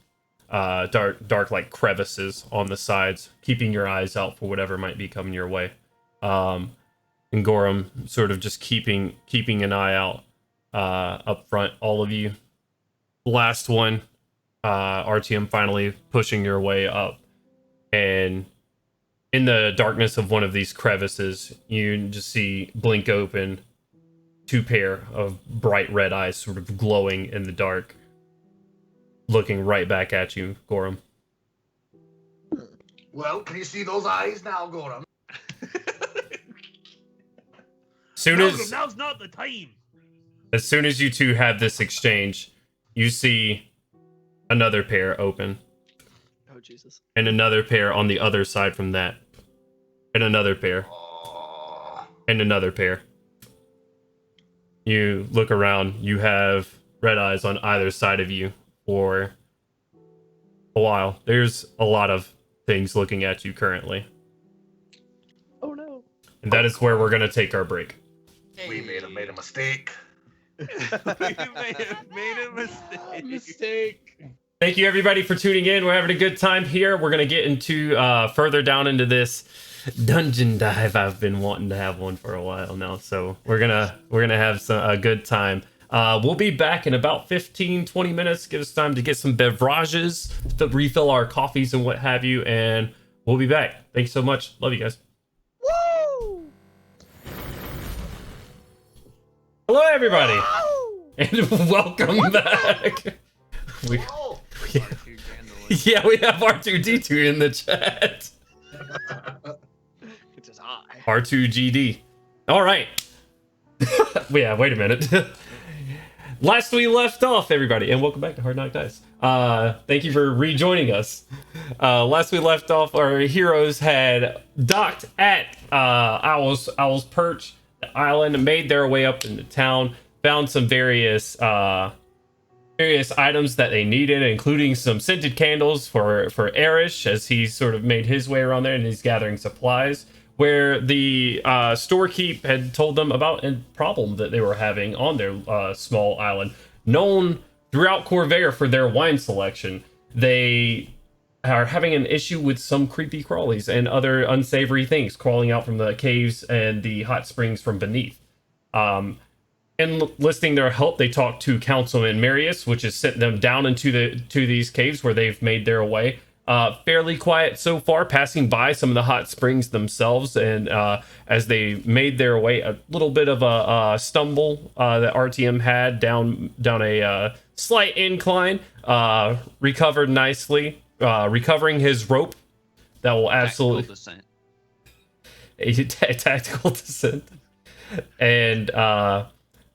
dark like crevices on the sides, keeping your eyes out for whatever might be coming your way. And Gorum sort of just keeping an eye out up front. All of you. Last one, Artyom finally pushing your way up, and in the darkness of one of these crevices, you just see blink open 2 pair of bright red eyes sort of glowing in the dark, looking right back at you, Gorum. Well, can you see those eyes now, Gorum? Now's not the time. As soon as you two have this exchange, you see another pair open, Oh Jesus. and another pair on the other side from that, and another pair, Oh, and another pair. You look around, you have red eyes on either side of you for a while. There's a lot of things looking at you currently. Oh no. And that is where we're going to take our break. we made a mistake. may have made a mistake. Thank you everybody for tuning in. We're having a good time here. We're gonna get into further down into this dungeon dive. I've been wanting to have one for a while now, so we're gonna have a good time. We'll be back in about 15-20 minutes. Give us time to get some beverages, to refill our coffees and what have you, and we'll be back. Thanks so much. Love you guys. Woo! Hello everybody, and welcome back. We, yeah, we have R2D2 in the chat. It's his eye. R2GD. All right. Yeah, wait a minute. Last we left off, everybody, and welcome back to Hard Knock Dice. Thank you for rejoining us. Last we left off, our heroes had docked at Owl's Perch Island, made their way up into town, found some various items that they needed, including some scented candles for Erish, as he sort of made his way around there and he's gathering supplies, where the storekeep had told them about a problem that they were having on their small island, known throughout Corvair for their wine selection. They are having an issue with some creepy crawlies and other unsavory things crawling out from the caves and the hot springs from beneath. Enlisting their help, they talked to Councilman Marius, which has sent them down into these caves where they've made their way. Fairly quiet so far, passing by some of the hot springs themselves, and as they made their way, a little bit of a stumble that RTM had down a slight incline, recovered nicely, recovering his rope. That will absolutely tactical descent. And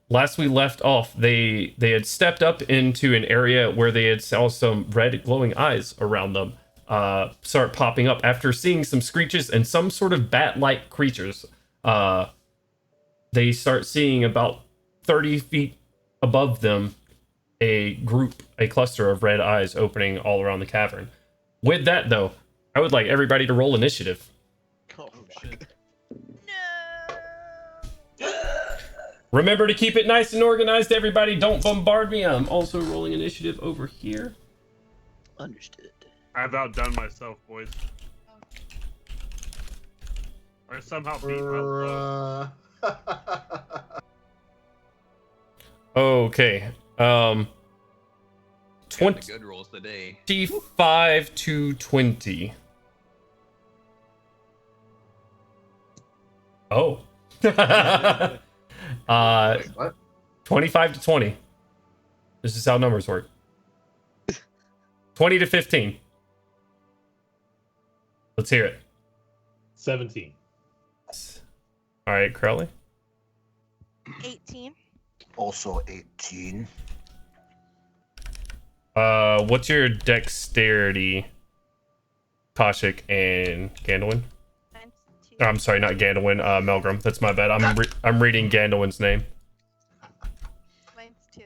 last we left off, they had stepped up into an area where they had saw some red glowing eyes around them start popping up after seeing some screeches and some sort of bat-like creatures. They start seeing about 30 feet above them a cluster of red eyes opening all around the cavern. With that, though, I would like everybody to roll initiative. Oh, shit. Remember to keep it nice and organized, everybody. Don't bombard me. I'm also rolling initiative over here. Understood. I've outdone myself, boys. I somehow beat my Okay. 20 good rolls today. 25 to 20. Oh. Wait, what? 25 to 20. This is how numbers work. 20 to 15. Let's hear it. 17. All right, Crowley. 18. Also 18. What's your dexterity, Koshik and Gandalin? Mine's 2. Oh, I'm sorry, not Gandalin. Melgrim. That's my bad. I'm reading Gandalin's name. Mine's 2.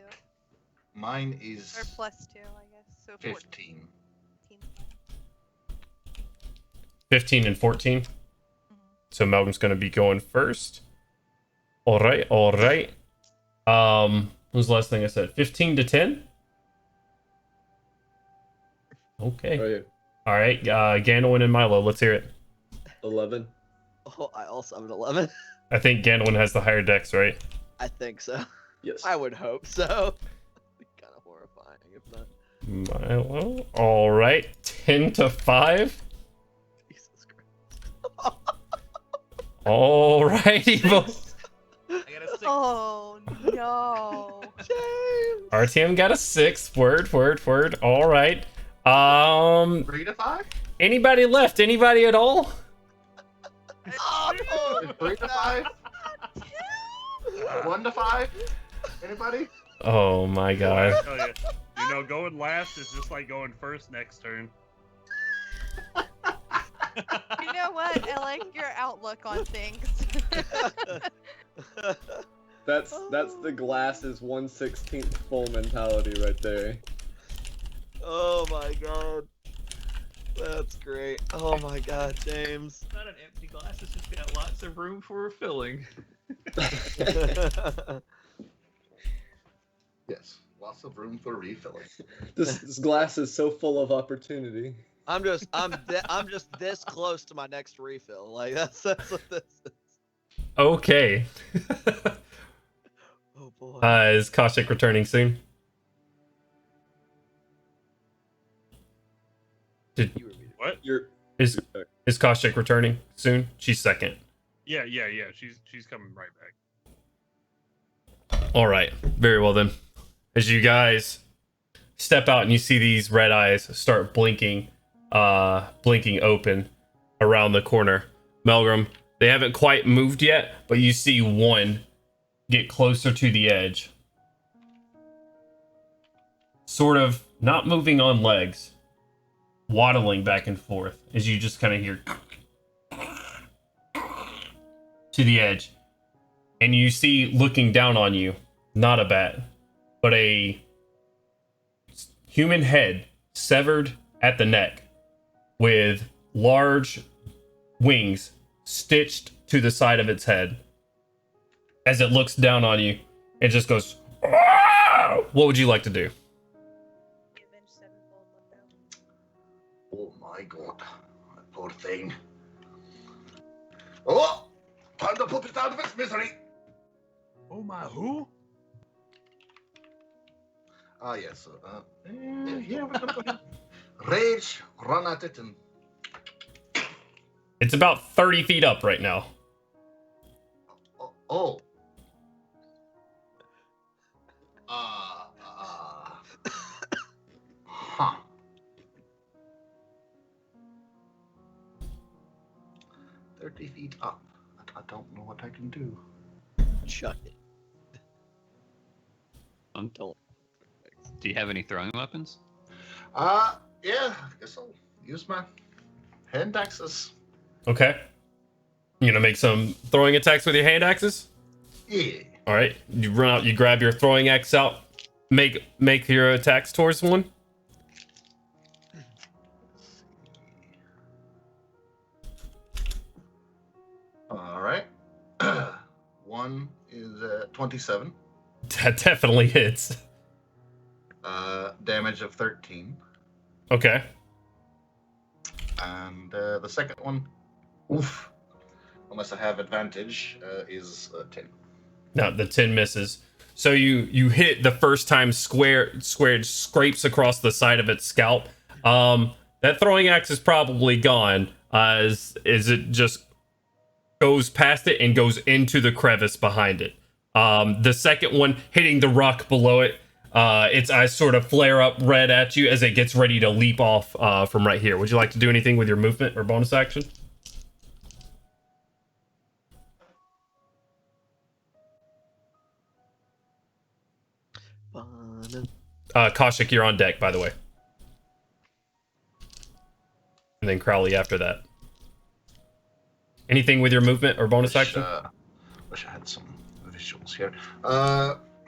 Mine is Or plus 2, I guess. So 15. 14. 15 and 14. Mhm. So Melgrim's gonna be going first. All right. What was the last thing I said? 15 to 10. Okay. Oh, yeah. All right. Gandalin and Milo. Let's hear it. 11. Oh, I also have an 11. I think Gandalin has the higher dex, right? I think so. Yes. I would hope so. Kind of horrifying, if not. Milo. All right. 10 to 5. Jesus Christ. All righty. I got a 6. Oh no. James. RTM got a 6. Word. All right. 3 to 5? Anybody left? Anybody at all? Oh, no. 3 to 5? 1 to 5? Anybody? Oh my god. I tell you, going last is just like going first next turn. You know what? I like your outlook on things. That's the glasses 1/16 full mentality right there. Oh my god. That's great. Oh my god, James. It's not an empty glass, it's just got lots of room for refilling. Yes, lots of room for refilling. This glass is so full of opportunity. I'm just this close to my next refill. Like that's what this is. Okay. Oh boy. Is Koshik returning soon? You were muted. What? Is Koshik returning soon? She's second. Yeah. She's coming right back. All right. Very well then. As you guys step out and you see these red eyes start blinking open around the corner. Melgrim, they haven't quite moved yet, but you see one get closer to the edge. Sort of not moving on legs, waddling back and forth as you just kind of hear to the edge. And you see looking down on you, not a bat, but a human head severed at the neck with large wings stitched to the side of its head. As it looks down on you, it just goes, "Aah!" What would you like to do? Avenge sevenfold window. Oh my god, that poor thing. Oh, time to put it out of its misery. Oh my who? Ah, yes. Yeah, we're gonna put it. Rage, run at it, and It's about 30 feet up right now. oh. Huh. 30 feet up. I don't know what I can do. Chuck it. Don't. Do you have any throwing weapons? Yeah, I guess I'll use my hand axes. Okay. You gonna make some throwing attacks with your hand axes? Yeah. All right. You run out. You grab your throwing axe out. Make your attacks towards one. All right. One is 27. That definitely hits. Damage of 13. Okay. And the second one, oof, unless I have advantage, is 10. No, the 10 misses. So you hit the first time square scrapes across the side of its scalp. That throwing axe is probably gone. As it just goes past it and goes into the crevice behind it. The second one hitting the rock below it. Its eyes sort of flare up red at you as it gets ready to leap off from right here. Would you like to do anything with your movement or bonus action? Koshik, you're on deck, by the way. And then Crowley after that. Anything with your movement or bonus action? Wish I had some visuals here.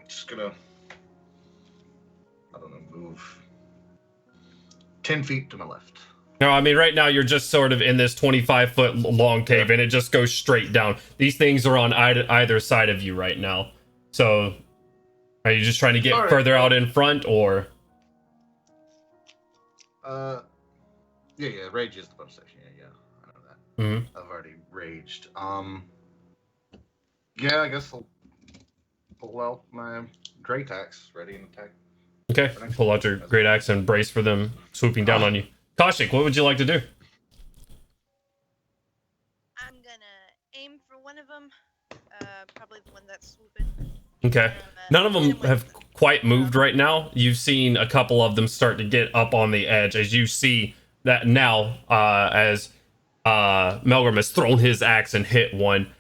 Just gonna, I don't know, move 10 feet to my left. No, I mean, right now you're just sort of in this 25-foot long cave, and it just goes straight down. These things are on either side of you right now. So, are you just trying to get further out in front, or? Yeah, rage is the bonus action. Yeah, I know that. Mm-hmm. I've already raged. Yeah, I guess I'll pull out my great axe, ready and attack. Okay, pull out your great axe and brace for them swooping down on you. Koshik, what would you like to do? I'm gonna aim for one of them. Probably the one that's swooping. Okay. None of them have quite moved right now. You've seen a couple of them start to get up on the edge as you see that now, as Melgrim has thrown his axe and hit one.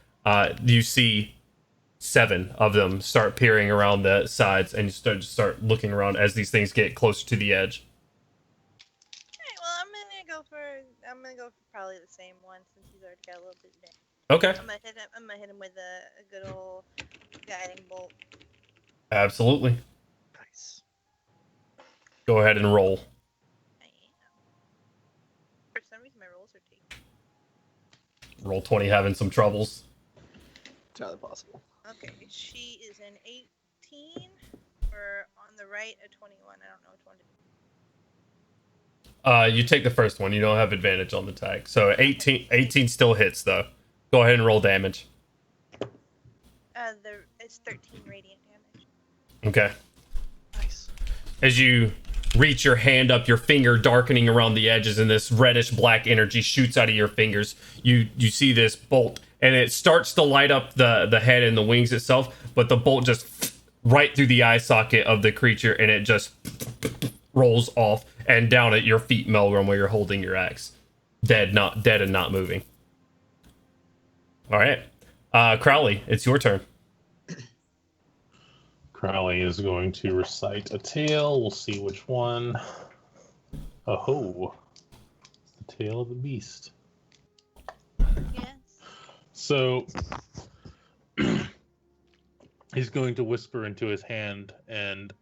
You see 7 of them start peering around the sides and start looking around as these things get closer to the edge. Alright, well I'm gonna go for probably the same one since he's already got a little bit of damage. Okay. I'm gonna hit him with a good old guiding bolt. Absolutely. Nice. Go ahead and roll. I am. For some reason my rolls are taken. Roll 20 having some troubles. Entirely possible. Okay, she is an 18 for for on the right a 21. I don't know which one to do. You take the first one. You don't have advantage on the tag. So 18 still hits though. Go ahead and roll damage. It's 13 radiant damage. Okay. Nice. As you reach your hand up, your finger darkening around the edges, and this reddish black energy shoots out of your fingers. You see this bolt, and it starts to light up the head and the wings itself, but the bolt just right through the eye socket of the creature, and it just rolls off and down at your feet, Melbourne, where you're holding your axe, dead and not moving. All right, Crowley, it's your turn. Crowley is going to recite a tale. We'll see which one. Oh, the tale of the beast. Yes. So he's going to whisper into his hand, and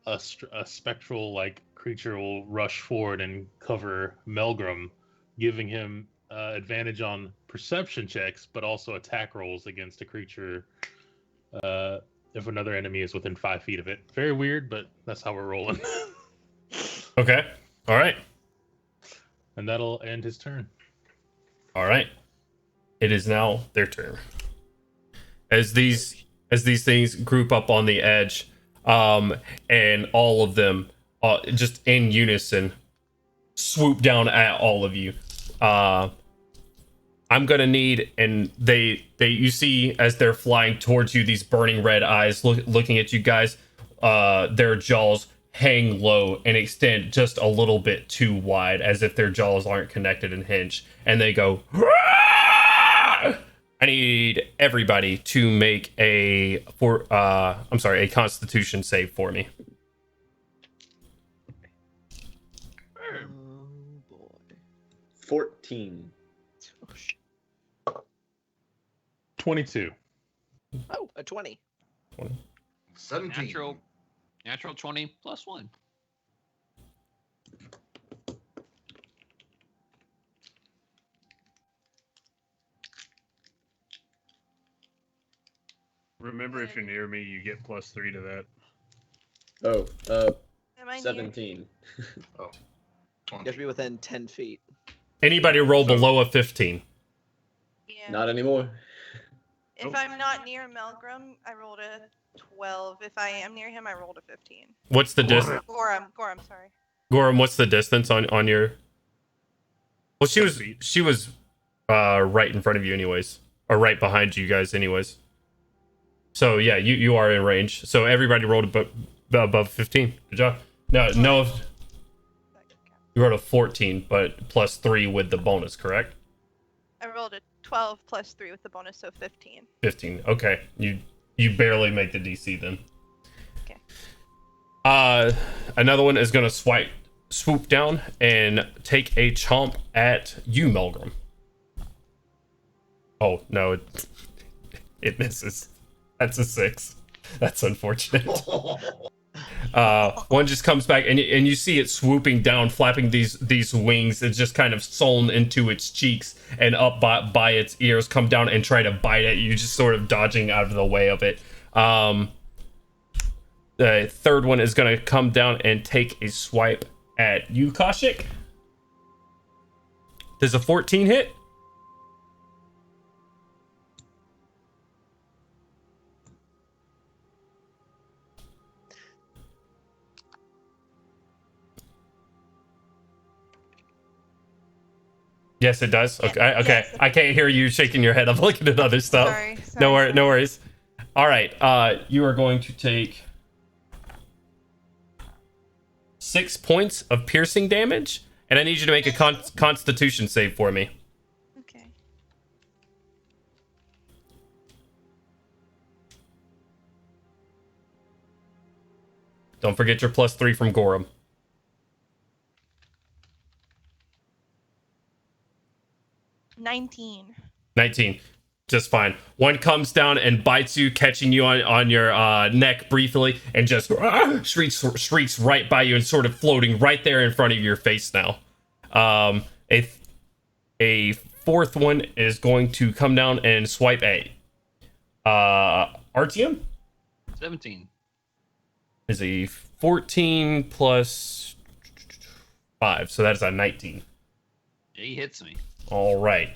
a spectral like creature will rush forward and cover Melgrim, giving him advantage on perception checks, but also attack rolls against a creature if another enemy is within 5 feet of it. Very weird, but that's how we're rolling. Okay. All right. And that'll end his turn. All right. It is now their turn. As these things group up on the edge, and all of them, just in unison, swoop down at all of you. I'm gonna need, and they you see as they're flying towards you, these burning red eyes looking at you guys. Their jaws hang low and extend just a little bit too wide, as if their jaws aren't connected and hinged, and they go. I need everybody to make a Constitution save for me. Oh boy. 14. 22. Oh, a 20. 17. Natural 20 plus 1. Remember, if you're near me, you get +3 to that. Oh, Am I near? 17. Oh, You have to be within 10 feet. Anybody roll below a 15? Yeah. Not anymore. If I'm not near Melgrim, I rolled a 12. If I am near him, I rolled a 15. What's the distance? Gorum, sorry. Gorham, what's the distance on your? Well, she 10 was feet. she was right in front of you anyways, or right behind you guys anyways. So yeah, you are in range. So everybody rolled above 15. Good job. No, you rolled a 14, but +3 with the bonus, correct? I rolled a 12 plus 3 with the bonus, so 15. 15. Okay, you barely make the DC then. Okay. Another one is gonna swoop down and take a chomp at you, Melgrim. Oh no, it misses. That's a 6. That's unfortunate. One just comes back, and you see it swooping down, flapping these wings. It's just kind of sewn into its cheeks and up by its ears, come down and try to bite at you, just sort of dodging out of the way of it. The third one is going to come down and take a swipe at you, Kaushik. Does a 14 hit? Yes, it does. Okay, okay. Yes. I can't hear you shaking your head. I'm looking at other stuff. Sorry, No sorry. worries. All right. You are going to take 6 points of piercing damage, and I need you to make a Constitution save for me. Okay. Don't forget your +3 from Gorham. 19. 19. Just fine. One comes down and bites you, catching you on your neck briefly, and just shrieks right by you and sort of floating right there in front of your face now. A fourth one is going to come down and swipe at Artyom. 17. is a 14 plus 5, so that's a 19. He hits me. All right.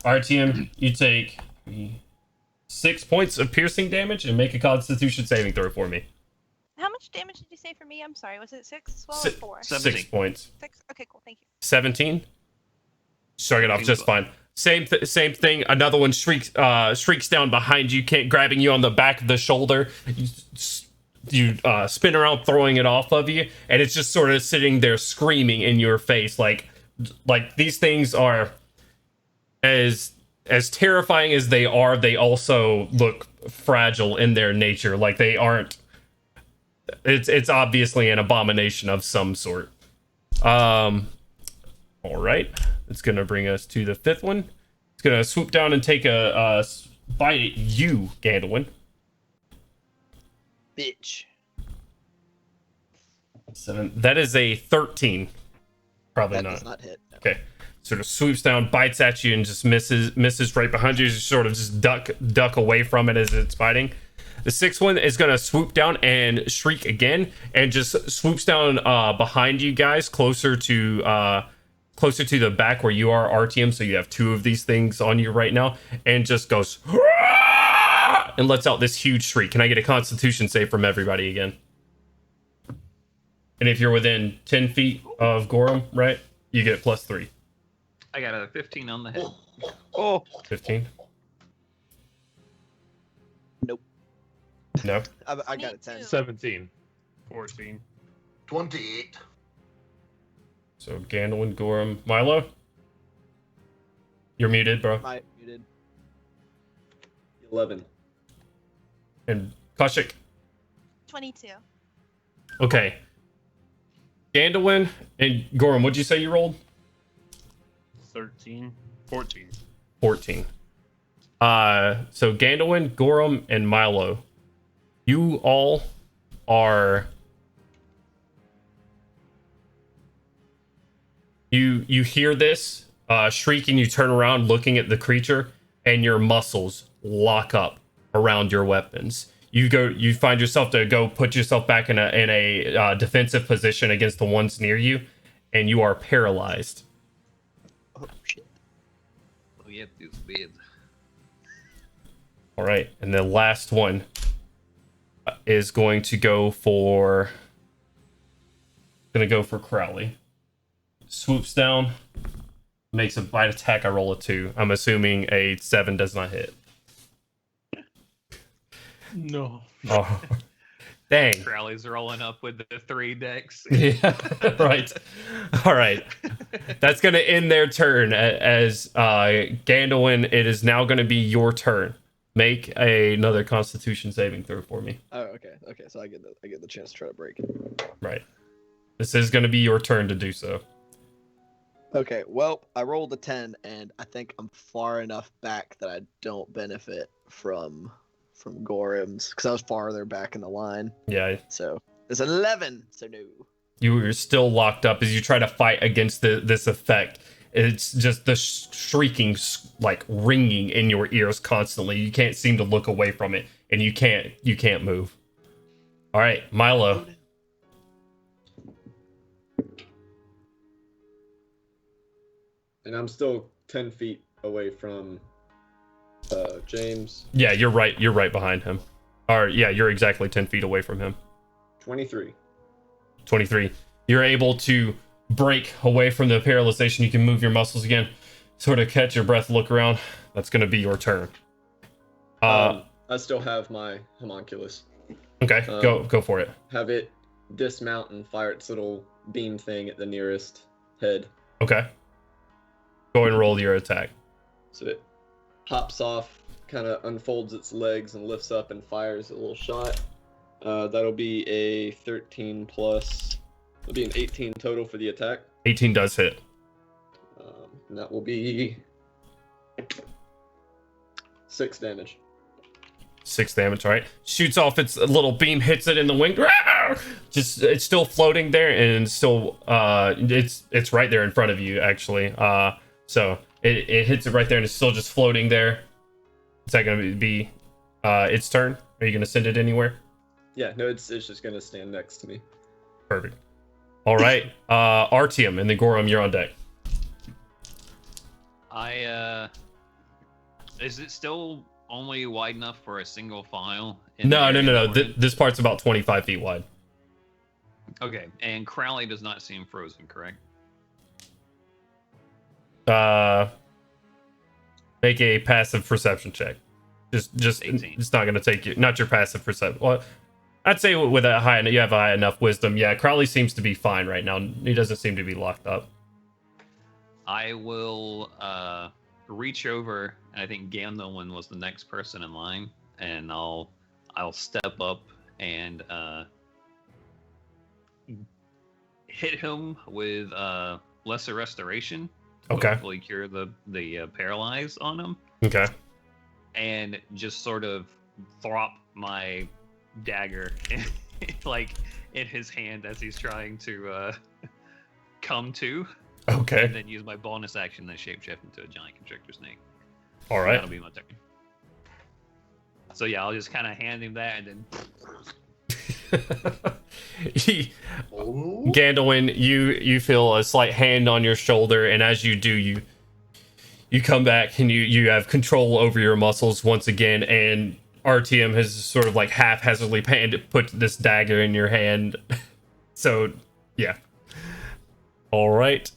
RTM, you take 6 points of piercing damage and make a Constitution saving throw for me. How much damage did you say for me? I'm sorry. Was it 6 as well Si- or 4? 6 points. 6? Okay, cool. Thank you. 17. Shrug it off just fine. Same thing. Another one shrieks down behind you, grabbing you on the back of the shoulder. You spin around, throwing it off of you, and it's just sort of sitting there screaming in your face. Like these things are as terrifying as they are. They also look fragile in their nature. Like they aren't. It's obviously an abomination of some sort. All right. It's gonna bring us to the 5th one. It's gonna swoop down and take a bite at you, Gandalwin. Bitch. 7. That is a 13. Probably That not. does not hit. No. Okay. Sort of swoops down, bites at you, and just misses right behind you. You sort of just duck away from it as it's biting. The 6th one is gonna swoop down and shriek again, and just swoops down behind you guys, closer to the back where you are, RTM. So you have 2 of these things on you right now, and just goes and lets out this huge shriek. Can I get a Constitution save from everybody again? And if you're within 10 feet of Gorham, right, you get +3. I got a 15 on the head. Oh, 15. Nope. No. I got a Me 10. too. 17. 14. 28. So Gandalwin, Gorham, Milo. You're muted, bro. My muted. 11. And Kaushik. 22. Okay. Gandalwin and Gorham, what'd you say you rolled? 13. 14. 14. So Gandalwin, Gorham, and Milo, you all are you hear this shriek, and you turn around looking at the creature, and your muscles lock up around your weapons. You find yourself to go put yourself back in a defensive position against the ones near you, and you are paralyzed. Oh, shit. Oh, yeah, it's bad. All right, and the last one is going to go for Crowley. Swoops down, makes a bite attack. I roll a 2. I'm assuming a 7 does not hit. No. Oh, dang. Crowley's rolling up with the 3 decks. Yeah, right. All right. That's going to end their turn. As Gandalwin, it is now going to be your turn. Make another Constitution saving throw for me. Oh, okay. Okay, so I get the chance to try to break. Right. This is going to be your turn to do so. Okay, well, I rolled a 10, and I think I'm far enough back that I don't benefit from Gorham's, because I was farther back in the line. Yeah. So it's 11, so no. You are still locked up as you try to fight against this effect. It's just the shrieking, like ringing in your ears constantly. You can't seem to look away from it, and you can't move. All right, Milo. And I'm still 10 feet away from James. Yeah, you're right. You're right behind him. Or yeah, you're exactly 10 feet away from him. 23. 23. You're able to break away from the paralyzation. You can move your muscles again. Sort of catch your breath, look around. That's going to be your turn. I still have my homunculus. Okay, go for it. Have it dismount and fire its little beam thing at the nearest head. Okay. Go and roll your attack. So it hops off, kind of unfolds its legs and lifts up and fires a little shot. That'll be a 13 plus. It'll be an 18 total for the attack. 18 does hit. And that will be 6 damage. 6 damage, all right. Shoots off its little beam, hits it in the wing. Just it's still floating there, and still it's right there in front of you, actually. So it hits it right there, and it's still just floating there. Is that going to be its turn? Are you going to send it anywhere? Yeah, no, it's just gonna stand next to me. Perfect. All right, Artyom and then Gorum, you're on deck. Is it still only wide enough for a single file? No. This part's about 25 feet wide. Okay, and Crowley does not seem frozen, correct? Make a passive perception check. Just 18. It's not gonna take you. Not your passive perception. Well, I'd say with a high, you have a high enough wisdom. Yeah, Crowley seems to be fine right now. He doesn't seem to be locked up. I will reach over, and I think Gandolin was the next person in line, and I'll step up and hit him with lesser restoration. To Okay. hopefully cure the paralyze on him, Okay. and just sort of throp my dagger like in his hand as he's trying to come to. Okay. And then use my bonus action then shapeshift into a giant constrictor snake. All right. That'll be my turn. So yeah, I'll just kind of hand him that and then Gandolin, you feel a slight hand on your shoulder, and as you do, you come back and you have control over your muscles once again, and Artyom has sort of like haphazardly put this dagger in your hand. So, yeah. All right.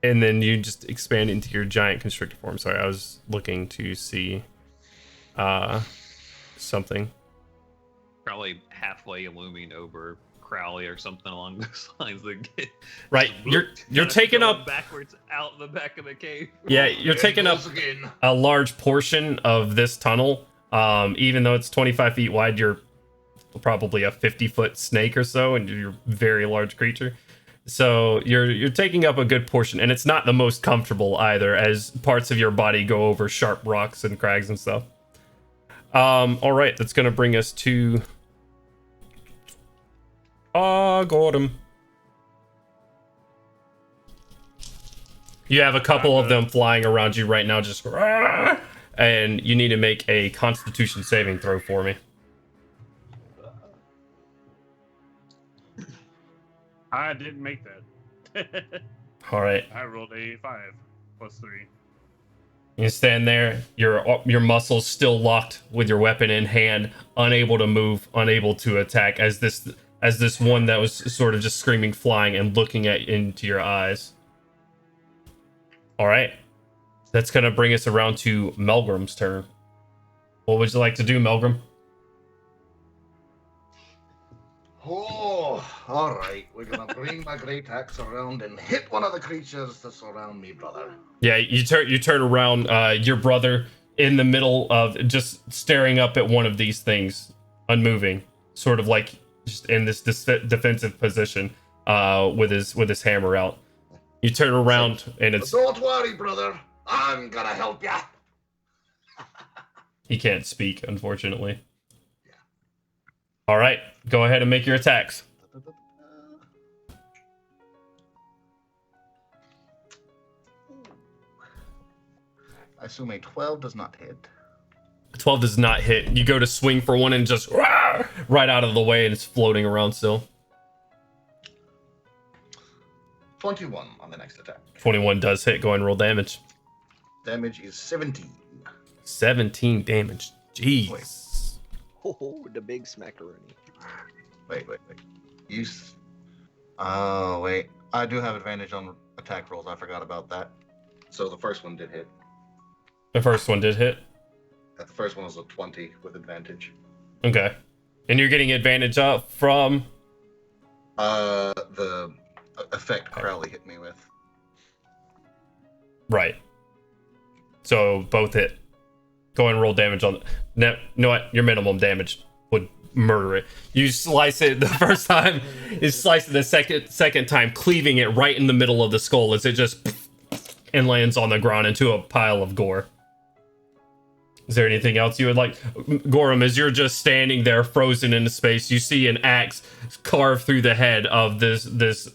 And then you just expand into your giant constrictor form. Sorry, I was looking to see something. probably halfway looming over Crowley or something along those lines. Right, you're taking up backwards out the back of the cave. Yeah, you're taking up again. a large portion of this tunnel. Even though it's 25 feet wide, you're probably a 50-foot snake or so, and you're a very large creature. So you're taking up a good portion, and it's not the most comfortable either, as parts of your body go over sharp rocks and crags and stuff. All right, that's gonna bring us to Gordon. You have a couple of them flying around you right now, just and you need to make a Constitution saving throw for me. I didn't make that. All right. I rolled a 5 plus 3. You stand there, your muscles still locked with your weapon in hand, unable to move, unable to attack, as this one that was sort of just screaming, flying, and looking into your eyes. All right, that's gonna bring us around to Melgrim's turn. What would you like to do, Melgrim? Oh, all right. We're gonna bring my great axe around and hit one of the creatures that surround me, brother. Yeah, you turn around, your brother in the middle of just staring up at one of these things, unmoving, sort of like just in this defensive position, with his hammer out. You turn around and it's Don't worry, brother. I'm gonna help ya. he can't speak, unfortunately. All right, go ahead and make your attacks. I assume a 12 does not hit. 12 does not hit. You go to swing for one and just right out of the way, and it's floating around still. 21 on the next attack. 21 does hit. Go ahead and roll damage. Damage is 17. 17 damage. Jeez. Wait. Oh, the big smackaroni. Wait. Oh, wait. I do have advantage on attack rolls. I forgot about that. So the first one did hit. The first one did hit. The first one was a 20 with advantage. Okay. And you're getting advantage up from? The effect Crowley hit me with. Right. So both hit. Go ahead and roll damage on no, you know what? Your minimum damage would murder it. You slice it the first time, you slice it the second time, cleaving it right in the middle of the skull as it just and lands on the ground into a pile of gore. Is there anything else you would like? Gorum, as you're just standing there frozen into space, you see an axe carve through the head of this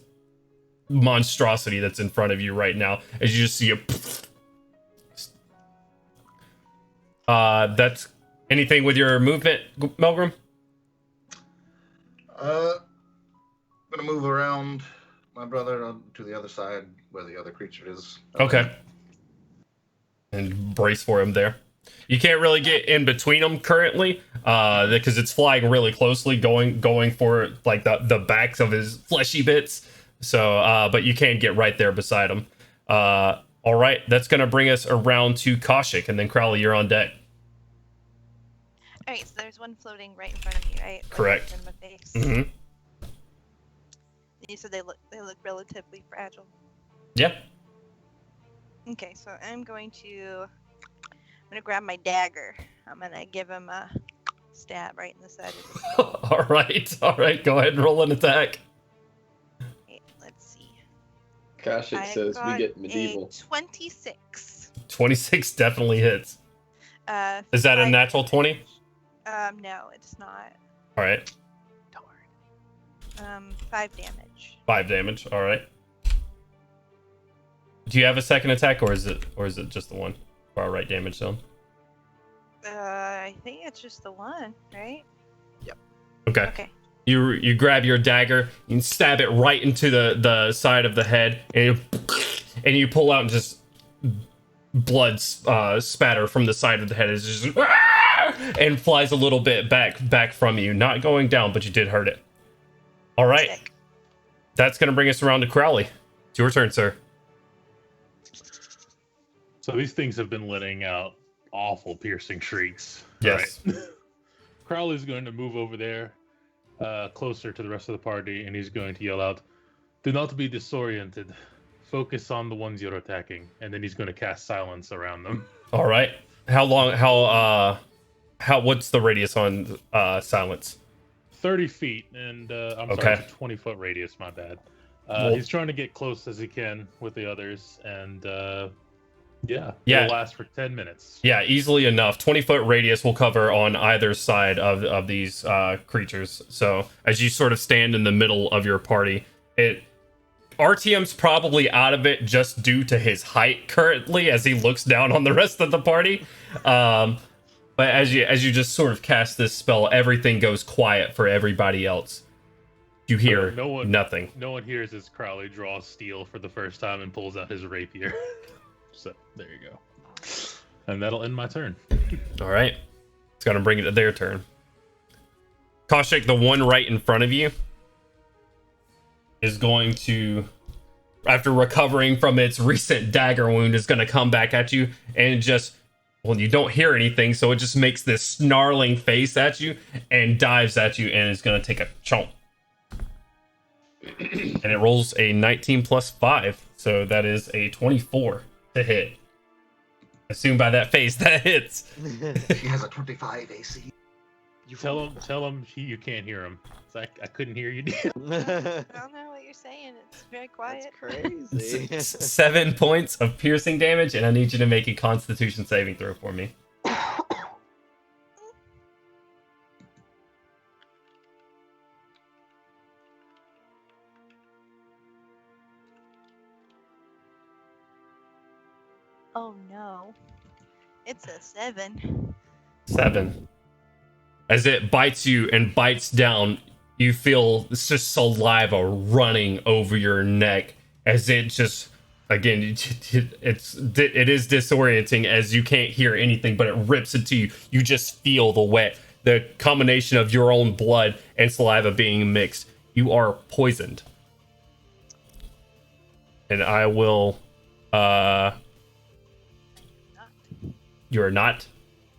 monstrosity that's in front of you right now, as you just see a Anything with your movement, Melgrim? I'm gonna move around my brother to the other side where the other creature is. Okay. And brace for him there. You can't really get in between them currently, because it's flying really closely, going for like the backs of his fleshy bits. So, but you can get right there beside him. All right, that's gonna bring us around to Kaushik, and then Crowley, you're on deck. All right, so there's one floating right in front of me, right? Correct. In my face. Mm-hmm. You said they look relatively fragile. Yeah. Okay, so I'm gonna grab my dagger. I'm gonna give him a stab right in the side of his skull. All right. Go ahead and roll an attack. Okay, let's see. Gosh, it I says we got get medieval. a 26. 26 definitely hits. Is that a 5 natural 20? No, it's not. All right. 5 damage. 5 damage. All right. Do you have a second attack, or is it just the one? Far right damage zone. I think it's just the one, right? Okay. Okay. You grab your dagger, you stab it right into the side of the head, and you pull out and just blood spatter from the side of the head. It's just and flies a little bit back from you, not going down, but you did hurt it. All right. Sick. That's gonna bring us around to Crowley. It's your turn, sir. So these things have been letting out awful piercing shrieks. Yes. Right? Crowley's going to move over there, closer to the rest of the party, and he's going to yell out, "Do not be disoriented. Focus on the ones you're attacking." And then he's going to cast silence around them. All right. What's the radius on silence? 30 feet, and I'm Okay. sorry, it's a 20-foot radius, my bad. Well- He's trying to get close as he can with the others, and Yeah. it'll last for 10 minutes. Yeah, easily enough. 20-foot radius will cover on either side of these creatures. So as you sort of stand in the middle of your party, RTM's probably out of it just due to his height currently as he looks down on the rest of the party. But as you just sort of cast this spell, everything goes quiet for everybody else. You hear nothing. No one hears as Crowley draws steel for the first time and pulls out his rapier. So there you go. And that'll end my turn. All right. It's going to bring it to their turn. Kaushik, the one right in front of you, is going to, after recovering from its recent dagger wound, is going to come back at you and just, well, you don't hear anything, so it just makes this snarling face at you and dives at you and is going to take a chomp. And it rolls a 19 plus 5, so that is a 24 to hit. Assume by that face that hits. She has a 25 AC. Tell him you can't hear him. I couldn't hear you. I don't know what you're saying. It's very quiet. That's crazy. 7 points of piercing damage, and I need you to make a Constitution saving throw for me. Oh no. It's a 7. 7. As it bites you and bites down, you feel it's just saliva running over your neck as it just, again, it is disorienting as you can't hear anything, but it rips into you. You just feel the wet, the combination of your own blood and saliva being mixed. You are poisoned. And I will, you are not?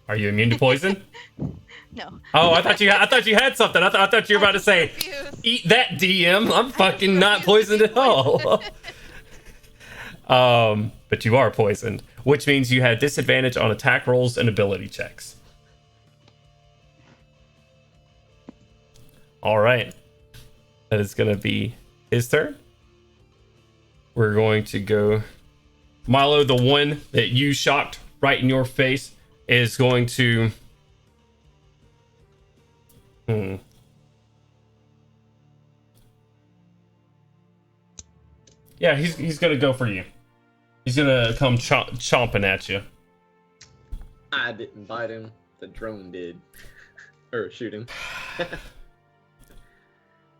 Are you immune to poison? No. Oh, I thought you had something. I thought you were about to say, "Eat that, DM." I'm fucking not poisoned at all. But you are poisoned, which means you had disadvantage on attack rolls and ability checks. All right, that is gonna be his turn. We're going to go, Milo, the one that you shocked right in your face, is going to. Yeah, he's gonna go for you. He's gonna come chomping at you. I didn't bite him the drone did. Or shooting.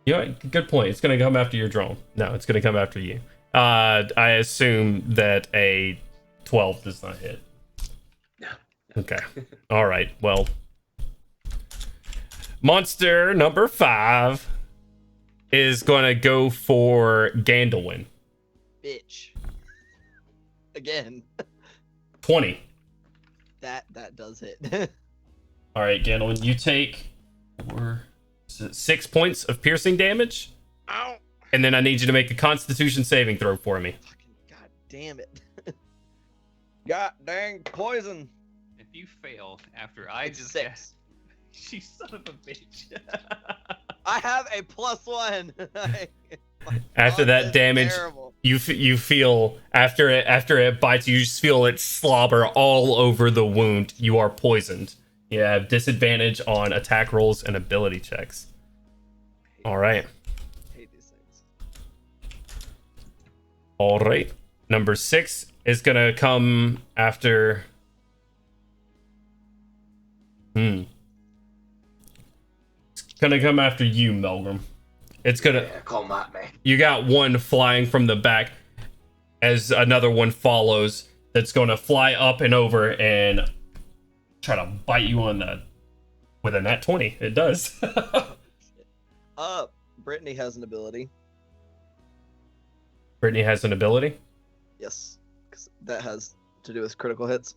You know what? Good point. It's going to come after your drone. No, it's going to come after you. I assume that a 12 does not hit. No. Okay. All right. Well, monster number 5 is going to go for Gandalwin. Bitch. Again. 20. That does hit. All right, Gandalwin, you take 6 points of piercing damage. Ow. And then I need you to make a Constitution saving throw for me. Fucking god damn it. God dang poison. If you fail after I It's just 6. She son of a bitch. I have a +1. After Oh, that that's damage, terrible. you feel after it bites you, just feel it slobber all over the wound. You are poisoned. You have disadvantage on attack rolls and ability checks. All right. Hate these things. All right. Number 6 is gonna come after. It's gonna come after you, Melgrim. It's gonna. Yeah, come at me. You got one flying from the back as another one follows. That's gonna fly up and over and try to bite you on the with a nat 20. It does. Brittany has an ability. Brittany has an ability. Yes, 'cause that has to do with critical hits.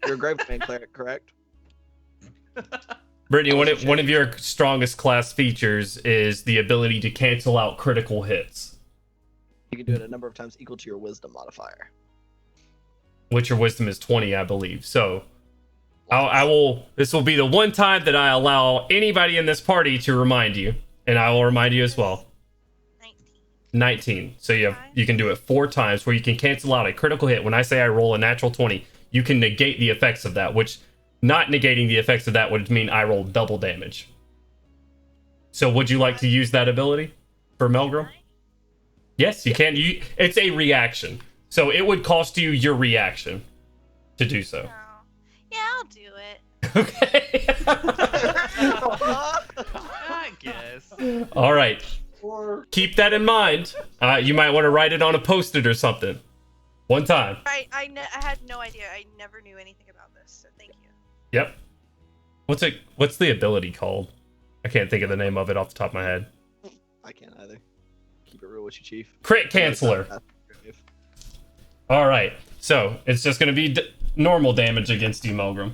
You're a Gravesman cleric, correct? Brittany, one of your strongest class features is the ability to cancel out critical hits, You can do it a number of times equal to your wisdom modifier. which your wisdom is 20, I believe. So I will. This will be the one time that I allow anybody in this party to remind you, and I will remind you as well. 19. So you can do it 4 times where you can cancel out a critical hit. When I say I roll a natural 20, you can negate the effects of that, which not negating the effects of that would mean I roll double damage. So would you like to use that ability for Melgrim? Yes, you can. It's a reaction. So it would cost you your reaction to do so. Oh. Yeah, I'll do it. Okay. I guess. All right. Keep that in mind. You might want to write it on a post-it or something. One time. I had no idea. I never knew anything about this, so thank you. Yep. What's the ability called? I can't think of the name of it off the top of my head. I can't either. Keep it real with you, Chief. Crit Canceller. All right. So it's just going to be normal damage against you, Melgrim.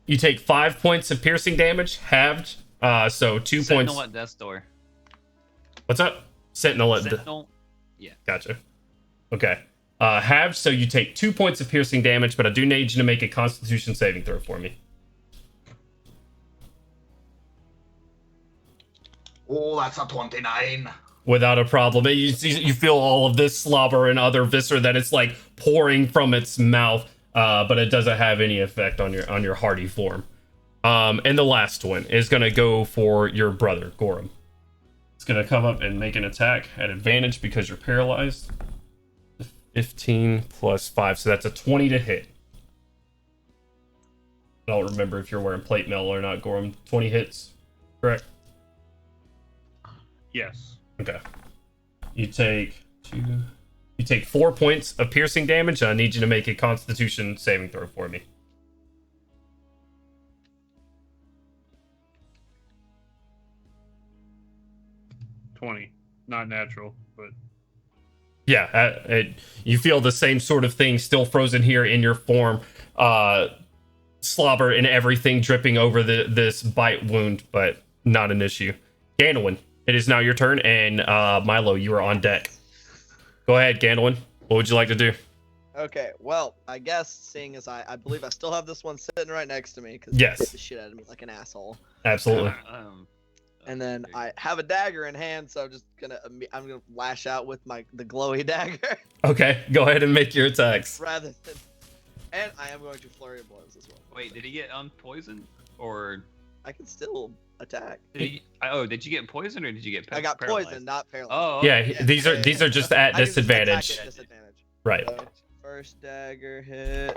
You take 5 points of piercing damage, halved. So 2 Sentinel points. at death's door. What's up? Sentinel at Sentinel. Yeah. Gotcha. Okay. Halved, so you take 2 points of piercing damage, but I do need you to make a Constitution saving throw for me. Oh, that's a 29. Without a problem. You feel all of this slobber and other viscera that it's like pouring from its mouth, but it doesn't have any effect on your hardy form. And the last one is going to go for your brother, Gorham. It's going to come up and make an attack at advantage because you're paralyzed. 15 plus 5, so that's a 20 to hit. I don't remember if you're wearing plate mail or not, Gorham. 20 hits, correct? Yes. Okay. You take 4 points of piercing damage. I need you to make a Constitution saving throw for me. Not natural, but Yeah, you feel the same sort of thing still frozen here in your form. Slobber and everything dripping over this bite wound, but not an issue. Gandalwin, it is now your turn, and Milo, you are on deck. Go ahead, Gandalwin. What would you like to do? Okay, well, I guess seeing as I believe I still have this one sitting right next to me because Yes. it beat the shit out of me like an asshole. Absolutely. And then I have a dagger in hand, so I'm gonna lash out with the glowy dagger Okay, go ahead and make your attacks. rather than. And I am going to flurry of blows as well. Wait, did he get unpoisoned or I can still attack. did you get poisoned or did you get I got paralyzed? poisoned, not paralyzed. Oh, Yeah, okay. these are just at I can just attack disadvantage. at disadvantage. Right. So First dagger hit.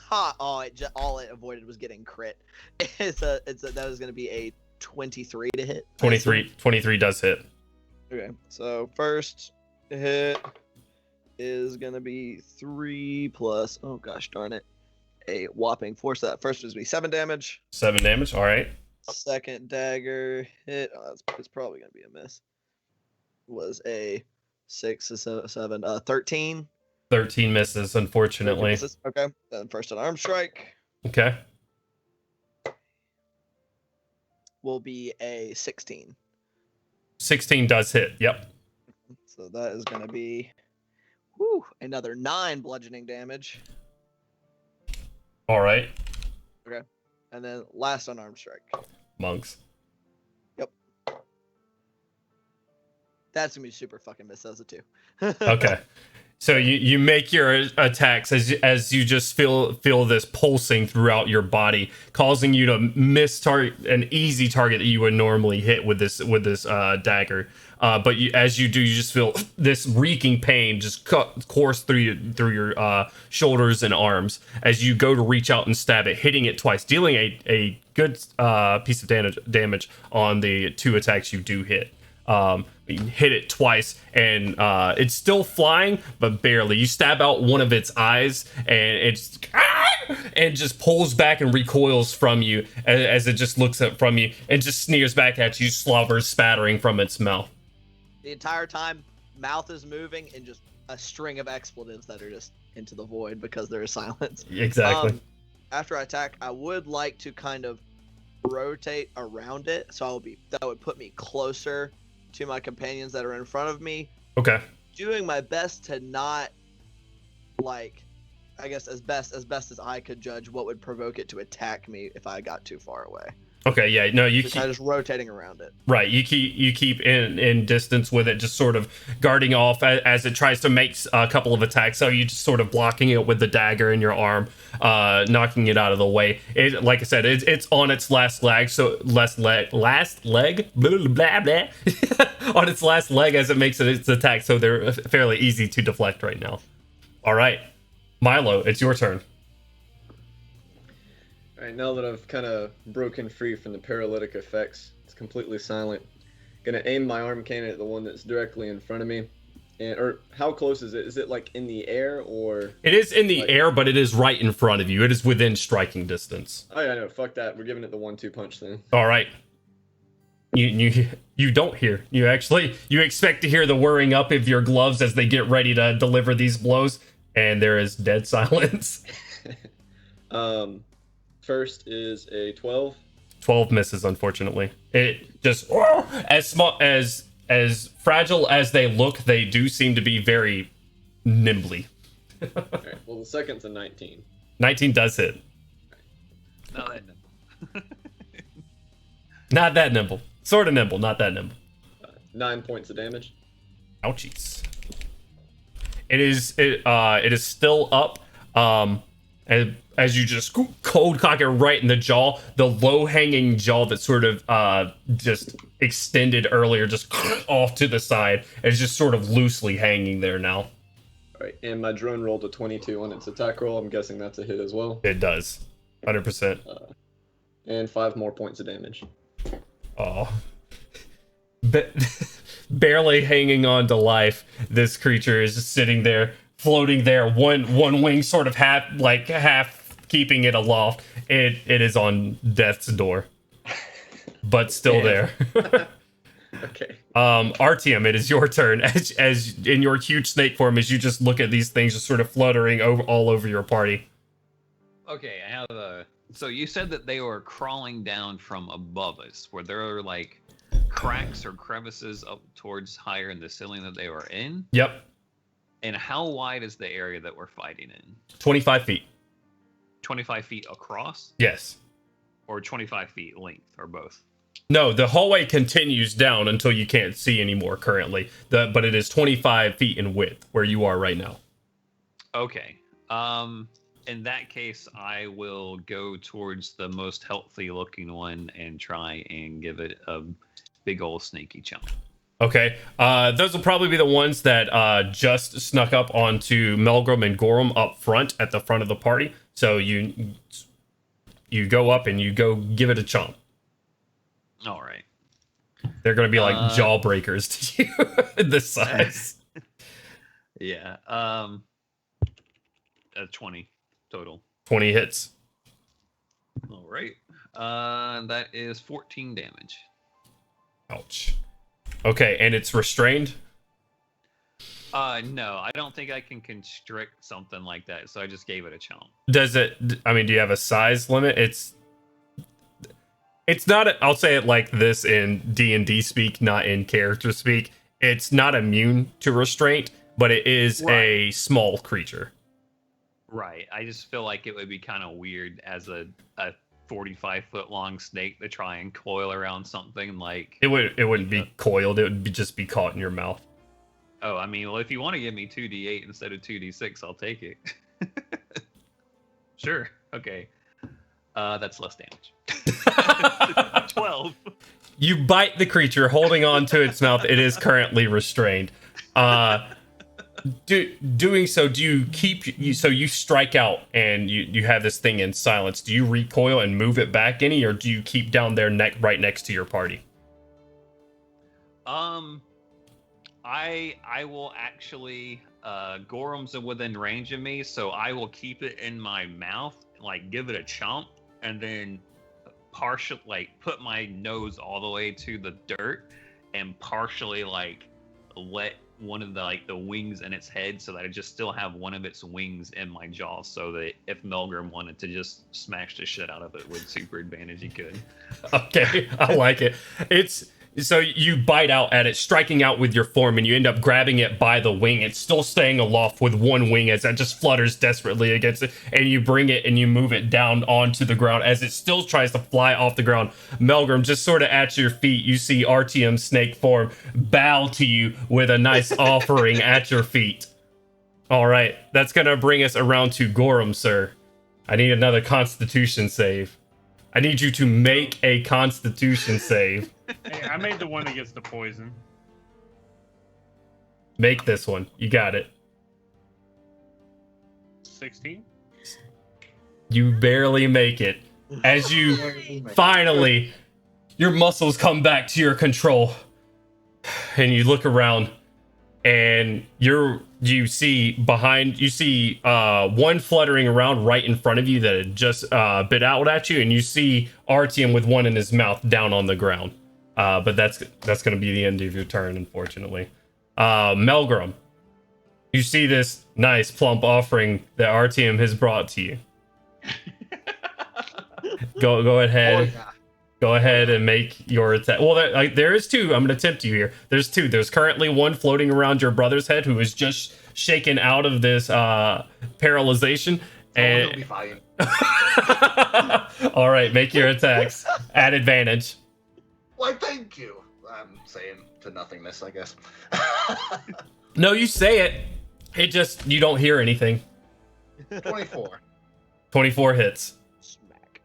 God, all it avoided was getting crit. That was gonna be a 23 to hit. 23 does hit. Okay, so first hit is gonna be 3 plus. Oh gosh, darn it! A whopping 4. So that first was be 7 damage. 7 damage. All right. Second dagger hit. Oh, it's probably gonna be a miss. Was a 6, 7, 13. 13 misses, unfortunately. Misses. Okay, then first unarmed strike Okay. will be a 16. 16 does hit. Yep. So that is gonna be, another 9 bludgeoning damage. All right. Okay, and then last unarmed strike. Monks. That's gonna be super fucking miss as a 2. Okay. So you make your attacks as you just feel this pulsing throughout your body, causing you to miss an easy target that you would normally hit with this dagger. But as you do, you just feel this reeking pain just course through your shoulders and arms as you go to reach out and stab it, hitting it twice, dealing a good piece of damage on the 2 attacks you do hit. You hit it twice, and it's still flying, but barely. You stab out one of its eyes, and it just pulls back and recoils from you as it just looks up from you and just sneers back at you, slobbers spattering from its mouth. The entire time, mouth is moving, and just a string of expletives that are just into the void because there is silence. Exactly. After I attack, I would like to kind of rotate around it, so that would put me closer to my companions that are in front of me. Okay. Doing my best to not, I guess as best as I could judge what would provoke it to attack me if I got too far away. Okay, yeah, no, you keep kind of just rotating around it. Right, you keep in distance with it, just sort of guarding off as it tries to make a couple of attacks. So you just sort of blocking it with the dagger in your arm, knocking it out of the way. It, like I said, it's on its last leg, blah, blah, blah. On its last leg as it makes its attack. So they're fairly easy to deflect right now. All right, Milo, it's your turn. Alright, now that I've kind of broken free from the paralytic effects, it's completely silent. Gonna aim my arm cannon at the one that's directly in front of me. Or how close is it? Is it like in the air or? It is in the air, but it is right in front of you. It is within striking distance. Oh yeah, no, fuck that. We're giving it the 1-2 punch then. All right. You don't hear. You expect to hear the whirring up of your gloves as they get ready to deliver these blows, and there is dead silence. First is a 12. 12 misses, unfortunately. It just as fragile as they look, they do seem to be very nimbly. Alright, well the second's a 19. 19 does hit. Not that nimble. Not that nimble. Sort of nimble, not that nimble. 9 points of damage. Ouchies. It is still up. And as you just cold cock it right in the jaw, the low-hanging jaw that sort of just extended earlier, just off to the side, is just sort of loosely hanging there now. Alright, and my drone rolled a 22 on its attack roll. I'm guessing that's a hit as well. It does. 100%. And 5 more points of damage. Oh. Barely hanging on to life, this creature is just sitting there, floating there, one wing sort of half keeping it aloft. It is on death's door, but still there. Okay. Artyom, it is your turn. As in your huge snake form, as you just look at these things just sort of fluttering all over your party. Okay, I have a. So you said that they were crawling down from above us. Were there like cracks or crevices up towards higher in the ceiling that they were in? Yep. And how wide is the area that we're fighting in? 25 feet. 25 feet across? Yes. Or 25 feet length, or both? No, the hallway continues down until you can't see anymore currently. But it is 25 feet in width where you are right now. Okay. In that case, I will go towards the most healthy looking one and try and give it a big old snaky chunk. Okay. Those will probably be the ones that just snuck up onto Melgrim and Gorham up front at the front of the party. So you go up and you go give it a chomp. All right. They're going to be like jawbreakers to you this size. Yeah. 20 total. 20 hits. All right. That is 14 damage. Ouch. Okay, and it's restrained? No, I don't think I can constrict something like that, so I just gave it a chomp. Does it, I mean, do you have a size limit? It's not, I'll say it like this in D&D speak, not in character speak. It's not immune to restraint, but it is a small creature. Right. I just feel like it would be kind of weird as a 45-foot long snake to try and coil around something like... It wouldn't be coiled, it would just be caught in your mouth. Oh, I mean, well, if you want to give me 2d8 instead of 2d6, I'll take it. Sure. Okay. That's less damage. 12. You bite the creature, holding on to its mouth. It is currently restrained. Doing so, do you keep... So you strike out and you have this thing in silence. Do you recoil and move it back any, or do you keep down there right next to your party? I will actually... Gorham's within range of me, so I will keep it in my mouth, like give it a chomp, and then put my nose all the way to the dirt and partially like let one of the wings in its head so that I just still have one of its wings in my jaw, so that if Melgrim wanted to just smash the shit out of it with super advantage, he could. Okay, I like it. So you bite out at it, striking out with your form, and you end up grabbing it by the wing. It's still staying aloft with one wing as that just flutters desperately against it, and you bring it and you move it down onto the ground as it still tries to fly off the ground. Melgrim, just sort of at your feet, you see RTM snake form bow to you with a nice offering at your feet. All right, that's going to bring us around to Gorham, sir. I need another Constitution save. I need you to make a Constitution save. Hey, I made the one that gets the poison. Make this one. You got it. 16? You barely make it. As you finally, your muscles come back to your control. And you look around and you see one fluttering around right in front of you that had just bit out at you, and you see Artyom with one in his mouth down on the ground. But that's going to be the end of your turn, unfortunately. Melgrim, you see this nice plump offering that Artyom has brought to you. Go ahead. Go ahead and make your attack. Well, there is two. I'm going to tempt you here. There's two. There's currently one floating around your brother's head who is just shaken out of this paralyzation. And He'll be fine. all right, make your attacks at advantage. Why, thank you. I'm saying to nothingness, I guess. No, you say it. It just, you don't hear anything. 24. 24 hits. Smack.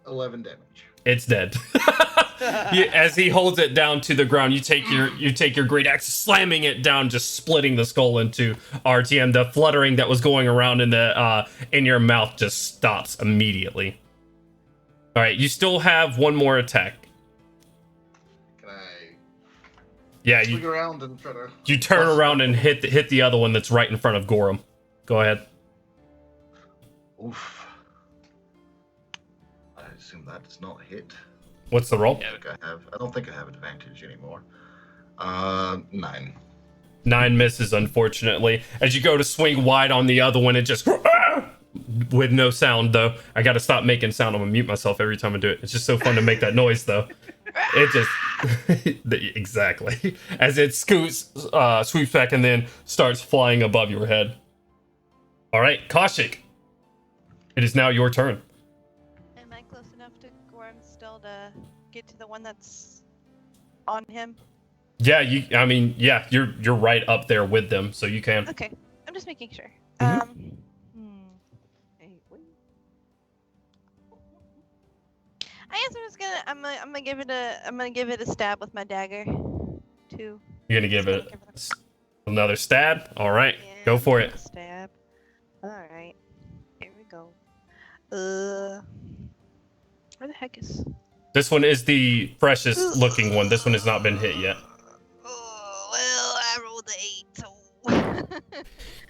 11 damage. It's dead. As he holds it down to the ground, you take your great axe, slamming it down, just splitting the skull into RTM. The fluttering that was going around in your mouth just stops immediately. All right, you still have one more attack. Can I Yeah, swing around and try to... you turn around and hit the other one that's right in front of Gorham. Go ahead. Oof. I assume that does not hit. What's the roll? I don't think I have advantage anymore. 9. 9 misses, unfortunately. As you go to swing wide on the other one, it just... with no sound, though. I gotta stop making sound. I'm gonna mute myself every time I do it. It's just so fun to make that noise, though. It just... exactly. As it swoops back and then starts flying above your head. All right, Kaushik. It is now your turn. Am I close enough to Gorham still to get to the one that's on him? Yeah, you're right up there with them, so you can. Okay, I'm just making sure. Mhm. Wait. I guess I'm gonna give it a stab with my dagger. too. You're gonna give Just it gonna give another stab. All right, Yeah, go for take it. a stab. All right, here we go. Where the heck is? This one is the freshest looking one. This one has not been hit yet. Oh, well, I rolled the 8, so.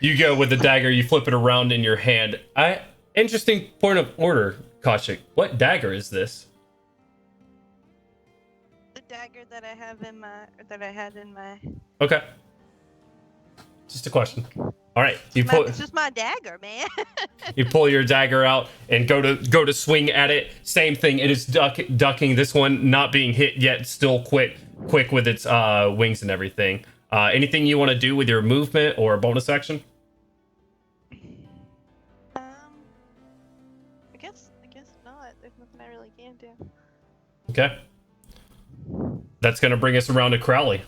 You go with the dagger. You flip it around in your hand. Interesting point of order, Kaushik. What dagger is this? The dagger that I have in my, that I had in my. Okay. Just a question. All right, It's just my dagger, man. you pull your dagger out and go to swing at it. Same thing. It is ducking. This one not being hit yet. Still quick with its wings and everything. Anything you want to do with your movement or bonus action? I guess not. There's nothing I really can do. Okay. That's gonna bring us around to Crowley.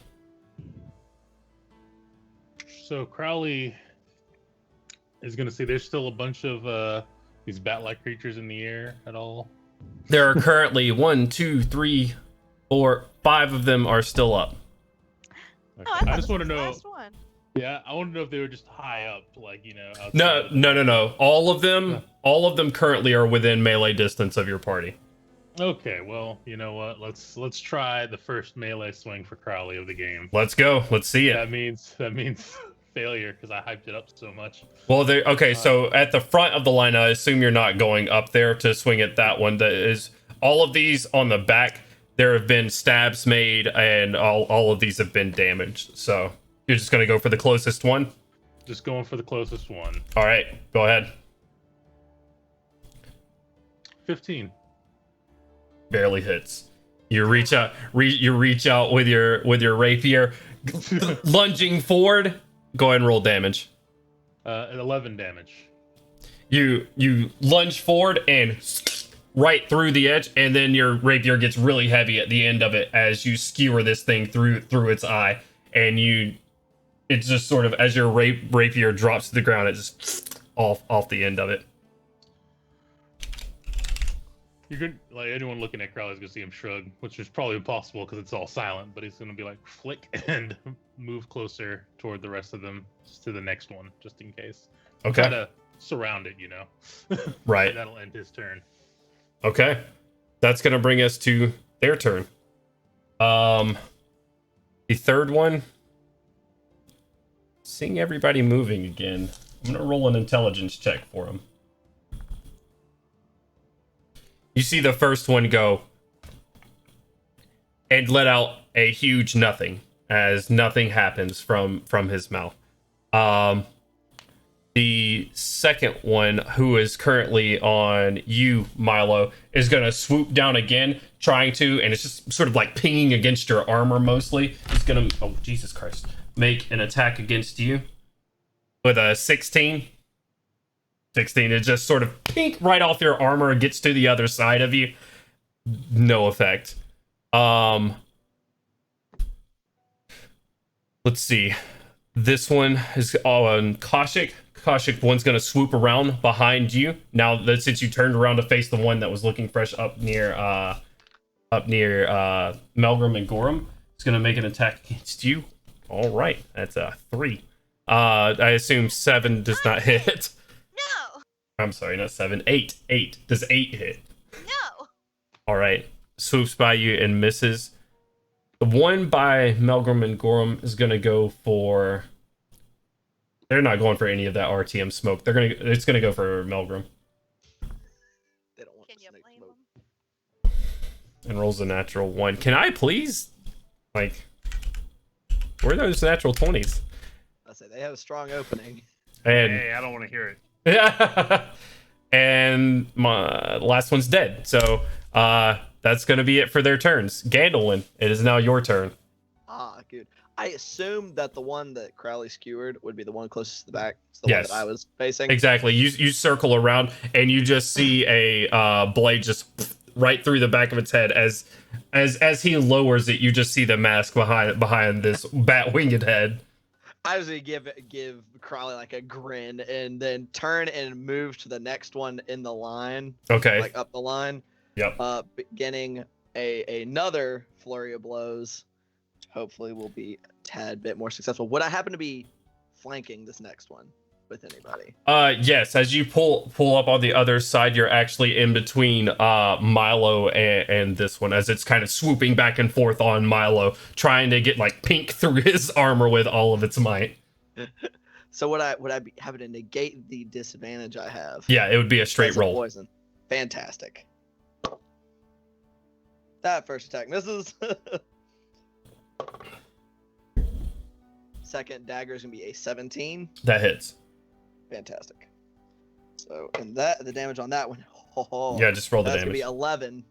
So Crowley is going to see there's still a bunch of these bat-like creatures in the air at all. There are currently 1, 2, 3, 4, 5 of them are still up. Okay. Oh, I just want to the know. last one. Yeah, I want to know if they were just high up, like outside. No. All of them currently are within melee distance of your party. Okay, well, you know what? Let's try the first melee swing for Crowley of the game. Let's go. Let's see it. That means failure because I hyped it up so much. Well, so at the front of the line, I assume you're not going up there to swing at that one. That is all of these on the back. There have been stabs made, and all of these have been damaged. So you're just gonna go for the closest one. Just going for the closest one. All right, go ahead. 15. Barely hits. You reach out with your rapier, lunging forward. Go ahead and roll damage. 11 damage. You lunge forward and right through the edge, and then your rapier gets really heavy at the end of it as you skewer this thing through its eye, and it's just sort of as your rapier drops to the ground, it just off the end of it. You're good. Like anyone looking at Crowley's gonna see him shrug, which is probably impossible because it's all silent. But he's gonna be like flick and move closer toward the rest of them, just to the next one, just in case. Okay. Try to surround it, Right. That'll end his turn. Okay. That's gonna bring us to their turn. The third one. Seeing everybody moving again, I'm gonna roll an intelligence check for him. You see the first one go and let out a huge nothing as nothing happens from his mouth. The second one, who is currently on you, Milo, is going to swoop down again, trying to, and it's just sort of like pinging against your armor mostly. It's going to, oh, Jesus Christ, make an attack against you with a 16. 16, it just sort of pink right off your armor and gets to the other side of you. No effect. Let's see. This one is on Kaushik. Kaushik one's going to swoop around behind you. Now that since you turned around to face the one that was looking fresh up near Melgrim and Gorham, it's going to make an attack against you. All right, that's a 3. I assume 7 does not hit. No. I'm sorry, not 7. 8. 8. Does 8 hit? No. All right. Swoops by you and misses. The one by Melgrim and Gorham is going to go for... They're not going for any of that RTM smoke. It's going to go for Melgrim. They don't want Can the you snake blame smoke. them? And rolls a natural 1. Can I please... Like... Where are those natural 20s? I say they have a strong opening. And... Hey, I don't want to hear it. Yeah. And my last one's dead. So that's going to be it for their turns. Gandolin, it is now your turn. Ah, good. I assumed that the one that Crowley skewered would be the one closest to the back. It's the Yes. one that I was facing. Exactly. You circle around and you just see a blade just right through the back of its head as he lowers it. You just see the mask behind this bat-winged head. I was gonna give Crowley like a grin and then turn and move to the next one in the line. Okay. Like up the line. Yep. Beginning another flurry of blows. hopefully will be a tad bit more successful. Would I happen to be flanking this next one with anybody? Yes, as you pull up on the other side, you're actually in between Milo and this one, as it's kind of swooping back and forth on Milo, trying to get like pink through his armor with all of its might. So would I be having to negate the disadvantage I have? Yeah, it would be a straight as a roll. Poison. Fantastic. That first attack misses. Second dagger is gonna be a 17. That hits. Fantastic. So, and the damage on that one. Yeah, just roll the that's damage. gonna be 11.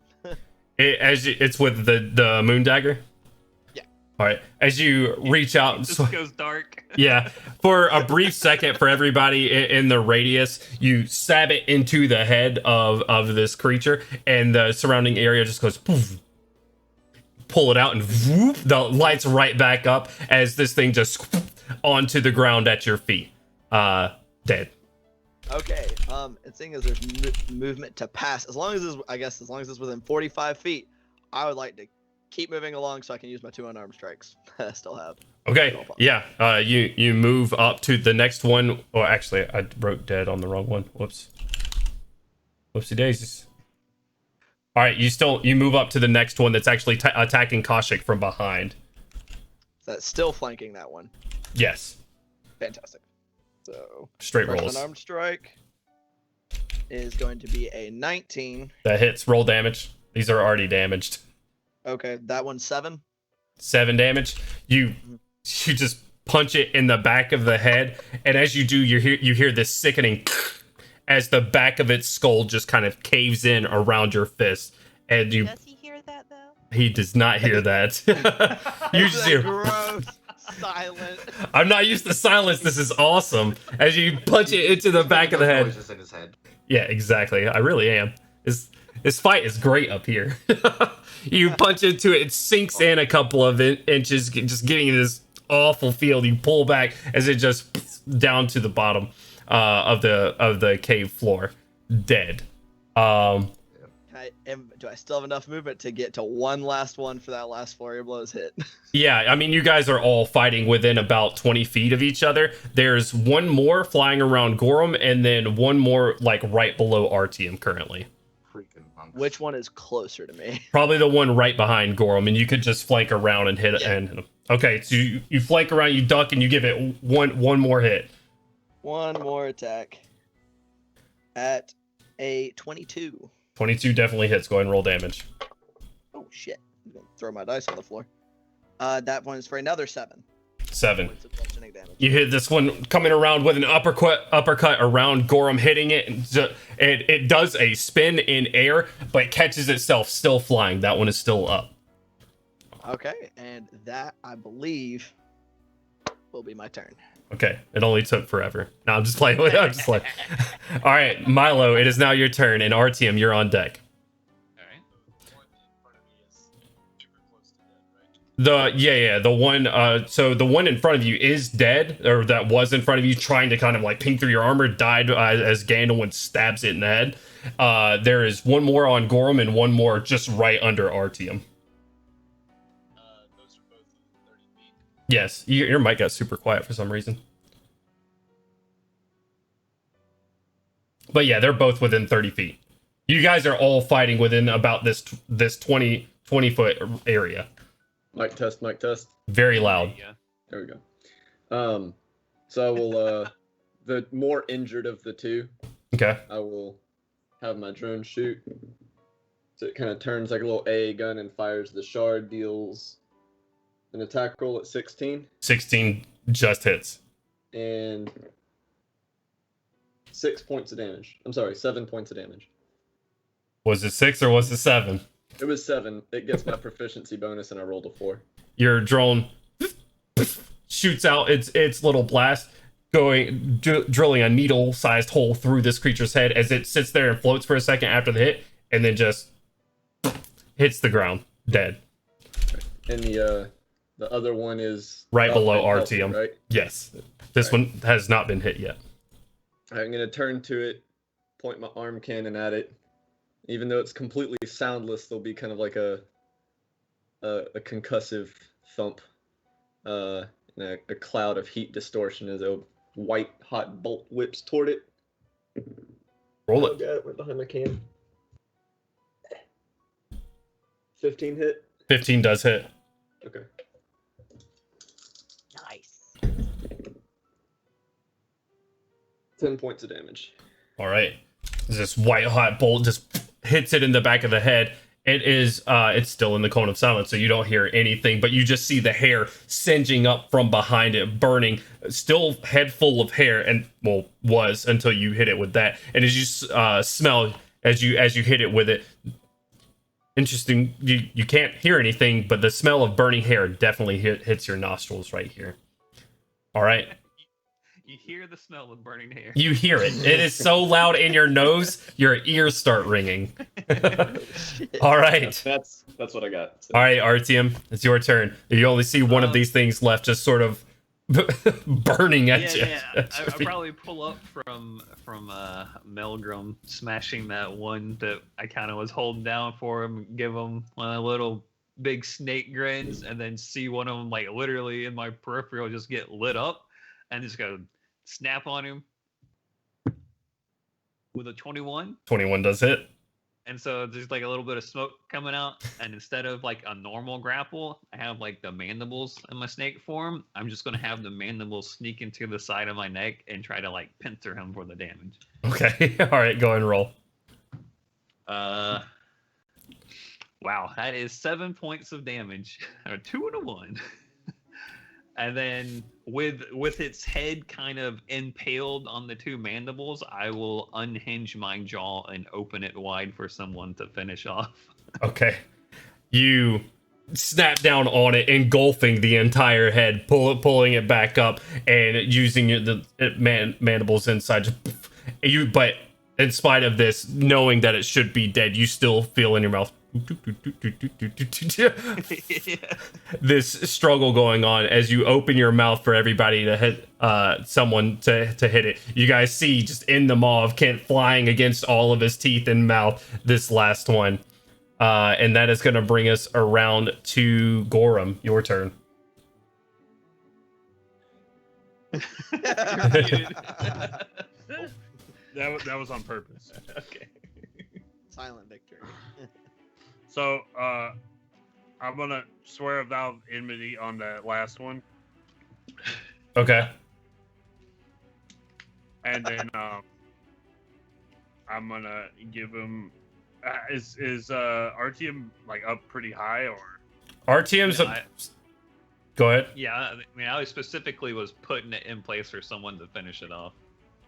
It's with the moon dagger. Yeah. All right. As you reach out, It just goes dark. yeah, for a brief second, for everybody in the radius, you stab it into the head of this creature, and the surrounding area just goes poof. Pull it out, and whoop, the lights right back up as this thing just onto the ground at your feet. Dead. Okay. And seeing as there's movement to pass, as long as it's within 45 feet, I would like to keep moving along so I can use my 2 unarmed strikes. I still have. Okay. Yeah. You move up to the next one. Oh, actually, I wrote dead on the wrong one. Whoops. Whoopsie daisies. All right. You move up to the next one that's actually attacking Kaushik from behind. That's still flanking that one. Yes. Fantastic. So Straight first rolls. unarmed strike is going to be a 19. That hits. Roll damage. These are already damaged. Okay, that one's 7. 7 damage. You just punch it in the back of the head, and as you do, you hear this sickening as the back of its skull just kind of caves in around your fist, and you. Does he hear that though? He does not hear that. You just hear. Gross, silent. I'm not used to silence. This is awesome. As you punch it into the back of the head. Voices in his head. Yeah, exactly. I really am. This fight is great up here. You punch into it, it sinks in a couple of inches, just giving you this awful feel. You pull back as it just down to the bottom of the cave floor, dead. Do I still have enough movement to get to one last one for that last flurry of blows hit? Yeah, I mean, you guys are all fighting within about 20 feet of each other. There's one more flying around Gorham, and then one more like right below Artyom currently. Freaking punks. Which one is closer to me? Probably the one right behind Gorham, and you could just flank around and hit it. Yeah. And hit him. Okay, so you flank around, you duck, and you give it one more hit. One more attack at a 22. 22 definitely hits. Go ahead and roll damage. Oh shit! I'm gonna throw my dice on the floor. That one is for another 7. 7. Points of bludgeoning damage. You hit this one coming around with an uppercut around Gorham, hitting it. And it does a spin in air, but catches itself still flying. That one is still up. Okay, and that I believe will be my turn. Okay, it only took forever. No, I'm just playing with it. I'm just like, all right, Milo, it is now your turn, and Artyom, you're on deck. All right. The one, so the one in front of you is dead, or that was in front of you, trying to kind of like ping through your armor, died as Gandalf stabs it in the head. There is one more on Gorham and one more just right under Artyom. Those are both within 30 feet. Yes, your mic got super quiet for some reason. But yeah, they're both within 30 feet. You guys are all fighting within about this 20 foot area. Mic test, mic test. Very loud. Yeah. There we go. So I will, the more injured of the two, Okay. I will have my drone shoot. So it kind of turns like a little AA gun and fires the shard, deals an attack roll at 16, 16 just hits. and 6 points of damage. I'm sorry, 7 points of damage. Was it 6 or was it 7? It was 7. It gets my proficiency bonus, and I rolled a 4. Your drone shoots out its little blast, drilling a needle-sized hole through this creature's head as it sits there and floats for a second after the hit, and then just hits the ground, dead. And the other one is Right below healthy, Artyom. right? Yes. This one has not been hit yet. I'm gonna turn to it, point my arm cannon at it. Even though it's completely soundless, there'll be kind of like a concussive thump. And a cloud of heat distortion as a white hot bolt whips toward it. Roll Oh it. god, it went behind my can. 15 hit. 15 does hit. Okay. Nice. 10 points of damage. All right. This white hot bolt just hits it in the back of the head. It is it's still in the cone of silence, so you don't hear anything, but you just see the hair singeing up from behind it, burning, still head full of hair, and well, was until you hit it with that. And as you smell as you hit it with it, interesting, you can't hear anything, but the smell of burning hair definitely hits your nostrils right here. All right. You hear the smell of burning hair. You hear it. It is so loud in your nose, your ears start ringing. All right. That's what I got. So. All right, Artyom, it's your turn. You only see one of these things left, just sort of burning at you. Yeah. I probably pull up from Melgrum, smashing that one that I kind of was holding down for him, give him one of the little big snake grins, and then see one of them like literally in my peripheral just get lit up, and just go snap on him with a 21. 21 does hit. And so there's like a little bit of smoke coming out, and instead of like a normal grapple, I have like the mandibles in my snake form. I'm just gonna have the mandibles sneak into the side of my neck and try to like pincer him for the damage. Okay. All right, go and roll. Wow, that is 7 points of damage. 2 and a 1. And then with its head kind of impaled on the two mandibles, I will unhinge my jaw and open it wide for someone to finish off. Okay. You snap down on it, engulfing the entire head, pulling it back up, and using the mandibles inside. But in spite of this, knowing that it should be dead, you still feel in your mouth this struggle going on as you open your mouth for everybody to hit someone to hit it. You guys see just in the maw of Kent flying against all of his teeth and mouth this last one, and that is going to bring us around to Gorham. Your turn. That was on purpose. Okay. Silent victory. So, I'm gonna swear a vow of enmity on that last one, Okay. and then I'm gonna give him. Is Artyom like up pretty high or? Artyom's Yeah, go ahead. Yeah, I mean, I specifically was putting it in place for someone to finish it off.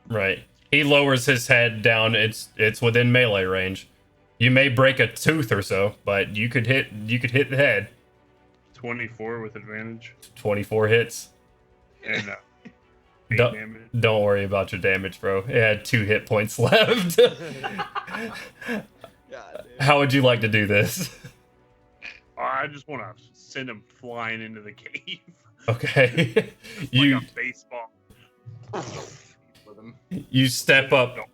Right. He lowers his head down. It's within melee range. You may break a tooth or so, but you could hit the head. 24 with advantage 24 hits. and 8 Don't- damage. Don't worry about your damage, bro. It had 2 hit points left. God, dude. How would you like to do this? Oh, I just want to send him flying into the cave. Okay. You Like a baseball. With him. you step up.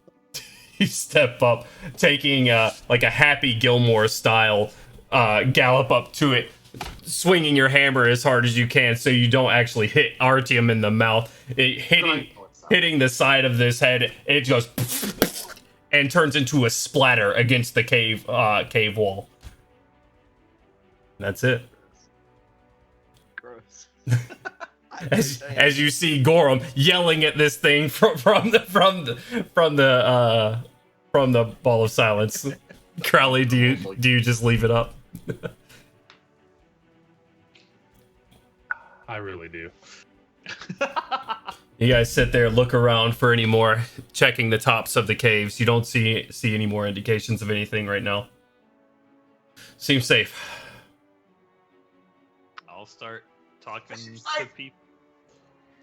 You step up, taking like a Happy Gilmore style gallop up to it, swinging your hammer as hard as you can so you don't actually hit Artyom in the mouth. It hitting the side of this head, it goes and turns into a splatter against the cave wall. That's it. Gross. As you see Gorham yelling at this thing from the ball of silence. Crowley, do you just leave it up? I really do. You guys sit there, look around for any more, checking the tops of the caves. You don't see any more indications of anything right now. Seems safe. I'll start talking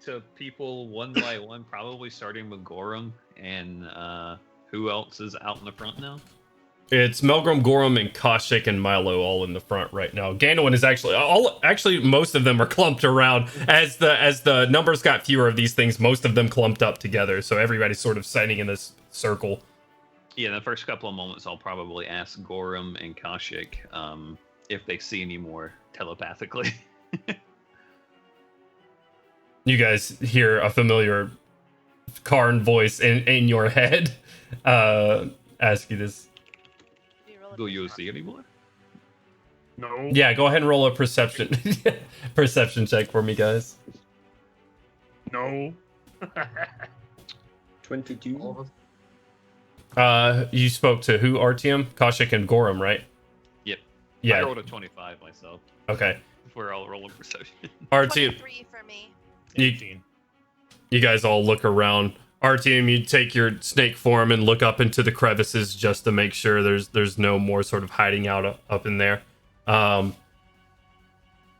to people one by one, probably starting with Gorham, and who else is out in the front now? It's Melgrum, Gorham, and Koshik and Milo all in the front right now. Gandalin is actually most of them are clumped around. As the numbers got fewer of these things, most of them clumped up together. So everybody's sort of sitting in this circle. Yeah, in the first couple of moments, I'll probably ask Gorham and Koshik if they see any more telepathically. You guys hear a familiar Karn voice in your head ask you this. Do you see anymore? No. Yeah, go ahead and roll a perception perception check for me, guys. No. 22. All of us. You spoke to who? RTM, Kaushik, and Gorham, right? Yep. I Yeah. rolled a 25 myself. Okay. If we're all rolling perception. RTM, 23 for me. you guys all look around. RTM, you take your snake form and look up into the crevices just to make sure there's no more sort of hiding out up in there.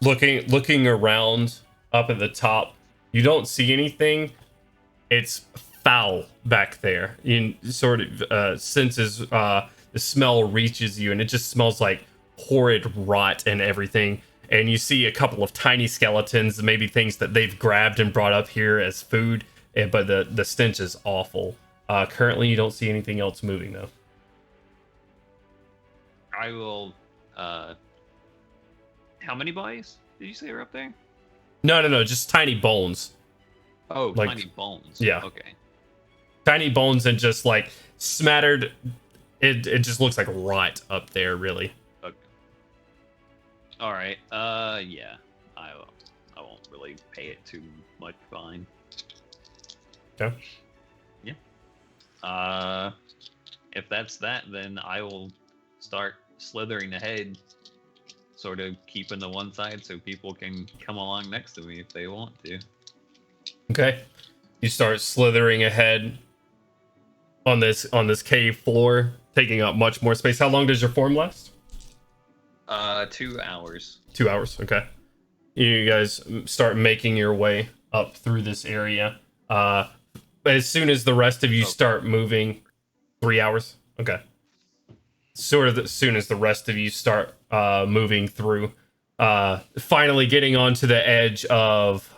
Looking around up at the top, you don't see anything. It's foul back there. You sort of senses the smell reaches you, and it just smells like horrid rot and everything. And you see a couple of tiny skeletons, maybe things that they've grabbed and brought up here as food. But the stench is awful. Currently, you don't see anything else moving though. I will. How many bodies did you say are up there? No, just tiny bones. Oh, Like- tiny bones. yeah. Okay. Tiny bones and just like smattered. It just looks like rot up there, really. Okay. All right. Yeah. I won't really pay it too much mind. Okay. Yeah. If that's that, then I will start slithering ahead, sort of keeping to one side so people can come along next to me if they want to. Okay. You start slithering ahead on this cave floor, taking up much more space. How long does your form last? 2 hours. 2 hours. Okay. You guys start making your way up through this area. As soon as the rest of you start moving, 3 hours. Okay. Sort of as soon as the rest of you start moving through, finally getting onto the edge of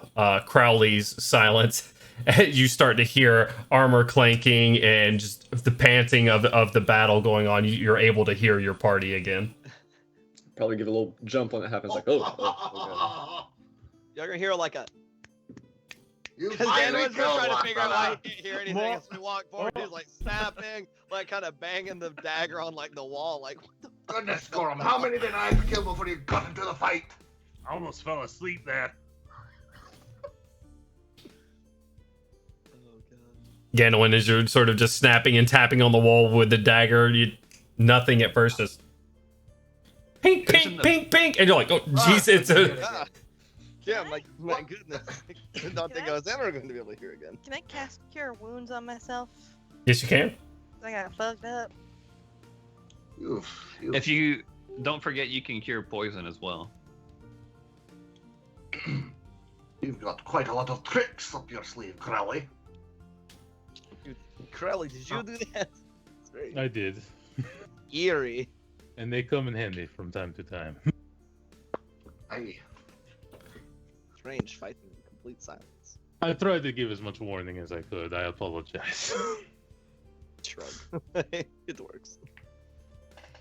Crowley's silence, you start to hear armor clanking and just the panting of the battle going on. You're able to hear your party again. Probably give a little jump when it happens, like, oh God. Y'all gonna hear like a. You Because finally Daniel's been killed trying to one, figure out why fella. he can't hear anything. As we walk forward, he's like snapping, like kind of banging the dagger on like the wall, like what the fuck? Goodness, Gorham, how many did I have to kill before you got into the fight? I almost fell asleep there. Oh god. Ganolin, as you're sort of just snapping and tapping on the wall with the dagger, nothing at first, just pink, pink, pink, pink, and you're like, oh, jeez, it's a. Ah. Yeah, I'm like, my goodness. I don't think I was ever going to be able to hear again. Can I cast Cure Wounds on myself? Yes, you can. I got fucked up. If you don't forget, you can cure poison as well. You've got quite a lot of tricks up your sleeve, Crowley. Crowley, did you do that? It's very I did. eerie. And they come in handy from time to time. Aye. Strange fighting in complete silence. I tried to give as much warning as I could. I apologize. Shrug. It works.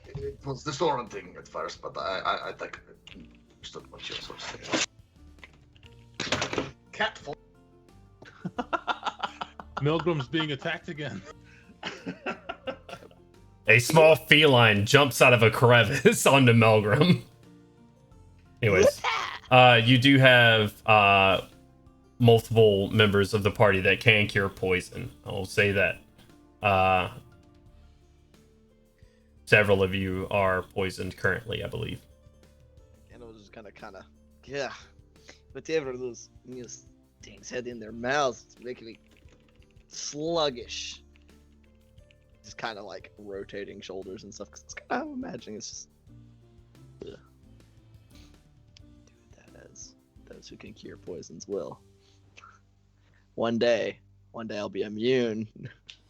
It was disorienting at first, but I think I understood what you were supposed to say. Catful. Milgram's being attacked again. A small feline jumps out of a crevice onto Melgrim. Anyways, you do have multiple members of the party that can cure poison. I'll say that. Several of you are poisoned currently, I believe. And it was just kind of, yeah. Whatever those new things had in their mouths, it's making me sluggish. Just kind of like rotating shoulders and stuff. Cause it's kind of, I'm imagining it's just. Ugh. Do that as those who can cure poisons will. One day I'll be immune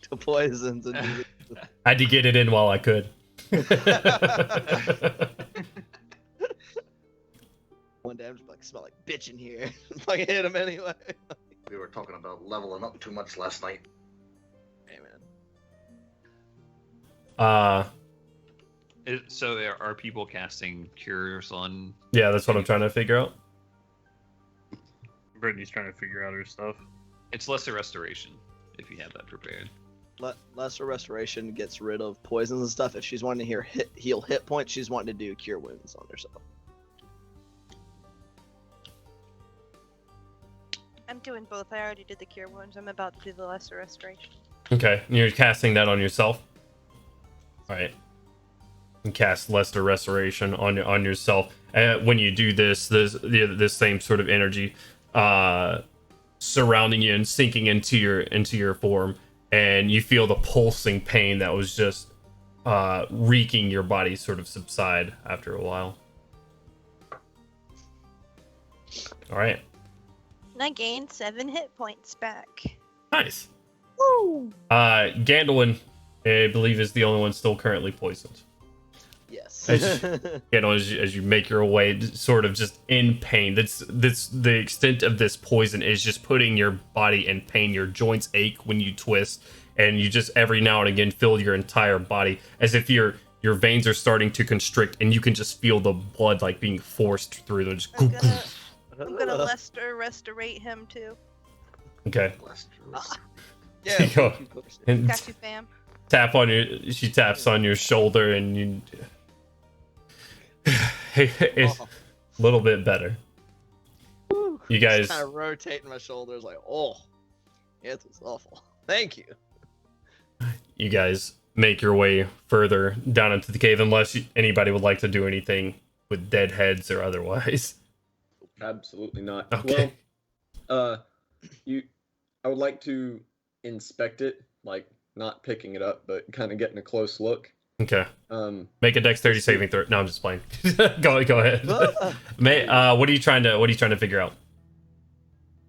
to poisons and. I had to get it in while I could. One day I'm just like smell like bitch in here. Like hit him anyway. We were talking about leveling up too much last night. Hey man. So there are people casting cures on. Yeah, that's what I'm trying to figure out. Brittany's trying to figure out her stuff. It's lesser restoration if you have that prepared. Lesser restoration gets rid of poisons and stuff. If she's wanting to heal hit points, she's wanting to do cure wounds on herself. I'm doing both. I already did the cure wounds. I'm about to do the lesser restoration. Okay, you're casting that on yourself. All right. And cast lesser restoration on yourself. When you do this same sort of energy surrounding you and sinking into your form, and you feel the pulsing pain that was just wreaking your body sort of subside after a while. All right. And I gained 7 hit points back. Nice. Woo! Gandalin, I believe, is the only one still currently poisoned. Yes. As you make your way, sort of just in pain. The extent of this poison is just putting your body in pain. Your joints ache when you twist, and you just every now and again feel your entire body as if your veins are starting to constrict, and you can just feel the blood like being forced through them. Just I'm gonna Lester restorate him too. okay. Yeah. Go. And Got you, fam. she taps on your shoulder, and you. It's a little bit better. You guys kind of rotating my shoulders like, oh, it was awful. Thank you. You guys make your way further down into the cave, unless anybody would like to do anything with dead heads or otherwise. Absolutely not. Okay. Well, I would like to inspect it, like not picking it up, but kind of getting a close look. Okay. Make a dexterity saving throw. No, I'm just playing. Go ahead. What are you trying to figure out?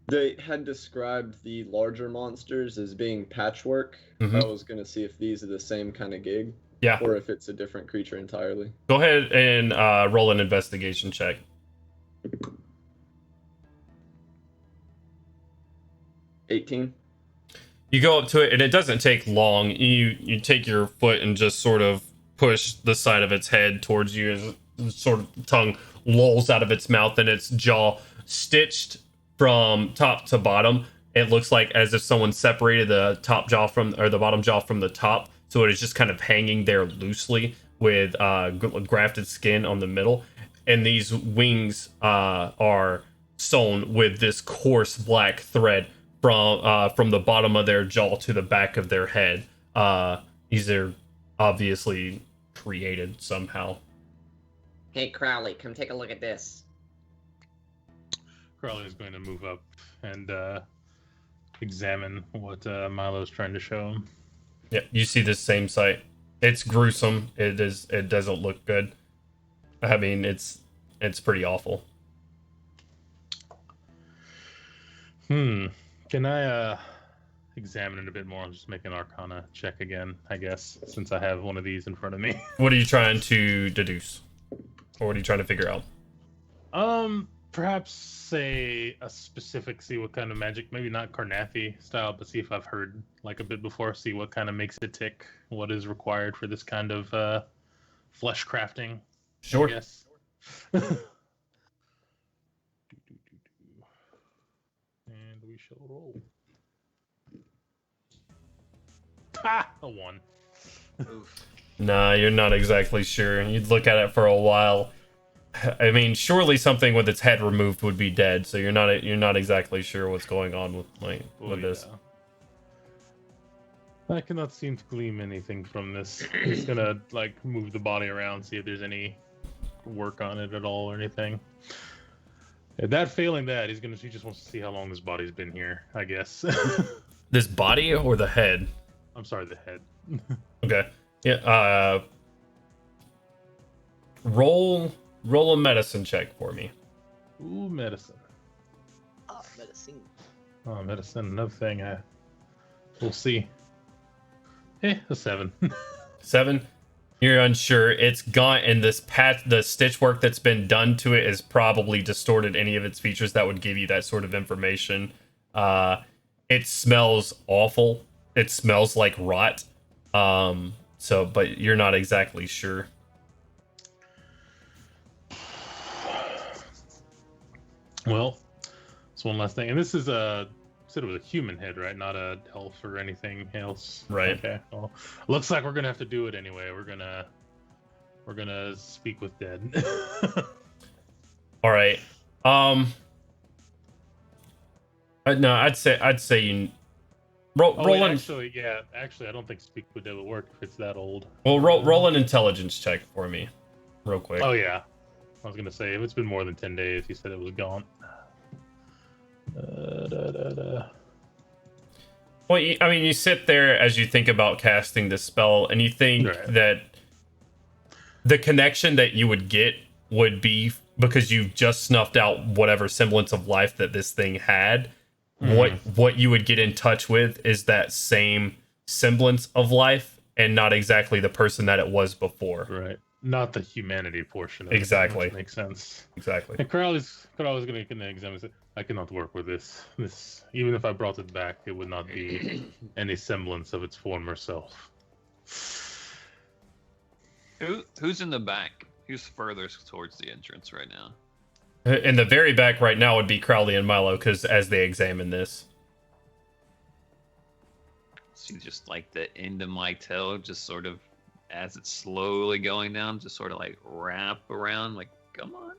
They had described the larger monsters as being patchwork. Mhm. I was gonna see if these are the same kind of gig, Yeah. or if it's a different creature entirely. Go ahead and roll an investigation check. 18. You go up to it, and it doesn't take long. You take your foot and just sort of push the side of its head towards you as the sort of tongue lolls out of its mouth, and its jaw stitched from top to bottom. It looks like as if someone separated the the bottom jaw from the top, so it is just kind of hanging there loosely with grafted skin on the middle. And these wings are sewn with this coarse black thread from the bottom of their jaw to the back of their head. These are obviously created somehow. Hey, Crowley, come take a look at this. Crowley is going to move up and examine what Milo's trying to show him. Yeah, you see this same sight. It's gruesome. It doesn't look good. I mean, it's pretty awful. Can I examine it a bit more? I'm just making an Arcana check again, I guess, since I have one of these in front of me. What are you trying to deduce? Or what are you trying to figure out? Perhaps say a specific, see what kind of magic, maybe not Carnathy style, but see if I've heard like a bit before, see what kind of makes it tick, what is required for this kind of flesh crafting. Sure. I guess. And we shall roll. Ha! A 1. Nah, you're not exactly sure. You'd look at it for a while. I mean, surely something with its head removed would be dead, so you're not exactly sure what's going on with this. I cannot seem to glean anything from this. Just gonna like move the body around, see if there's any work on it at all or anything. That failing that, he just wants to see how long this body's been here, I guess. This body or the head? I'm sorry, the head. Okay. Yeah. Roll a medicine check for me. Ooh, medicine. Ah, medicine. Oh, medicine, another thing. We'll see. A 7. 7. You're unsure. It's gone, and the stitch work that's been done to it has probably distorted any of its features that would give you that sort of information. It smells awful. It smells like rot. But you're not exactly sure. Well, That's one last thing. And this is said it was a human head, right? Not a elf or anything else. Right. Okay. Well, looks like we're gonna have to do it anyway. We're gonna speak with dead. All right. No, I'd say you roll an actually, I don't think speak with dead will work if it's that old. well roll an intelligence check for me, real quick. Oh yeah. I was gonna say if it's been more than 10 days, he said it was gone. Well, you sit there as you think about casting this spell, and you think that the connection that you would get would be because you've just snuffed out whatever semblance of life that this thing had. What you would get in touch with is that same semblance of life, and not exactly the person that it was before. Right. Not the humanity portion of Exactly. it, which makes sense. Exactly. And Crowley's going to examine it. I cannot work with this. Even if I brought it back, it would not be any semblance of its former self. Who's in the back? Who's furthest towards the entrance right now? In the very back right now would be Crowley and Milo, because as they examine this. See, just like the end of my toe, just sort of as it's slowly going down, just sort of like wrap around, like, come on.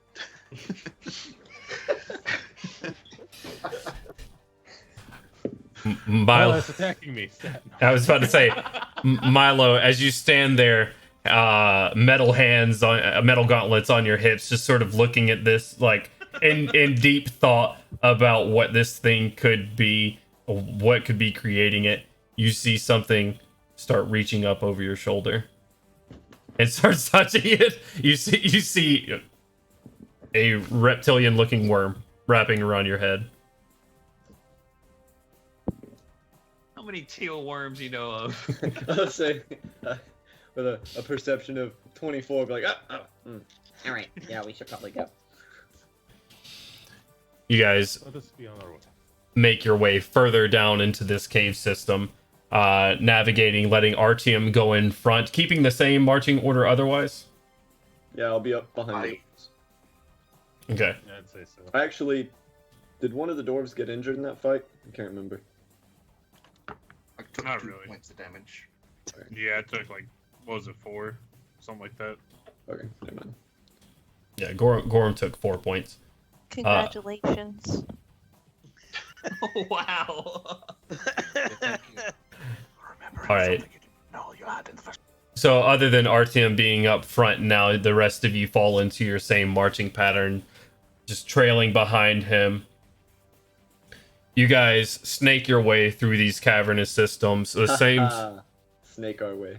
Milo, that's attacking me. I was about to say, Milo, as you stand there, metal hands on metal gauntlets on your hips, just sort of looking at this, like in deep thought about what this thing could be, what could be creating it. You see something start reaching up over your shoulder and starts touching it. You see a reptilian-looking worm wrapping around your head. How many teal worms you know of? I'll say, with a perception of 24, be like, All right. Yeah, we should probably go. You guys Let us be on our way. make your way further down into this cave system, navigating, letting Artyom go in front, keeping the same marching order otherwise. yeah, I'll be up behind it. Okay. Yeah, I'd say so. Actually, did one of the dwarves get injured in that fight? I can't remember. I took Not 2 really. points of damage. Yeah, it took like, what was it, 4? Something like that. Okay, never mind. Yeah, Gorham took 4 points. Congratulations. Oh, wow. Thank you. Remember All right. something you didn't know you had in the first. So other than Artyom being up front now, the rest of you fall into your same marching pattern, just trailing behind him. You guys snake your way through these cavernous systems. The same. Snake our way.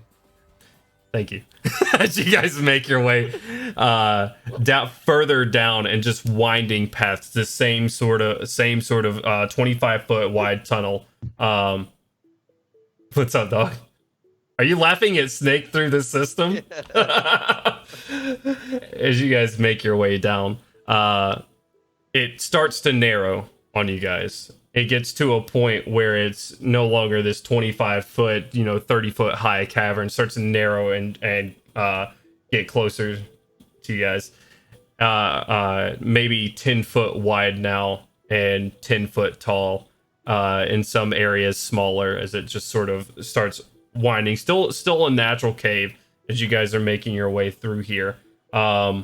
Thank you. As you guys make your way down further down and just winding past the same sort of 25-foot wide tunnel. What's up, dog? Are you laughing at Snake through the system? As you guys make your way down, it starts to narrow on you guys. It gets to a point where it's no longer this 25-foot, 30-foot high cavern. It starts to narrow and get closer to you guys. Maybe 10-foot wide now and 10-foot tall. In some areas smaller, as it just sort of starts winding. Still a natural cave as you guys are making your way through here. You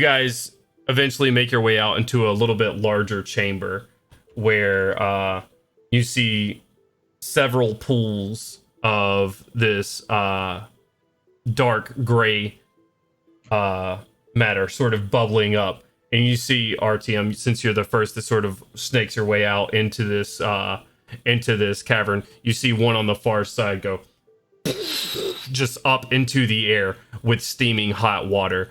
guys eventually make your way out into a little bit larger chamber where you see several pools of this dark gray matter sort of bubbling up. And you see, Artyom, since you're the first that sort of snakes your way out into this cavern, you see one on the far side go just up into the air with steaming hot water.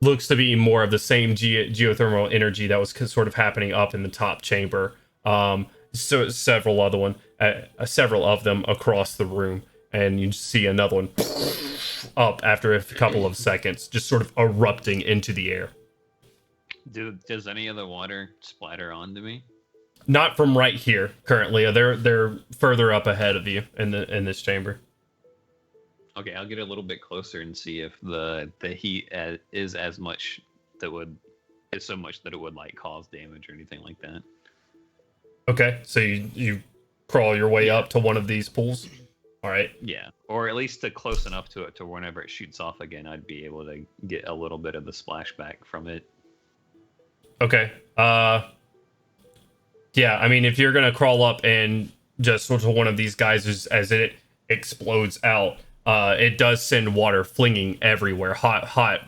Looks to be more of the same geothermal energy that was sort of happening up in the top chamber. So several of them across the room, and you see another one up after a couple of seconds, just sort of erupting into the air. Does any of the water splatter onto me? Not from right here currently. They're further up ahead of you in this chamber. Okay, I'll get a little bit closer and see if the heat is as much that would it's so much that it would like cause damage or anything like that. Okay, so you crawl your way Yeah. up to one of these pools. All right. Yeah, or at least to close enough to it to whenever it shoots off again, I'd be able to get a little bit of the splashback from it. Okay. Yeah, I mean, if you're gonna crawl up and just to one of these guys as it explodes out, it does send water flinging everywhere. Hot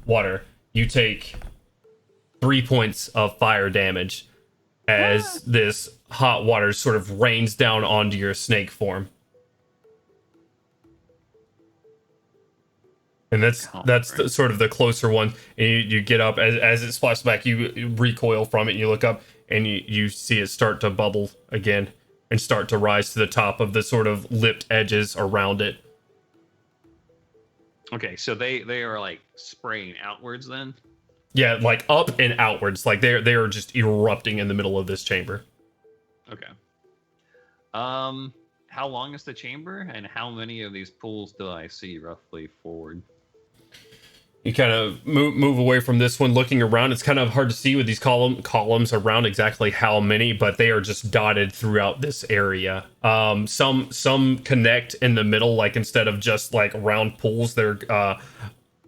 water. You take 3 points of fire damage as this hot water sort of rains down onto your snake form. And that's sort of the closer one. And you get up as it splashes back. You recoil from it. And you look up and you see it start to bubble again and start to rise to the top of the sort of lipped edges around it. Okay, so they are like spraying outwards then. Yeah, like up and outwards. Like they are just erupting in the middle of this chamber. Okay. How long is the chamber, and how many of these pools do I see roughly forward? You kind of move away from this one, looking around. It's kind of hard to see with these columns around exactly how many, but they are just dotted throughout this area. Some connect in the middle, like instead of just like round pools, they're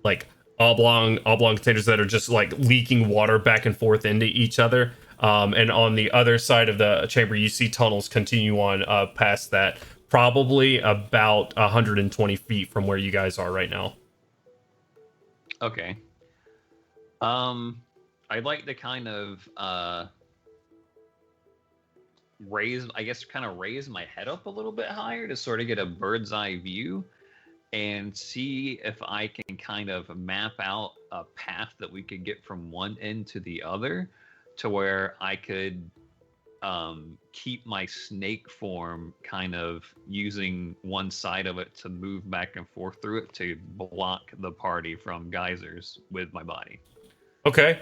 like oblong containers that are just like leaking water back and forth into each other. And on the other side of the chamber, you see tunnels continue on past that, probably about 120 feet from where you guys are right now. Okay. I'd like to kind of raise my head up a little bit higher to sort of get a bird's eye view and see if I can kind of map out a path that we could get from one end to the other to where I could keep my snake form kind of using one side of it to move back and forth through it to block the party from geysers with my body. Okay.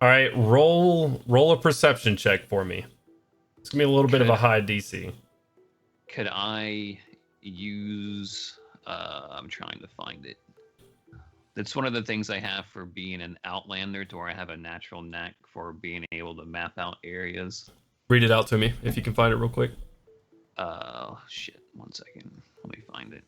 All right. Roll a perception check for me. It's gonna be a little bit of a high DC. Could I use? I'm trying to find it. That's one of the things I have for being an outlander, to where I have a natural knack for being able to map out areas. Read it out to me if you can find it real quick. Shit. 1 second. Let me find it.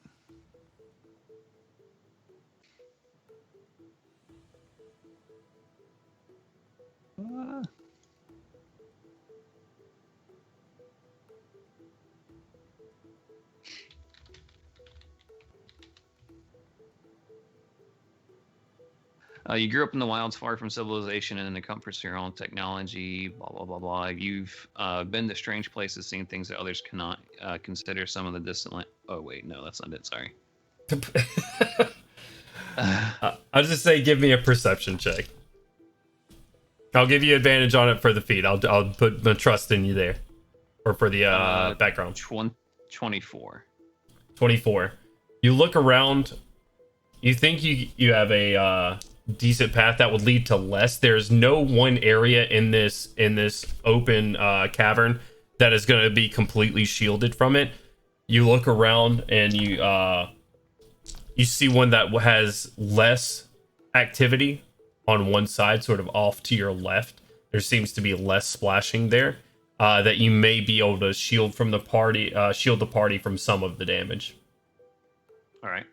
You grew up in the wilds, far from civilization, and in the comforts of your own technology, blah, blah, blah, blah. You've been to strange places, seen things that others cannot consider. Some of the distant land. Oh, wait, no, that's not it. Sorry. I'll just say give me a perception check. I'll give you advantage on it for the feed. I'll put the trust in you there. Or for the background. 24. 24. You look around. You think you have a decent path that would lead to less. There's no one area in this open cavern that is going to be completely shielded from it. You look around and you see one that has less activity on one side, sort of off to your left. There seems to be less splashing there that you may be able to shield the party from some of the damage. All right.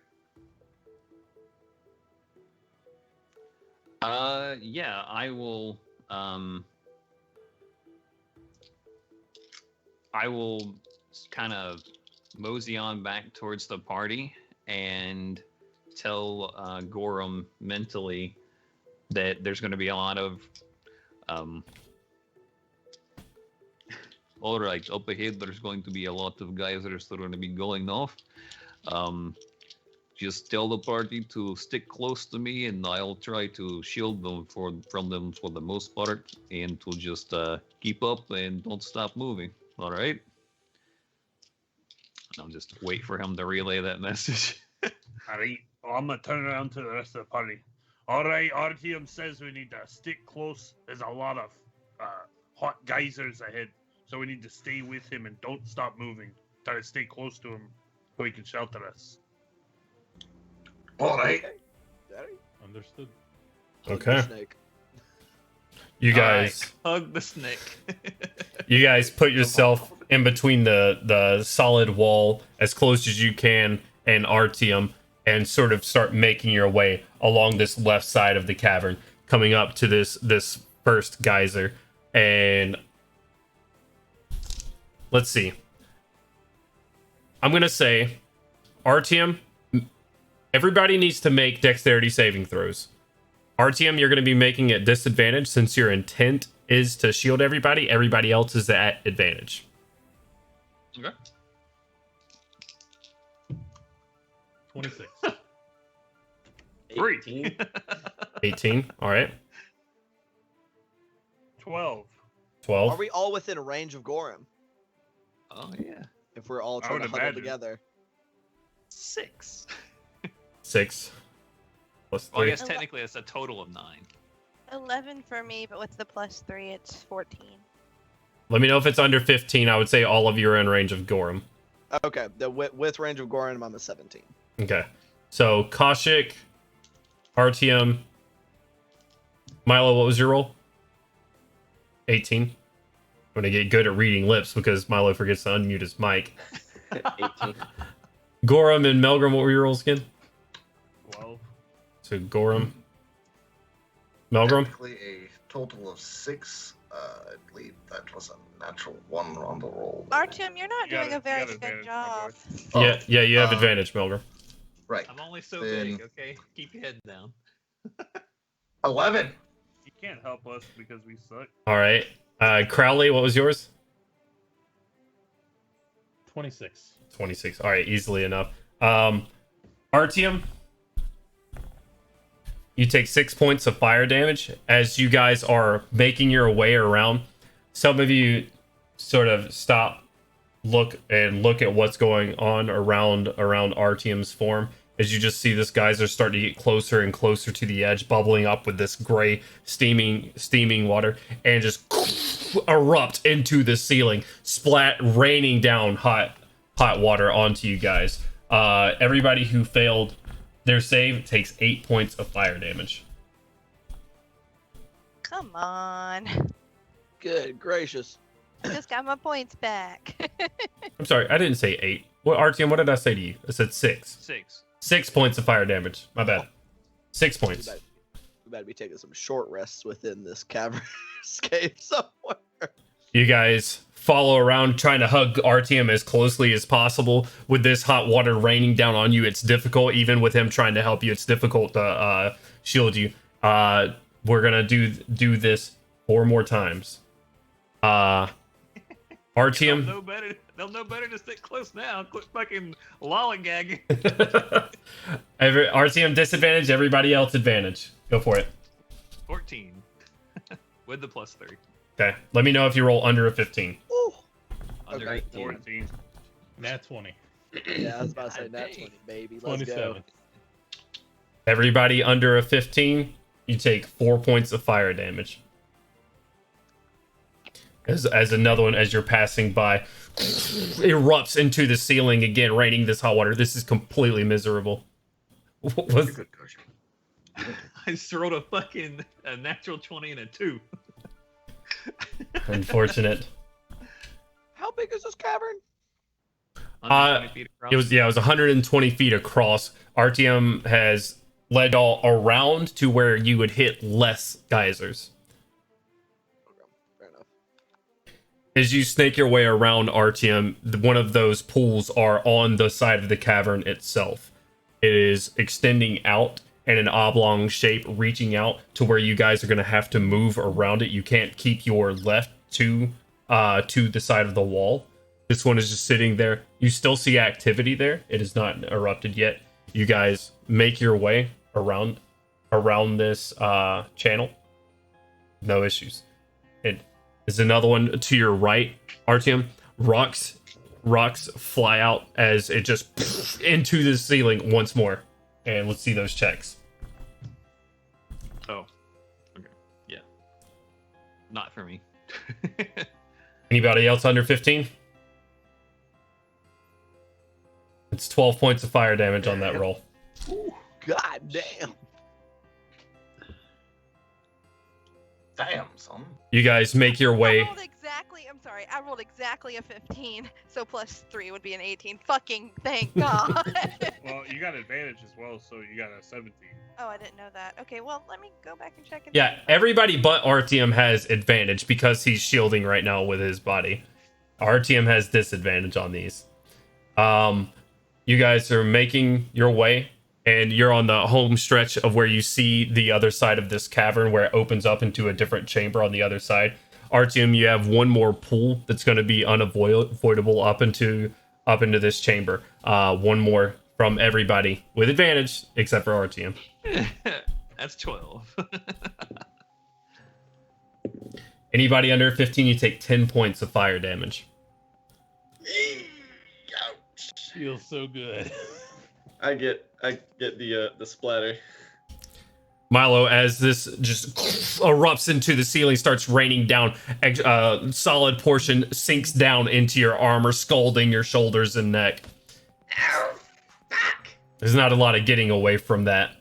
Yeah, I will kind of mosey on back towards the party and tell Gorham mentally that there's going to be a lot of all right, up ahead there's going to be a lot of geysers that are going to be going off. Just tell the party to stick close to me, and I'll try to shield them from them for the most part, and to just keep up and don't stop moving. All right? I'll just wait for him to relay that message. All right. Well, I'm gonna turn around to the rest of the party. All right. Artyom says we need to stick close. There's a lot of hot geysers ahead, so we need to stay with him and don't stop moving. Try to stay close to him so he can shelter us. All right. Understood. Okay. Snake. You All right, guys, hug the snake. you guys put yourself in between the solid wall as close as you can and Artyom, and sort of start making your way along this left side of the cavern, coming up to this first geyser. And let's see. I'm gonna say, Artyom, everybody needs to make dexterity saving throws. Artyom, you're going to be making it disadvantage since your intent is to shield everybody. Everybody else is at advantage. Okay. 26. 3. 18. 18. All right. 12. 12. Are we all within range of Gorham? Oh yeah. If we're all I trying to would huddle imagine. together. 6. 6 plus 3. Well, I guess technically it's a total of 9. 11 for me, but with the +3, it's 14. Let me know if it's under 15. I would say all of you are in range of Gorham. Okay, with range of Gorham, I'm a 17. Okay. So, Kaushik, Artyom, Milo, what was your roll? 18. I'm going to get good at reading lips because Milo forgets to unmute his mic. 18. Gorham and Melgrim, what were your rolls again? 12. So, Gorham. Melgrim? Technically a total of 6. I believe that was a natural 1 on the roll. Artyom, you're not You got doing a it, very you got good advantage, my job. boy. Yeah, you have uh, advantage, Melgrim. Right. I'm only so Then- big, okay? Keep your head down. 11. You can't help us because we suck. All right. Crowley, what was yours? 26. 26. All right, easily enough. Artyom, you take 6 points of fire damage as you guys are making your way around. Some of you sort of stop, look at what's going on around Artyom's form, as you just see this geyser start to get closer and closer to the edge, bubbling up with this gray steaming water, and just erupt into the ceiling, splat, raining down hot water onto you guys. Everybody who failed their save takes 8 points of fire damage. Come on. Good gracious. Just got my points back. I'm sorry, I didn't say 8. What, Artyom, what did I say to you? I said 6. 6. 6 points of fire damage. My bad. 6 We points. better be taking some short rests within this cavern escape somewhere. You guys follow around trying to hug Artyom as closely as possible. With this hot water raining down on you, it's difficult. Even with him trying to help you, it's difficult to shield you. We're gonna do this 4 more times. Artyom. They'll know better to stick close now. Quit fucking lollygagging. Artyom disadvantage, everybody else advantage. Go for it. 14. With the +3. Okay. Let me know if you roll under a 15. Ooh. Under Okay. 18. 14. Nat 20. Yeah, I was about to say God nat dang. 20, baby. Let's 27. go. Everybody under a 15, you take 4 points of fire damage. As another one, as you're passing by, erupts into the ceiling again, raining this hot water. This is completely miserable. What was- Good, Coach. I just rolled a natural 20 and a 2. Unfortunate. How big is this cavern? 120 feet across. It was 120 feet across. Artyom has led all around to where you would hit less geysers. Fair enough. As you snake your way around Artyom, one of those pools are on the side of the cavern itself. It is extending out in an oblong shape, reaching out to where you guys are going to have to move around it. You can't keep your left to the side of the wall. This one is just sitting there. You still see activity there. It is not erupted yet. You guys make your way around this channel. No issues. It is another one to your right, Artyom. Rocks fly out as it just into the ceiling once more. And let's see those checks. Oh. Okay. Yeah. Not for me. Anybody else under 15? It's 12 points of fire damage on that roll. God damn. Damn, son. You guys make your way. I rolled exactly. I'm sorry. I rolled exactly a 15. So plus 3 would be an 18. Fucking thank God. Well, you got advantage as well, so you got a 17. Oh, I didn't know that. Okay, well, let me go back and check. Yeah, everybody but Artyom has advantage because he's shielding right now with his body. Artyom has disadvantage on these. You guys are making your way, and you're on the home stretch of where you see the other side of this cavern where it opens up into a different chamber on the other side. Artyom, you have one more pull that's going to be unavoidable up into this chamber. One more from everybody with advantage, except for Artyom. That's 12. Anybody under 15, you take 10 points of fire damage. Feels so good. I get the splatter. Milo, as this just erupts into the ceiling, starts raining down, a solid portion sinks down into your armor, scalding your shoulders and neck. Ow, fuck. There's not a lot of getting away from that.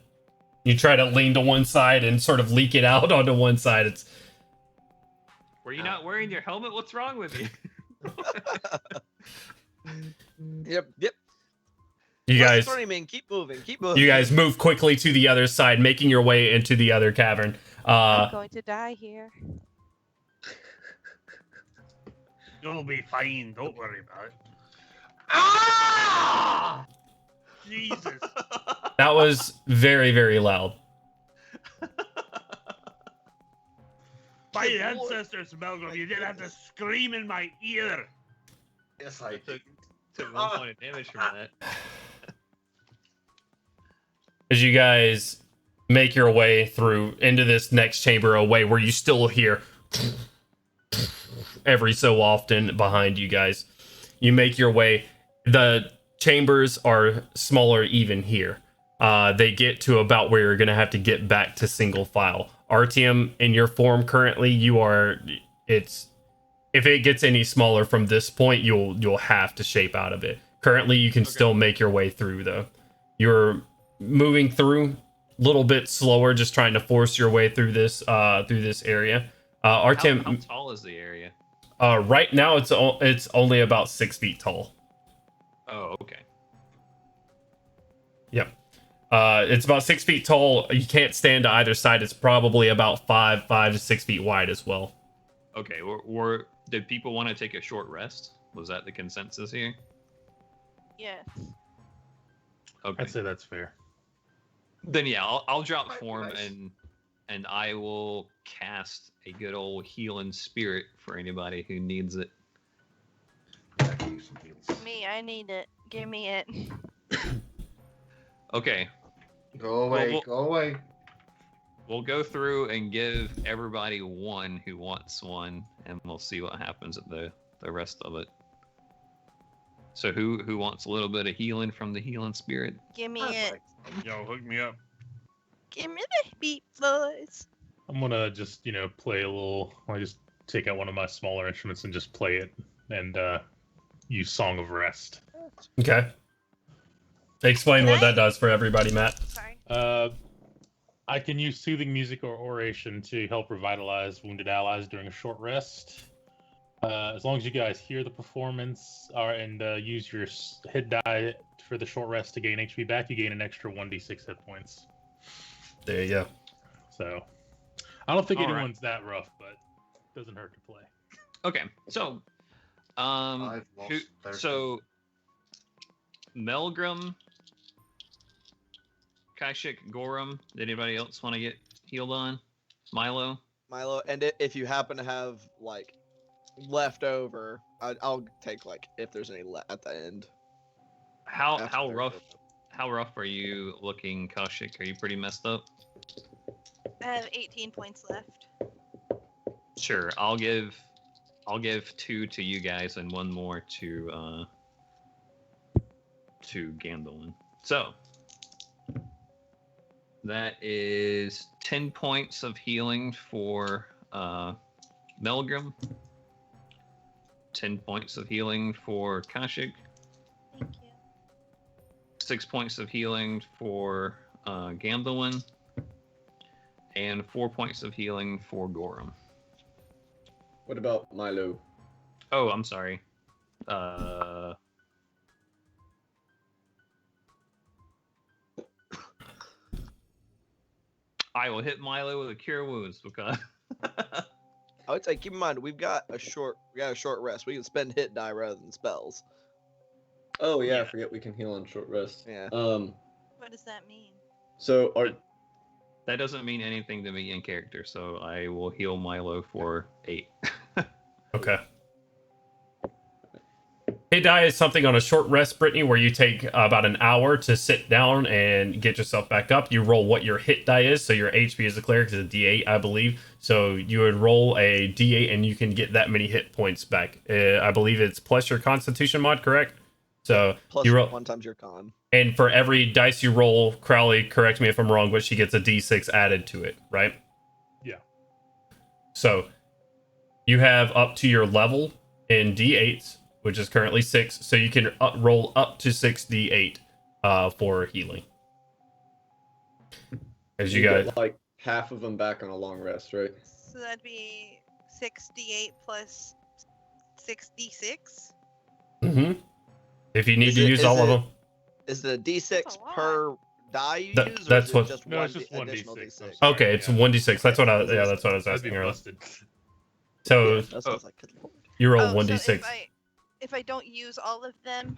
You try to lean to one side and sort of leak it out onto one side. It's Were you not wearing your helmet? What's wrong with you? Yep. you guys. Man, keep moving. You guys move quickly to the other side, making your way into the other cavern. I'm going to die here. You'll be fine. Don't worry about it. Ah! Jesus. That was very, very loud. My ancestors, Melbourne, you didn't have to scream in my ear. Yes, I took 1 point of damage from that. As you guys make your way through into this next chamber away where you still hear every so often behind you guys. You make your way. The chambers are smaller even here. They get to about where you're going to have to get back to single file. Artyom, in your form currently, if it gets any smaller from this point, you'll have to shape out of it. Currently, you can still make your way through, though. You're moving through a little bit slower, just trying to force your way through this area. Artyom, How tall is the area? right now it's only about 6 feet tall. Oh, okay. Yep. It's about 6 feet tall. You can't stand to either side. It's probably about 5 to 6 feet wide as well. Okay, did people want to take a short rest? Was that the consensus here? Yes. Okay. I'd say that's fair. Then yeah, I'll drop Might be form nice. and I will cast a good old healing spirit for anybody who needs it. I could use some heals. Me, I need it. Give me it. Okay, Go away, Well, go away. we'll go through and give everybody one who wants one, and we'll see what happens at the rest of it. So who wants a little bit of healing from the healing spirit? Give me I'd it. like some. Yo, hook me up. Give me the beat voice. I'm gonna just, play a little. I just take out one of my smaller instruments and just play it and use Song of Rest. Okay. Explain Can what I- that does for everybody, Matt. Sorry. I can use soothing music or oration to help revitalize wounded allies during a short rest. As long as you guys hear the performance and use your hit die for the short rest to gain HP back, you gain an extra 1d6 hit points. There you go. So, I don't think All right. anyone's that rough, but it doesn't hurt to play. Okay, so I've lost 30. so Melgrim, Kaishik, Gorum. Did anybody else want to get healed on? Milo. And if you happen to have like left over, I'll take like if there's any at the end. How after rough? How rough are you looking, Kaushik? Are you pretty messed up? I have 18 points left. Sure, I'll give 2 to you guys and 1 more to Gandolin. So that is 10 points of healing for Melgrim, 10 points of healing for Kaushik, Thank you. 6 points of healing for Gandolin, And 4 points of healing for Gorham. What about Milo? Oh, I'm sorry. I will hit Milo with a cure wounds because I would say keep in mind we got a short rest. We can spend hit die rather than spells. Oh yeah, I Yeah. forget we can heal on short rest. Yeah. What does that mean? So that doesn't mean anything to me in character, so I will heal Milo for 8. Okay. Hit die is something on a short rest, Brittany, where you take about an hour to sit down and get yourself back up. You roll what your hit die is, so your HP as a cleric is a D8, I believe. So you would roll a D8 and you can get that many hit points back. I believe it's plus your Constitution mod, correct? So Plus you roll 1 times your con. and for every dice you roll, Crowley, correct me if I'm wrong, but she gets a D6 added to it, right? Yeah. So you have up to your level in D8s, which is currently 6, so you can roll up to 6 D8 for healing. As you guys, get like half of them back on a long rest, right? So that'd be 6d8 plus 6d6. if you need Is to it- use is all of it- them, Is it a D6 That's a lot. per die you That- use? Or that's is what- it just No, one it's just one additional D6. I'm D6? sorry. okay, it's Yeah. 1d6. That's what I that's what I was That'd be asking earlier. busted. So Yeah, that's what I was like, good lord. you roll Oh, 1d6. So if I don't use all of them,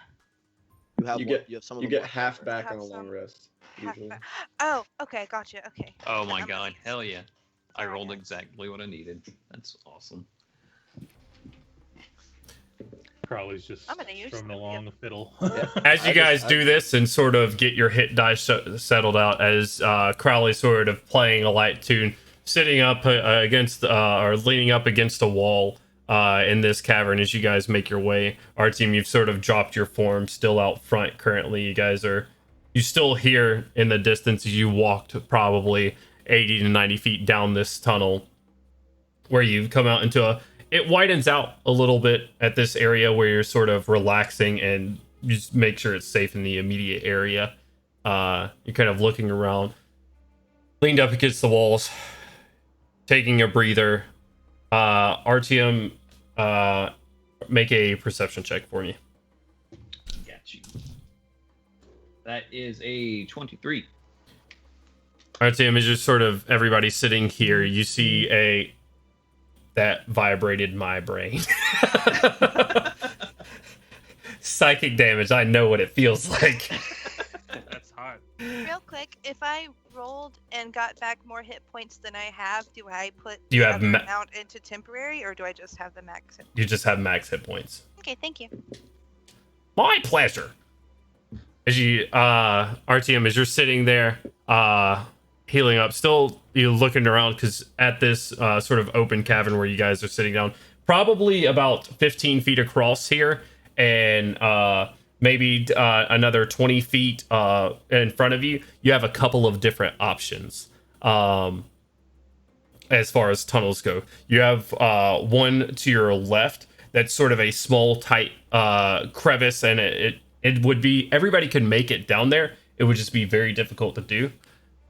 You have You one, get- you have some of You them get left half over. back Have on a long some. rest. half Usually. back. Oh, okay, gotcha. Okay. Oh my I'm god, released. hell yeah. I Sorry, rolled guys. exactly what I needed. That's awesome. Crowley's just I'm gonna use strumming them, along the fiddle. As you I guys just- do this and sort of get your hit die settled out, as Crowley sort of playing a light tune, sitting up against or leaning up against a wall in this cavern as you guys make your way. Our team, you've sort of dropped your form, still out front currently. You still hear in the distance as you walked probably 80 to 90 feet down this tunnel where you come out into it widens out a little bit at this area where you're sort of relaxing and you just make sure it's safe in the immediate area. You're kind of looking around, leaned up against the walls, taking a breather. RTM, make a perception check for me. Got you. That is a 23. RTM is just sort of everybody sitting here. You see that vibrated my brain. Psychic damage. I know what it feels like. That's hot. Real quick, if I rolled and got back more hit points than I have, do I put Do you the have other ma- amount into temporary, or do I just have the max hit? You just have max hit points. Okay, thank you. My pleasure. As you, RTM, as you're sitting there, healing up, still you looking around because at this sort of open cavern where you guys are sitting down, probably about 15 feet across here, and maybe another 20 feet in front of you, you have a couple of different options. As far as tunnels go, you have one to your left that's sort of a small, tight crevice, and it would be everybody could make it down there. It would just be very difficult to do.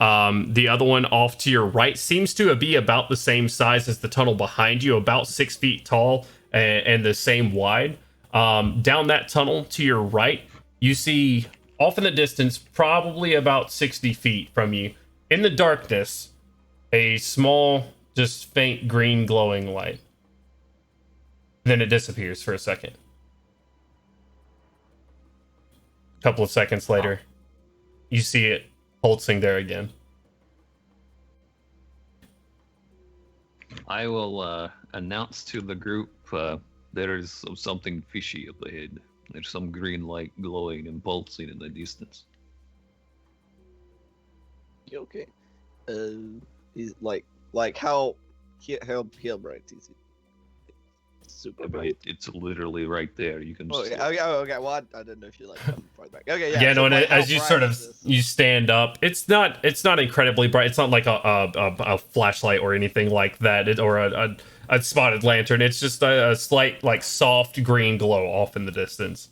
The other one off to your right seems to be about the same size as the tunnel behind you, about 6 feet tall and the same wide. Down that tunnel to your right, you see off in the distance, probably about 60 feet from you, in the darkness, a small, just faint green glowing light. Then it disappears for a second. A couple of seconds later, you see it pulsing there again. I will announce to the group there is something fishy up ahead. There's some green light glowing and pulsing in the distance. Okay. He's like how bright is it? Super bright. It's literally right there. You can Oh, see okay, it. okay. Well, I didn't know if you like come farther back. Okay, yeah. Yeah, so, no, and like, how as you bright sort of is this? you stand up, it's not incredibly bright. It's not like a flashlight or anything like that, or a spotted lantern. It's just a slight, like, soft green glow off in the distance.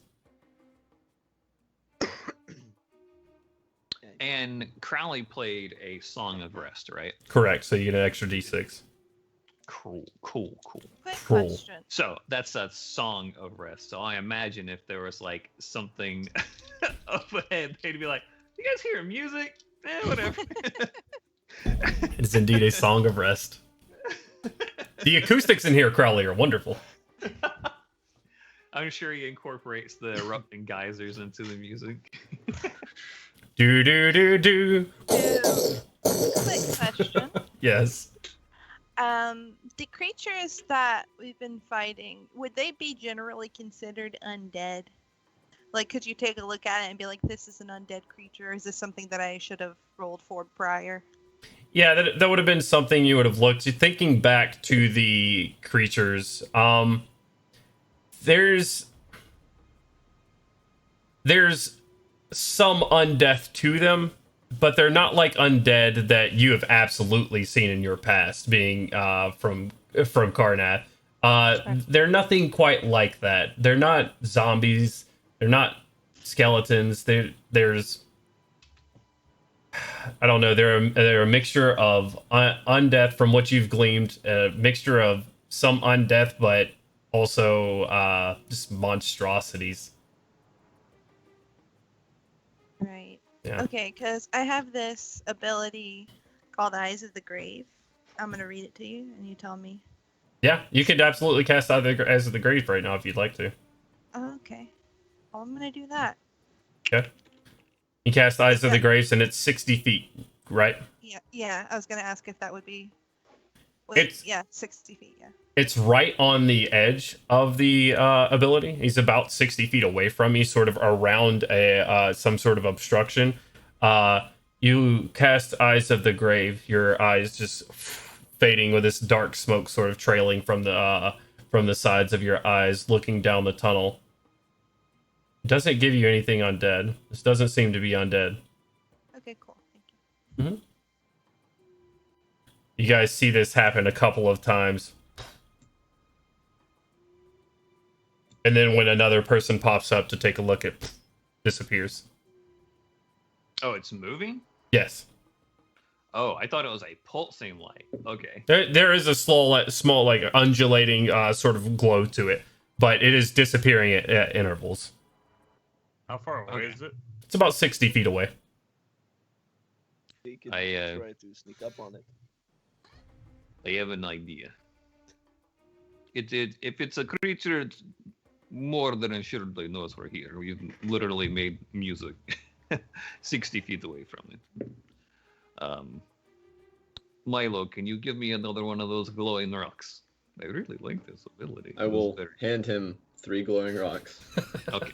And Crowley played a Song of Rest, right? Correct. So you get an extra D6. Cool. Quick Cool. question. So that's a Song of Rest. So I imagine if there was like something up ahead, they'd be like, "You guys hear music? Whatever." It is indeed a song of rest. The acoustics in here, Crowley, are wonderful. I'm sure he incorporates the erupting geysers into the music. Do do do do. Quick question. Yes. The creatures that we've been fighting, would they be generally considered undead? Like, could you take a look at it and be like, this is an undead creature? Or is this something that I should have rolled for prior? Yeah, that would have been something you would have looked. Thinking back to the creatures, there's some undeath to them, but they're not like undead that you have absolutely seen in your past, being from Karnath. They're nothing quite like that. They're not zombies. They're not skeletons. There's I don't know. They're a mixture of undeath, from what you've gleaned, a mixture of some undeath, but also just monstrosities. Right. Yeah. Okay, because I have this ability called Eyes of the Grave. I'm going to read it to you, and you tell me. Yeah, you could absolutely cast Eyes of the Grave right now if you'd like to. Okay. Well, I'm going to do that. Okay. You cast Eyes of the Graves, and it's 60 feet, right? Yeah. I was going to ask if that would be... It's- 60 feet, yeah. It's right on the edge of the ability. He's about 60 feet away from you, sort of around some sort of obstruction. You cast Eyes of the Grave. Your eyes just fading with this dark smoke sort of trailing from the sides of your eyes, looking down the tunnel. It doesn't give you anything undead. This doesn't seem to be undead. Okay, cool. Thank you. You guys see this happen a couple of times. And then when another person pops up to take a look, it disappears. Oh, it's moving? Yes. Oh, I thought it was a pulsing light. Okay. There is a small, like, undulating sort of glow to it, but it is disappearing at intervals. How far away Okay. is it? It's about 60 feet away. He could I, try to sneak up on it. I have an idea. If it's a creature, it's more than assuredly knows we're here. We've literally made music 60 feet away from it. Milo, can you give me another one of those glowing rocks? I really like this ability. I will hand him 3 glowing rocks. Okay.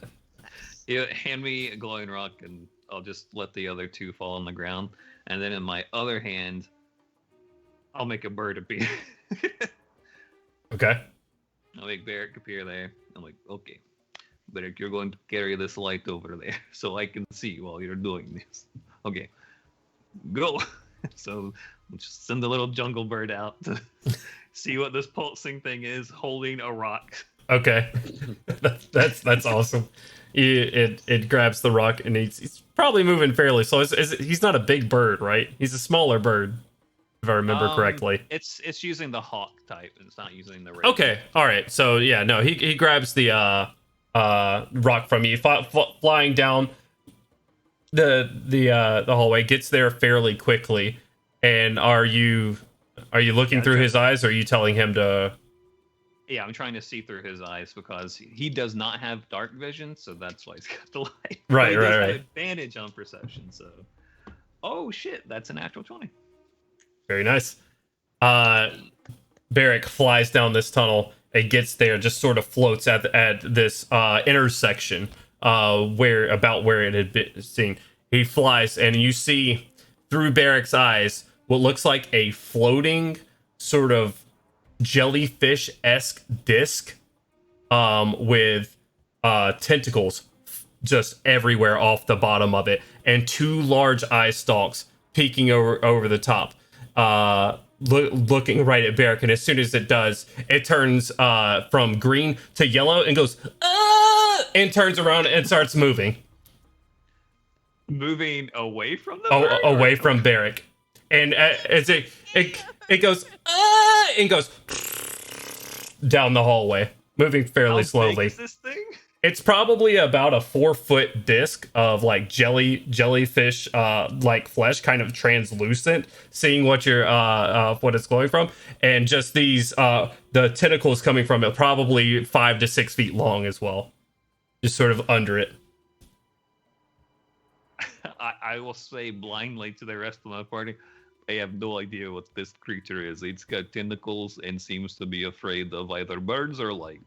Yeah, hand me a glowing rock, and I'll just let the other 2 fall on the ground. And then in my other hand, I'll make a bird appear. Okay. I'll make Barrick appear there. I'm like, okay, Barrick, you're going to carry this light over there so I can see while you're doing this. Okay, go. So we'll just send the little jungle bird out to see what this pulsing thing is, holding a rock. Okay. That's awesome. It grabs the rock, and he's probably moving fairly slow. He's not a big bird, right? He's a smaller bird, if I remember correctly. It's using the hawk type, and it's not using the raven. Okay, all right. So yeah, no, he grabs the rock from you, flying down the hallway, gets there fairly quickly. And are you looking through his eyes, or are you telling him to? Yeah, I'm trying to see through his eyes because he does not have dark vision, so that's why he's got the light. Right, he does right. have advantage on perception, so. Oh shit, that's a natural 20. Very nice. Barrick flies down this tunnel and gets there, just sort of floats at this intersection where it had been seen. He flies, and you see through Barrick's eyes what looks like a floating sort of jellyfish-esque disc with tentacles just everywhere off the bottom of it, and 2 large eye stalks peeking over the top, looking right at Barrick. And as soon as it does, it turns from green to yellow and goes and turns around and starts moving. Moving away from the Oh, bird, away or- from Barrick. And as it goes, and goes down the hallway, moving fairly How slowly. big is this thing? It's probably about a 4-foot disc of like jellyfish like flesh, kind of translucent, seeing what you're what it's glowing from, and just these the tentacles coming from it, probably 5 to 6 feet long as well, just sort of under it. I will say blindly to the rest of my party, I have no idea what this creature is. It's got tentacles and seems to be afraid of either birds or light.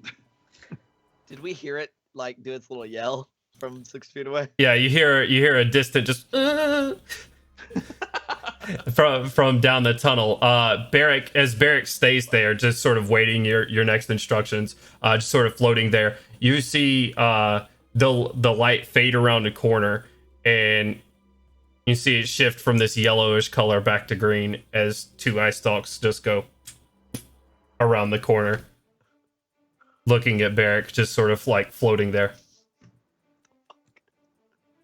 Did we hear it like do its little yell from 6 feet away? Yeah, you hear a distant just from down the tunnel. Barrick stays there, just sort of waiting your next instructions, just sort of floating there. You see the light fade around the corner, and you see it shift from this yellowish color back to green as 2 eye stalks just go around the corner, looking at Barrick, just sort of like floating there.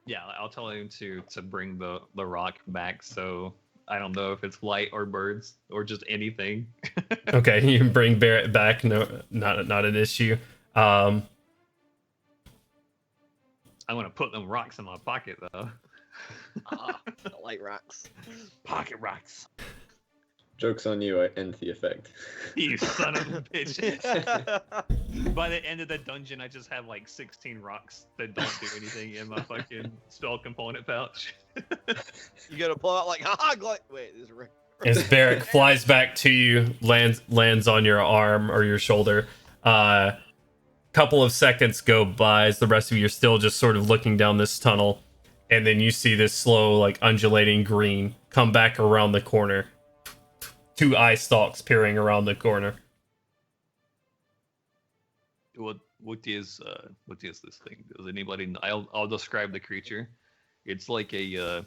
Yeah, I'll tell him to bring the rock back. So I don't know if it's light or birds or just anything. Okay, you can bring Barrett back. No, not an issue. I'm gonna put them rocks in my pocket though. The light rocks. Pocket rocks. Joke's on you, I end the effect. You son of a bitch. By the end of the dungeon, I just have like 16 rocks that don't do anything in my fucking spell component pouch. You gotta pull out like, haha, wait, this is Rick. As Barrick flies back to you, lands on your arm or your shoulder. Couple of seconds go by as the rest of you are still just sort of looking down this tunnel, and then you see this slow, like undulating green come back around the corner. 2 eye stalks peering around the corner. What is this thing? Does anybody know? I'll describe the creature. It's like a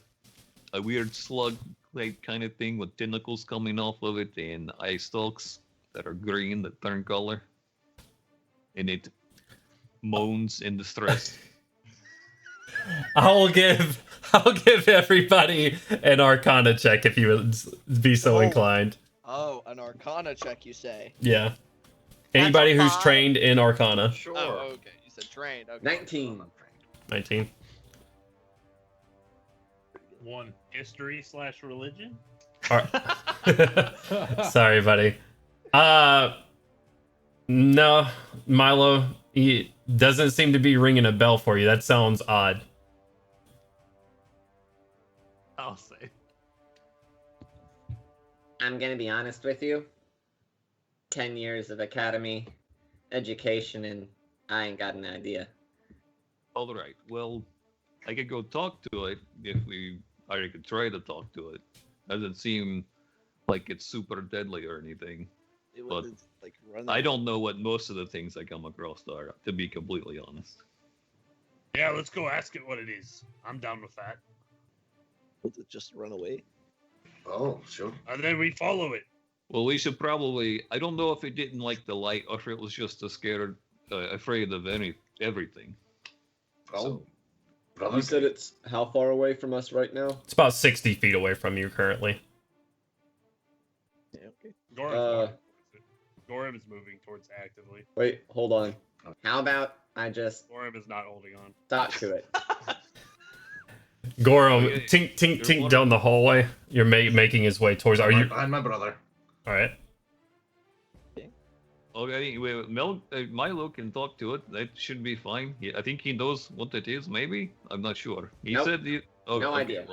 weird slug like kind of thing with tentacles coming off of it and eye stalks that are green that turn color. And it moans in distress. I'll give everybody an Arcana check if you would be so inclined. Oh, an Arcana check, you say? Yeah. Anybody That's a who's 5. trained in Arcana. Sure. Oh, okay. You said trained. Okay. 19. 19. 1. History/religion. Sorry, buddy. No, Milo, he doesn't seem to be ringing a bell for you. That sounds odd. I'll say. I'm gonna be honest with you. 10 years of academy education, and I ain't got an idea. All right. Well, I could go talk to it I could try to talk to it. Doesn't seem like it's super deadly or anything. It But was like running. I don't know what most of the things I come across are, to be completely honest. Yeah, let's go ask it what it is. I'm down with that. Was it just run away? Oh, sure. And then we follow it. Well, we should probably. I don't know if it didn't like the light or if it was just afraid of everything. Oh, So, brother. You said it's how far away from us right now? It's about 60 feet away from you currently. Yeah, okay. Gorham is moving towards actively. Wait, hold on. How about I just Gorham is not holding on. talk to it? Gorum, Okay. tink, tink, tink down the hallway. You're making his way towards. Are you? I'm my brother. All right. okay, Milo can talk to it. That should be fine. I think he knows what it is. Maybe I'm not sure. He Nope. said he. Oh, No okay, idea.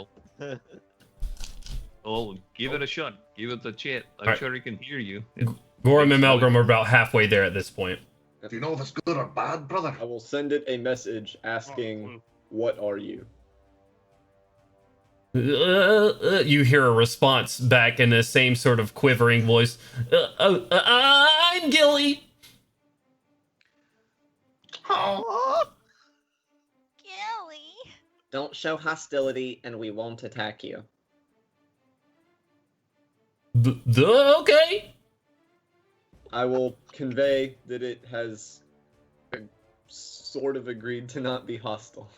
Well, give it a shot. Give it a chat. I'm Alright. sure he can hear you. Gorum and Excellent. Melgrim are about halfway there at this point. Do you know if it's good or bad, brother? I will send it a message Oh, asking, blue. "What are you?" You hear a response back in the same sort of quivering voice. I'm Gilly. Oh. Gilly. Don't show hostility, and we won't attack you. Okay. I will convey that it has sort of agreed to not be hostile.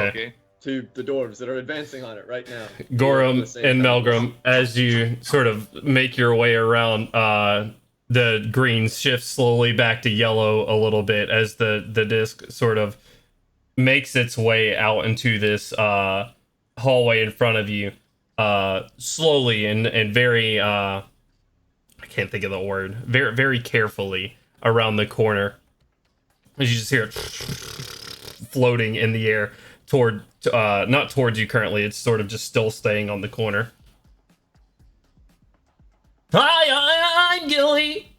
Okay. to the dwarves that are advancing on it right now. Gorham At the same and time. Melgrim, as you sort of make your way around, the green shifts slowly back to yellow a little bit as the disc sort of makes its way out into this hallway in front of you, slowly and very I can't think of the word, very very carefully around the corner. As you just hear it floating in the air toward not towards you currently, it's sort of just still staying on the corner. Hi, I'm Gilly.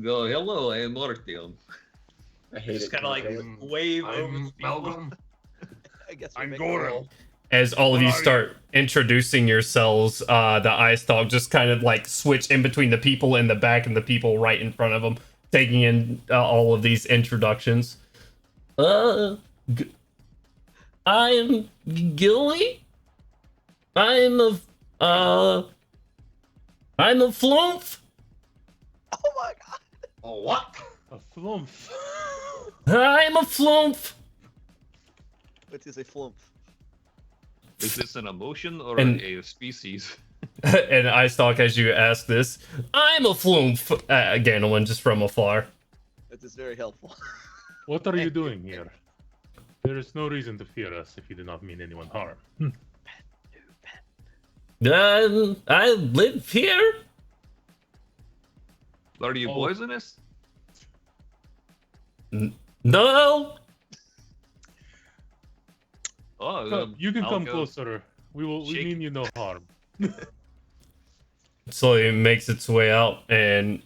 Go, hello, I am Artyom. I hate Just it. kind of like wave over I'm the people. Malcolm. I guess we I'm make a Gorham. roll. As all of What you are you? start introducing yourselves, the ice dog just kind of like switch in between the people in the back and the people right in front of them, taking in all of these introductions. I am Gilly. I'm a flumph. Oh my god. Oh, what? A flump. I'm a flumph. What is a flump? Is this an emotion or And- a species? And Ice Talk, as you ask this, I'm a flumph. Gandalin, just from afar. That is very helpful. What are you doing here? There is no reason to fear us if you do not mean anyone harm. I live here. Are you Oh. poisonous? No. Oh, Come, you can I'll come go. closer. We Shake. mean you no harm. Slowly makes its way out, and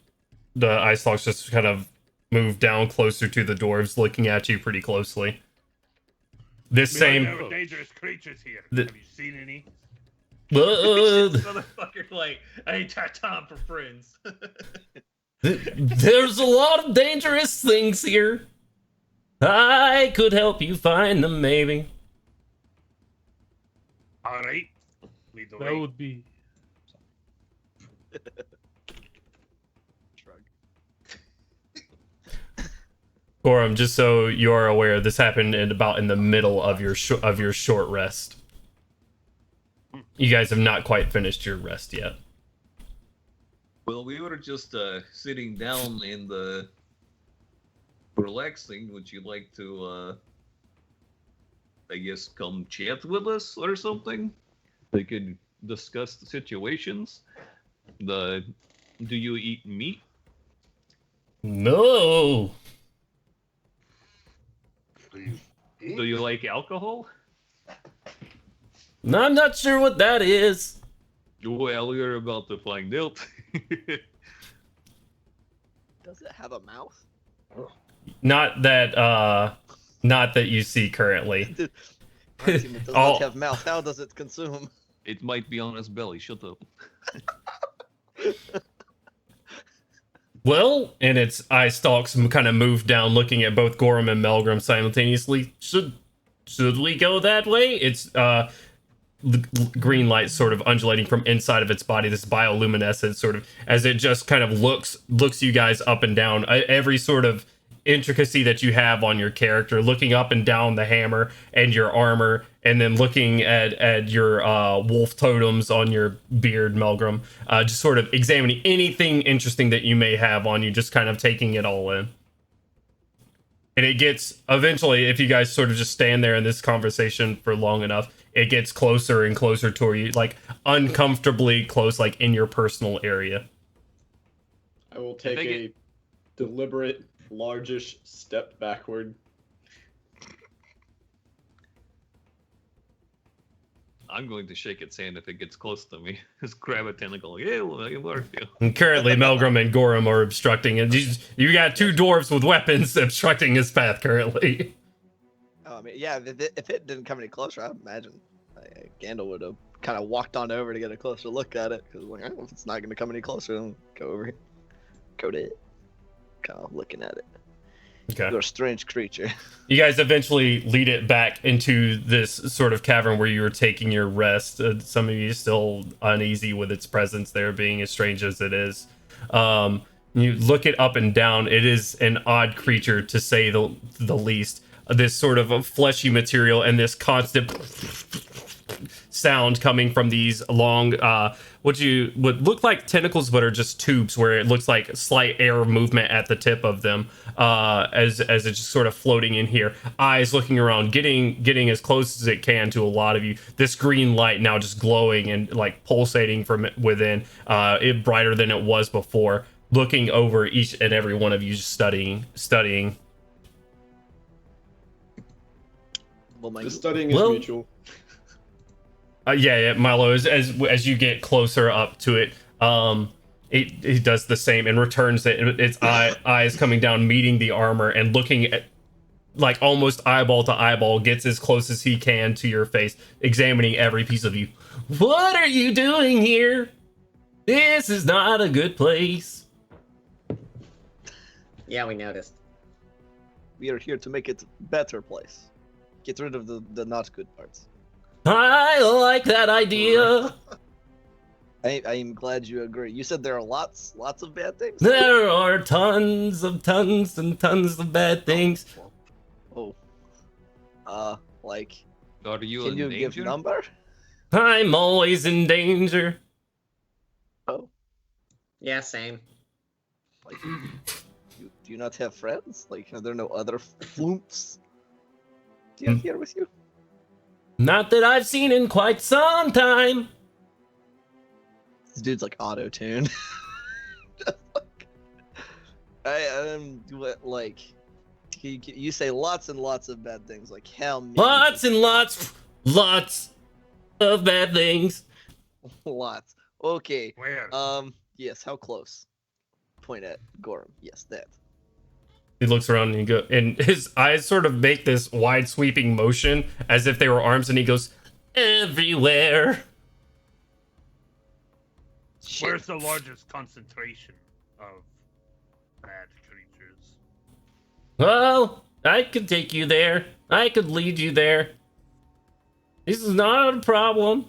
the ice dogs just kind of move down closer to the dwarves, looking at you pretty closely. This We same. have dangerous creatures here. The- Have you seen any? Motherfucker, like, I ain't got time for friends. There's a lot of dangerous things here. I could help you find them, maybe. All right. Lead the That way. would be. Shrug. Gorham, just so you are aware, this happened in the middle of your short rest. You guys have not quite finished your rest yet. Well, we were just sitting down and relaxing. Would you like to, I guess, come chat with us or something? We could discuss the situations. Do you eat meat? No. Do you like alcohol? I'm not sure what that is. Well, you're about to find out. Does it have a mouth? Not that you see currently. Our team that does Oh. not have mouth. How does it consume? It might be on his belly. Shut up. Well, and its eye stalks kind of move down, looking at both Gorham and Melgrim simultaneously. Should we go that way? It's the green light sort of undulating from inside of its body, this bioluminescence sort of, as it just kind of looks you guys up and down. Every sort of intricacy that you have on your character, looking up and down the hammer and your armor, and then looking at your wolf totems on your beard, Melgrim, just sort of examining anything interesting that you may have on you, just kind of taking it all in. And it gets, eventually, if you guys sort of just stand there in this conversation for long enough, it gets closer and closer to you, like uncomfortably close, like in your personal area. I will take think a deliberate, largish step backward. I'm going to shake its hand if it gets close to me. Just grab a tentacle. Yeah, well, I work you. And currently, Melgrim and Gorham are obstructing, and you got two dwarves with weapons obstructing his path currently. Oh, I mean, yeah. If it didn't come any closer, I imagine Gandalf would have kind of walked on over to get a closer look at it. Because like, if it's not going to come any closer, then go over here, go to it, kind of looking at it. Okay. You're a strange creature. You guys eventually lead it back into this sort of cavern where you were taking your rest. Some of you still uneasy with its presence there, being as strange as it is. You look it up and down. It is an odd creature, to say the least. this sort of a fleshy material and this constant sound coming from these long what would look like tentacles but are just tubes where it looks like slight air movement at the tip of them as it's just sort of floating in here, eyes looking around, getting as close as it can to a lot of you. This green light now just glowing and like pulsating from within, it brighter than it was before, looking over each and every one of you, studying. Well, The studying is mutual. Yeah, Milo, as you get closer up to it, it does the same and returns its eyes coming down, meeting the armor and looking at, like, almost eyeball to eyeball, gets as close as he can to your face, examining every piece of you. What are you doing here? This is not a good place. Yeah, we noticed. We are here to make it a better place. Get rid of the not good parts. I like that idea. I am glad you agree. You said there are lots of bad things. There are tons and tons of bad things. Oh. Like. Are you Can in you danger? give number? I'm always in danger. Oh. Yeah, same. Like, do you not have friends? Like, are there no other floomps? Do you have here with you? Not that I've seen in quite some time. This dude's like auto-tune. Just like, like, you say lots and lots of bad things. Like, how many? Lots and lots of bad things. Lots. Okay. Where? Yes. How close? Point at Gorham. Yes, that. He looks around and his eyes sort of make this wide sweeping motion as if they were arms, and he goes, everywhere. Shit. Where's the largest concentration of bad creatures? Well, I could take you there. I could lead you there. This is not a problem.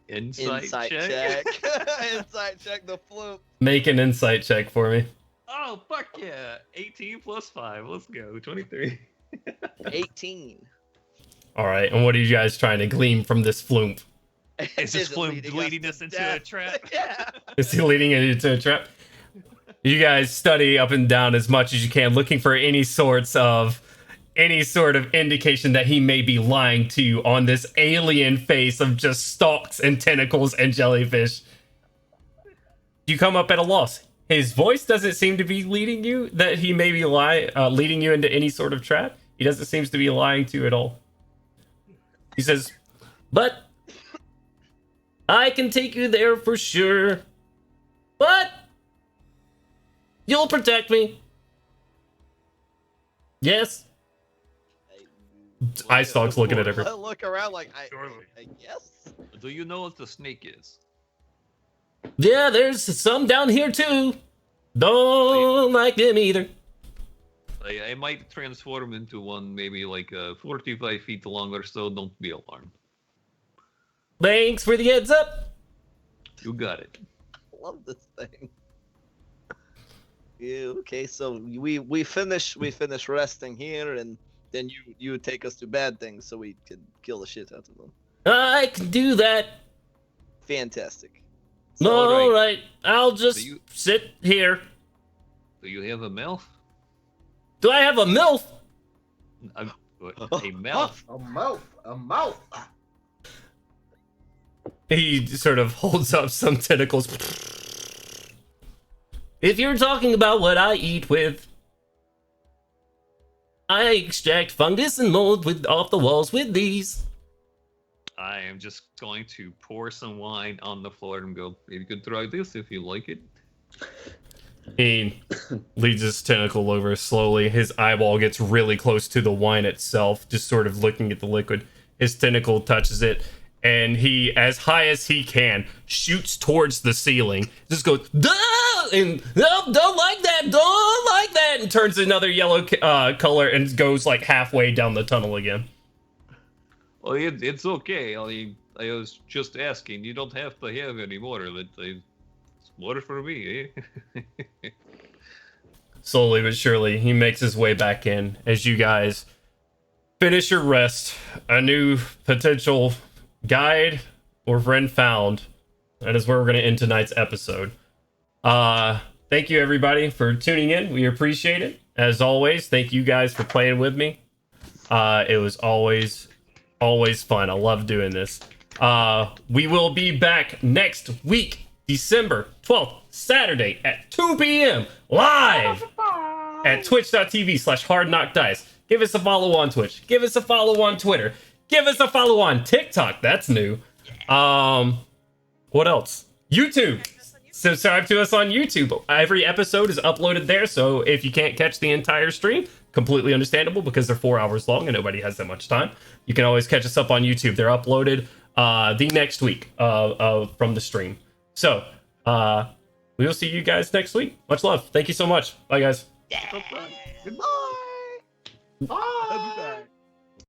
Insight check. Insight check the floop. Make an insight check for me. Oh, fuck yeah. 18 plus 5. Let's go. 23. 18. All right, and what are you guys trying to glean from this flume? Is this it flume leading leading us us to into death? a trap? Yeah. Is he leading it into a trap? You guys study up and down as much as you can, looking for any sort of indication that he may be lying to you on this alien face of just stalks and tentacles and jellyfish. You come up at a loss. His voice doesn't seem to be leading you, that he may be leading you into any sort of trap. He doesn't seem to be lying to you at all. He says, but I can take you there for sure. But you'll protect me. Yes. Eye stalks looking at everyone. I look around like, Surely. I guess. Do you know what the snake is? Yeah, there's some down here too. Don't like them either. I might transform into one, maybe like 45 feet long or so. Don't be alarmed. Thanks for the heads up. You got it. Love this thing. Yeah, okay, so we finish resting here, and then you take us to bad things so we can kill the shit out of them. I can do that. Fantastic. All right. I'll just sit here. Do you have a mouth? Do I have a MILF? A mouth? A mouth. He sort of holds up some tentacles. If you're talking about what I eat with, I extract fungus and mold off the walls with these. I am just going to pour some wine on the floor and go, maybe you could try this if you like it. He leads his tentacle over slowly. His eyeball gets really close to the wine itself, just sort of looking at the liquid. His tentacle touches it, and he, as high as he can, shoots towards the ceiling. Just goes, duh! And no, don't like that, and turns another yellow color and goes like halfway down the tunnel again. Well, it's okay. I was just asking. You don't have to have any more. It's more for me, eh? slowly but surely, he makes his way back in as you guys finish your rest. A new potential guide or friend found. That is where we're going to end tonight's episode. Thank you, everybody, for tuning in. We appreciate it. As always, thank you guys for playing with me. It was always fun. I love doing this. We will be back next week, December 12th, Saturday at 2 p.m. live at twitch.tv/hardknockdice. Give us a follow on Twitch. Give us a follow on Twitter. Give us a follow on TikTok. That's new. What else? YouTube. Subscribe to us on YouTube. Every episode is uploaded there, so if you can't catch the entire stream, completely understandable because they're 4 hours long and nobody has that much time. You can always catch us up on YouTube. They're uploaded the next week from the stream. So we will see you guys next week. Much love. Thank you so much. Bye, guys. Goodbye. Bye.